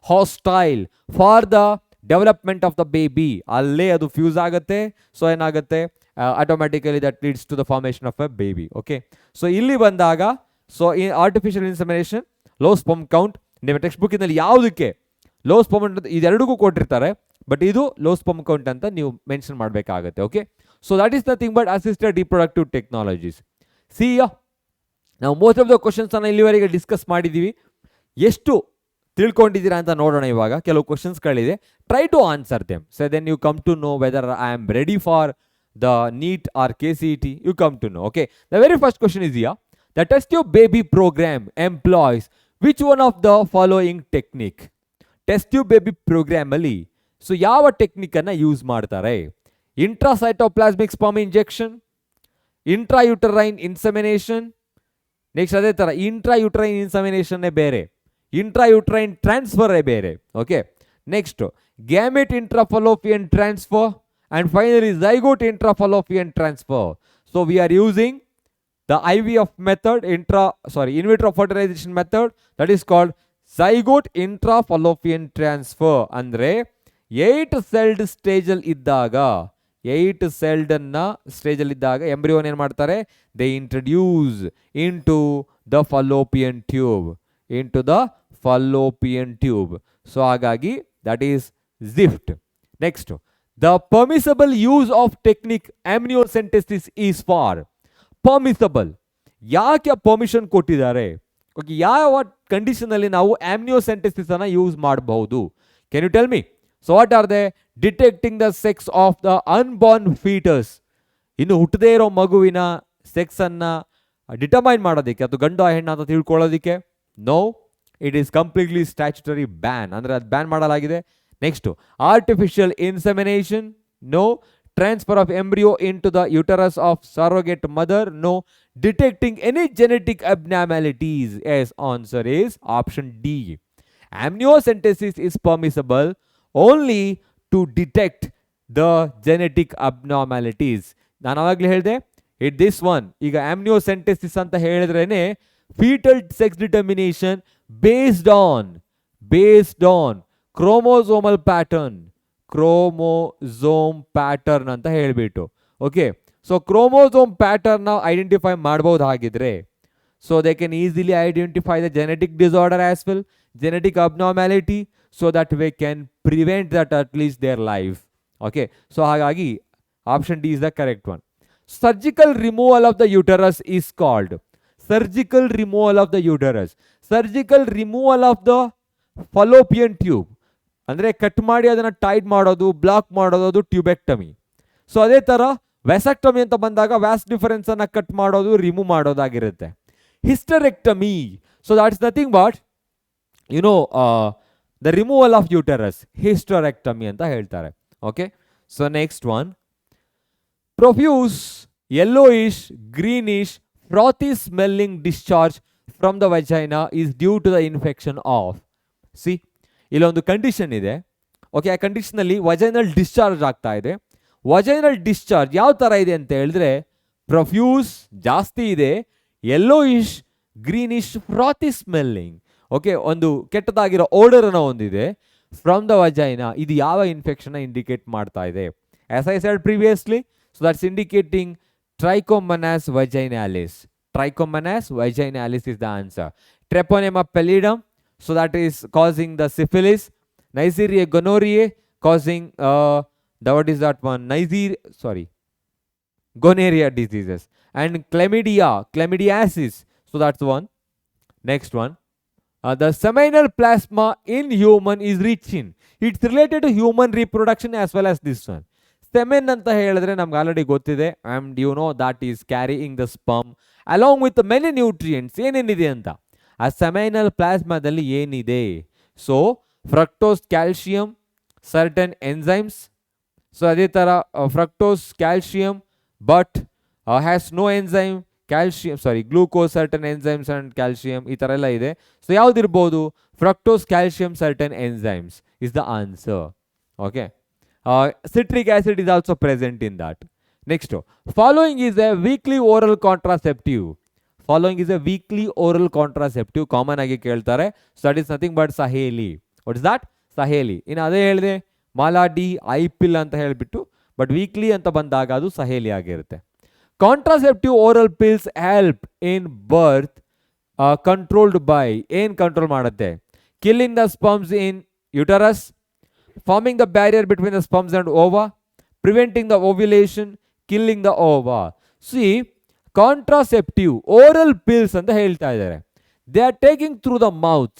hostile for the development of the baby. ಅಲ್ಲೇ ಅದು fuse ಆಗುತ್ತೆ. ಸೊ ಏನಾಗುತ್ತೆ, automatically that leads to the formation of a baby. Okay, so ಇಲ್ಲಿ ಬಂದಾಗ, so ಈ artificial insemination, low sperm count, ನಿಮ್ಮ text ಬುಕ್ಕಿನಲ್ಲಿ ಯಾವುದಕ್ಕೆ ಲೋ ಸ್ಪರ್ಮ್ ಕೌಂಟ್ ಇದೆರಡಿಗೂ ಕೊಟ್ಟಿರ್ತಾರೆ, ಬಟ್ ಇದು ಲೋ ಸ್ಪರ್ಮ್ ಕೌಂಟ್ ಅಂತ ನೀವು ಮೆನ್ಷನ್ ಮಾಡಬೇಕಾಗುತ್ತೆ. Okay, so that is nothing but assisted reproductive technologies. C ನಾವು ಮೋಸ್ಟ್ ಆಫ್ ದ ಕ್ವಶನ್ಸ್ ಅನ್ನ ಇಲ್ಲಿವರೆಗೆ ಡಿಸ್ಕಸ್ ಮಾಡಿದ್ದೀವಿ. ಎಷ್ಟು ತಿಳ್ಕೊಂಡಿದ್ದೀರಾ ಅಂತ ನೋಡೋಣ. ಇವಾಗ ಕೆಲವು ಕ್ವಶನ್ಸ್ಗಳಿದೆ, try to answer them. So then you come to know whether I am ready for the NEET or KCET. You come to know. Okay, the very first question is here. The test tube baby programme employs which one of the following technique. Test tube baby programme ಅಲ್ಲಿ so ಯಾವ technique ಅನ್ನ use ಮಾಡ್ತಾರೆ? Intracytoplasmic sperm injection, intrauterine insemination, next ಅದೇ ತರ intrauterine ಇನ್ಸೆಮಿನೇಷನ್ನೇ ಬೇರೆ, intrauterine transfer ಬೇರೆ. Okay, next gamete intrafallopian transfer, and finally zygote intrafallopian transfer. So we are using the IVF method, in vitro fertilisation method, that is called zygote intrafallopian transfer. ಅಂದ್ರೆ 8 celled ಸ್ಟೇಜಲ್ಲಿ ಇದ್ದಾಗ, 8 celled ಸ್ಟೇಜಲ್ಲಿ ಇದ್ದಾಗ ಎಂಬ್ರಿಯೋನ್ ಏನು ಮಾಡ್ತಾರೆ, they introduce into the fallopian tube, so ಹಾಗಾಗಿ that is GIFT. Next, the permissible use of technique amniocentesis is for. Permissible, ಯಾಕೆ ಪರ್ಮಿಷನ್ ಕೊಟ್ಟಿದ್ದಾರೆ? ಓಕೆ, ಯಾವ ಕಂಡೀಷನ್ ಅಲ್ಲಿ ನಾವು ಆಮ್ನಿಯೋಸೆಂಟೆಸಿಸ್ ಅನ್ನ ಯೂಸ್ ಮಾಡಬಹುದು? Can you tell me? So what are they? Detecting the sex of the unborn foetus, ಇನ್ನು ಹುಟ್ಟದೇ ಇರೋ ಮಗುವಿನ ಸೆಕ್ಸ್ ಅನ್ನ ಡಿಟರ್ಮೈನ್ ಮಾಡೋದಕ್ಕೆ, ಅದು ಗಂಡು ಹೆಣ್ಣು ಅಂತ ತಿಳ್ಕೊಳ್ಳೋದಕ್ಕೆ. No, it is completely statutory ban, ಅಂದ್ರೆ ಅದು ಬ್ಯಾನ್ ಮಾಡಲಾಗಿದೆ. Next, artificial insemination, no. Transfer of embryo in to the uterus of surrogate mother, no. Detecting any genetic abnormalities, yes, answer is option D. Amniocentesis is permissible only to detect the genetic abnormalities. ನಾನು ಅವಾಗಲೇ ಹೇಳಿದೆ, it this one. ಈಗ ಆಮ್ನಿಯೋಸೆಂಟೆಸಿಸ್ ಅಂತ ಹೇಳಿದ್ರೇನೆ fetal sex determination based on chromosomal pattern, chromosome pattern ಅಂತ ಹೇಳಿಬಿಟ್ಟು. Okay, so chromosome pattern identify ಮಾಡಬಹುದು ಹಾಗಿದ್ರೆ, so they can easily identify the genetic disorder as well, genetic abnormality, so that we can prevent that at least their life. Okay, so ಹಾಗಾಗಿ option D is the correct one. Surgical removal of the uterus is called surgical removal of the uterus, surgical removal of the fallopian tube, ಅಂದ್ರೆ cut ಮಾಡಿ ಅದನ್ನ tight ಮಾಡೋದು, block ಮಾಡೋದು, ಅದು tubectomy. So ಅದೇ ತರ vasectomy ಅಂತ ಬಂದಾಗ ವ್ಯಾಸ್ ಡಿಫರೆನ್ಸ್ ಅನ್ನ ಕಟ್ ಮಾಡೋದು, ರಿಮೂವ್ ಮಾಡೋದಾಗಿರುತ್ತೆ. Hysterectomy, so that is nothing but the removal of uterus, hysterectomy ಅಂತ ಹೇಳ್ತಾರೆ. Okay, so next one, Profuse, yellowish, greenish, frothy smelling discharge from the vagina is due to the infection of. See, ಇಲ್ಲೊಂದು condition ಇದೆ. Okay, ಆ ಕಂಡೀಷನಲ್ಲಿ vaginal discharge ಆಗ್ತಾ ಇದೆ. Vaginal discharge ಯಾವ ಥರ ಇದೆ ಅಂತ ಹೇಳಿದ್ರೆ ಪ್ರೊಫ್ಯೂಸ್ ಜಾಸ್ತಿ ಇದೆ, ಯೆಲ್ಲೋಯಿಶ್, ಗ್ರೀನಿಶ್, ಫ್ರಾತಿ ಸ್ಮೆಲ್ಲಿಂಗ್. ಓಕೆ, ಒಂದು ಕೆಟ್ಟದಾಗಿರೋ ಓಡರನ್ನು ಹೊಂದಿದೆ ಫ್ರಮ್ ದ ವಜೈನಾ. ಇದು ಯಾವ ಇನ್ಫೆಕ್ಷನ್ ಇಂಡಿಕೇಟ್ ಮಾಡ್ತಾ ಇದೆ? As I said previously, so that's indicating Trichomonas vaginalis. Trichomonas vaginalis is the answer. Treponema pallidum, so that is causing the syphilis. Neisseria gonorrhoeae causing what is that one? Gonorrhea diseases. And chlamydiasis, so that's one. Next one. The seminal plasma in human is rich in. It's related to human reproduction as well as this one. Semen ಅಂತ ಹೇಳಿದ್ರೆ ನಮ್ಗೆ already ಗೊತ್ತಿದೆ, and you know that is carrying the sperm along with many nutrients. ಏನೇನಿದೆ ಅಂತ ಆ seminal ಪ್ಲಾಸ್ಮಾದಲ್ಲಿ ಏನಿದೆ? So fructose, calcium, certain enzymes. So ಅದೇ ಥರ fructose, calcium, but has no enzyme, calcium glucose, certain enzymes and calcium, ಈ ಥರ ಎಲ್ಲ ಇದೆ. ಸೊ ಯಾವುದಿರ್ಬೋದು? Fructose, calcium, certain enzymes is the answer. Okay, citric acid is also present in that. Next, following is a weekly oral contraceptive. Following is a weekly oral contraceptive. Common ಆಗಿ ಕೇಳ್ತಾರೆ. So that is nothing but Saheli. What is that? Saheli. ಇನ್ನು ಅದೇ ಹೇಳಿದೆ Maladi, i-pill ಅಂತ ಹೇಳಿಬಿಟ್ಟು, but weekly ಅಂತ ಬಂದಾಗ ಅದು ಸಹೇಲಿ ಆಗಿರುತ್ತೆ. Contraceptive oral pills help in birth controlled by. ಏನು ಕಂಟ್ರೋಲ್ ಮಾಡುತ್ತೆ? Killing the sperms in uterus, forming the barrier between the sperms and ova, preventing the ovulation, killing the ova. See, contraceptive oral pills ಅಂತ ಹೇಳ್ತಾ ಇದ್ದಾರೆ. They are taking through the mouth.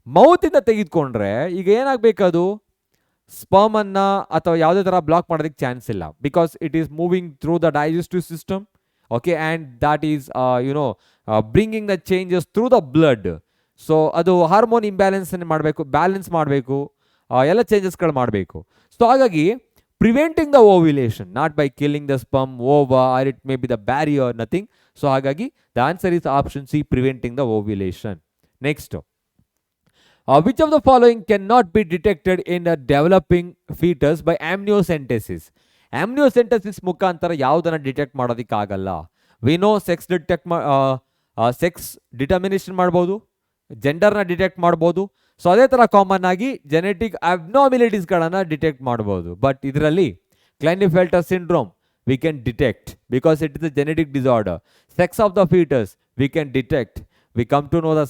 ಮೌತಿಂದ ತೆಗೆದುಕೊಂಡ್ರೆ ಈಗ ಏನಾಗಬೇಕದು? Sperm ಅನ್ನ ಅಥವಾ ಯಾವುದೇ ಥರ ಬ್ಲಾಕ್ ಮಾಡೋದಕ್ಕೆ ಚಾನ್ಸ್ ಇಲ್ಲ, because it is moving through the digestive system. Okay, and that is bringing the changes through the blood. So ಅದು ಹಾರ್ಮೋನ್ ಇಂಬ್ಯಾಲೆನ್ಸ್ ಮಾಡಬೇಕು, ಬ್ಯಾಲೆನ್ಸ್ ಮಾಡಬೇಕು, ಎಲ್ಲ ಚೇಂಜಸ್ಗಳು ಮಾಡಬೇಕು. ಸೊ ಹಾಗಾಗಿ preventing the ovulation, not by killing the sperm, ova, or it may be the barrier, nothing. So ಹಾಗಾಗಿ the answer is option C, preventing the ovulation. Next, which of the following can not be detected in the developing foetus by amniocentesis? Amniocentesis ಮುಖಾಂತರ ಯಾವುದನ್ನು detect ಮಾಡೋದಕ್ಕಾಗಲ್ಲ. We know sex sex determination ಮಾಡ್ಬೋದು, ಜೆಂಡರ್ನ detect ಮಾಡ್ಬೋದು. So ಅದೇ ಥರ common ಆಗಿ genetic ಅಬ್ನಾರ್ಮಿಲಿಟೀಸ್ಗಳನ್ನು ಡಿಟೆಕ್ಟ್ ಮಾಡ್ಬೋದು. ಬಟ್ ಇದರಲ್ಲಿ Klinefelter syndrome we can detect because it is a genetic disorder. Sex of the foetus we can detect. We come to know the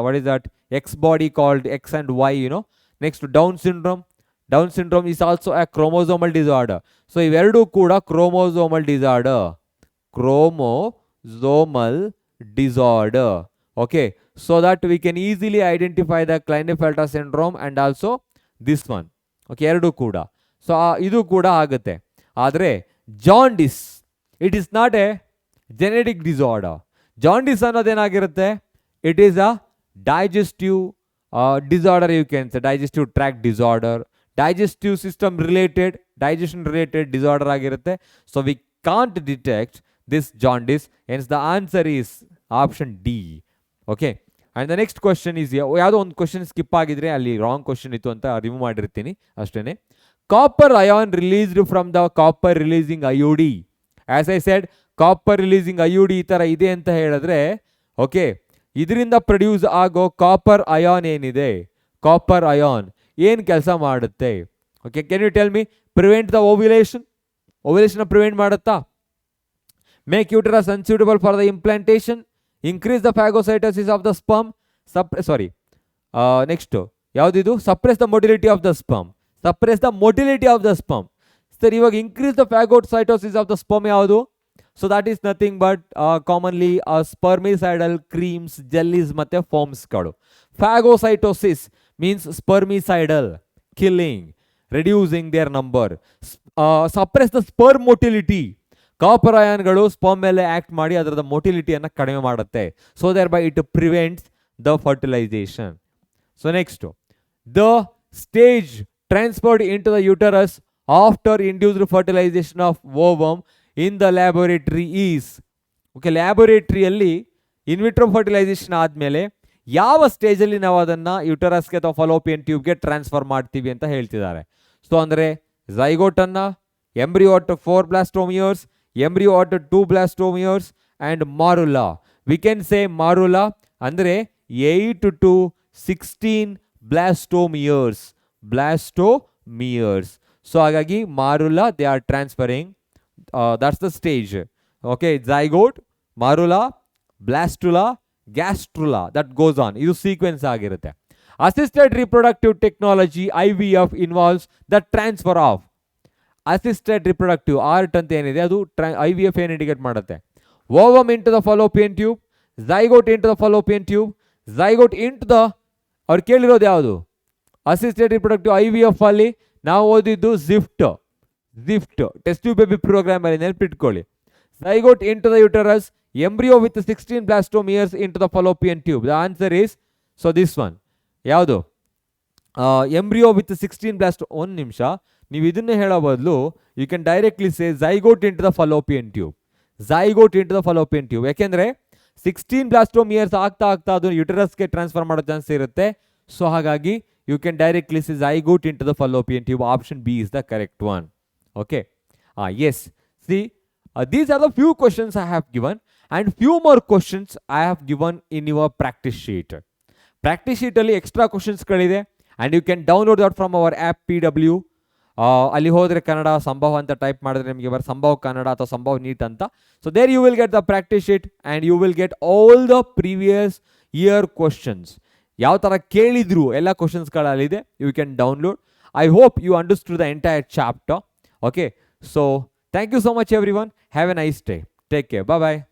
what is that X body called X and Y, next Down syndrome is also a chromosomal disorder. So ಇವೆರಡೂ ಕೂಡ chromosomal disorder. Okay, so that we can easily identify the Klinefelter syndrome and also this one. Okay, ಎರಡು ಕೂಡ. So ಇದು ಕೂಡ ಆಗುತ್ತೆ. ಆದರೆ jaundice, it is not a genetic disorder. Jaundice ಅನ್ನೋದೇನಾಗಿರುತ್ತೆ? It is a digestive disorder, you can say digestive tract disorder, digestive system related, digestion related disorder ಆಗಿರುತ್ತೆ. So we can't detect this jaundice, hence the answer is option D. Okay, and the next question is, ಯಾವುದೋ ಒಂದು question skip ಆಗಿದ್ರೆ ಅಲ್ಲಿ wrong question ಇತ್ತು ಅಂತ remove ಮಾಡಿರ್ತೀನಿ ಅಷ್ಟೇ. Copper ion released from the copper releasing IUD. As I said, copper releasing IUD ಈ ಥರ ಇದೆ ಅಂತ ಹೇಳಿದ್ರೆ, ಓಕೆ, ಇದರಿಂದ ಪ್ರೊಡ್ಯೂಸ್ ಆಗೋ ಕಾಪರ್ ಅಯಾನ್ ಏನಿದೆ, ಕಾಪರ್ ಅಯಾನ್ ಏನು ಕೆಲಸ ಮಾಡುತ್ತೆ? Okay, can you tell me? Prevent the ovulation, ovulation prevent ಮಾಡುತ್ತಾ? Make uterus unsuitable for the implantation, increase the phagocytosis of the sperm, next ಯಾವುದಿದು? suppress the motility of the sperm. Sir, ಇವಾಗ increase the phagocytosis of the sperm ಯಾವುದು? So that is nothing but commonly spermicidal creams, jellies ಮತ್ತೆ ಫಾರ್ಮ್ಸ್ಗಳು. phagocytosis means spermicidal, killing, reducing their number. suppress the sperm motility, copper ಅಯಾನ್ಗಳು sperm ಮೇಲೆ act ಮಾಡಿ ಅದರದ ಮೊಟಿಲಿಟಿಯನ್ನು ಕಡಿಮೆ ಮಾಡುತ್ತೆ. So thereby it prevents the fertilisation. So next, the stage transferred in to the uterus after induced fertilisation of ovum in the laboratory is. Okay, ಲ್ಯಾಬೋರೇಟರಿಯಲ್ಲಿ in vitro fertilisation ಆದಮೇಲೆ ಯಾವ ಸ್ಟೇಜಲ್ಲಿ ನಾವು ಅದನ್ನು ಯುಟರಸ್ಗೆ ಅಥವಾ ಫಲೋಪಿಯನ್ ಟ್ಯೂಬ್ಗೆ ಟ್ರಾನ್ಸ್ಫರ್ ಮಾಡ್ತೀವಿ ಅಂತ ಹೇಳ್ತಿದ್ದಾರೆ. ಸೊ ಅಂದರೆ ಝೈಗೋಟನ್ನು, embryo at 4 blastome years, embryo at 2 blastome years and morula. We can say morula ಅಂದರೆ 8 to 16 blastome years. ಸೊ ಹಾಗಾಗಿ morula they are transferring, that's the stage. Okay, zygote, morula, blastula, gastrula, that goes on. ಇದು sequence ಆಗಿರುತ್ತೆ. Assisted reproductive technology IVF involves the transfer of assisted reproductive art ಅಂತ ಏನಿದೆ ಅದು IVF ಏನು indicate ಮಾಡುತ್ತೆ? Ovum into the fallopian tube, zygote into the fallopian tube, zygote into the, ಅವ್ರು ಕೇಳಿರೋದು ಯಾವುದು? ಅಸಿಸ್ಟೆಡ್ ರಿಪ್ರೊಡಕ್ಟಿವ್ IVF ಅಲ್ಲಿ ನಾವು ಓದಿದ್ದು GIFT test tube baby programme ಅಲ್ಲಿ ನೆನಪಿಟ್ಕೊಳ್ಳಿ. Zygote into the uterus, embryo with 16 blastome years into the fallopian tube. The answer is, so this one ಯಾವುದು? Embryo with 16 blastome. ಒಂದು ನಿಮಿಷ, ನೀವು ಇದನ್ನೇ ಹೇಳೋ ಬದಲು you can directly say zygote into the fallopian tube. ಯಾಕೆಂದರೆ 16 blastome years ಆಗ್ತಾ ಅದು ಯುಟರಸ್ಗೆ ಟ್ರಾನ್ಸ್ಫರ್ ಮಾಡೋ ಚಾನ್ಸ್ ಇರುತ್ತೆ. ಸೊ ಹಾಗಾಗಿ you can directly say zygote into the fallopian tube. Option B is the correct one. Okay, yes, see these are the few questions I have given and few more questions I have given in your practice sheet. Practice sheet ಅಲ್ಲಿ extra ಕ್ವಶನ್ಸ್ಗಳಿದೆ and you can download that from our app PW. ಅಲ್ಲಿ ಹೋದರೆ ಕನ್ನಡ ಸಂಭವ್ ಅಂತ type ಮಾಡಿದ್ರೆ ನಿಮಗೆ ಸಂಭವ್ ಕನ್ನಡ ಅಥವಾ Sambhav NEET ಅಂತ. So there you will get the practice sheet and you will get all the previous year questions. ಯಾವ ಥರ ಕೇಳಿದ್ರು ಎಲ್ಲ ಕ್ವಶನ್ಸ್ಗಳಲ್ಲಿದೆ. You can download. I hope you understood the entire chapter. Okay, so thank you so much everyone. Have a nice day. Take care. Bye bye.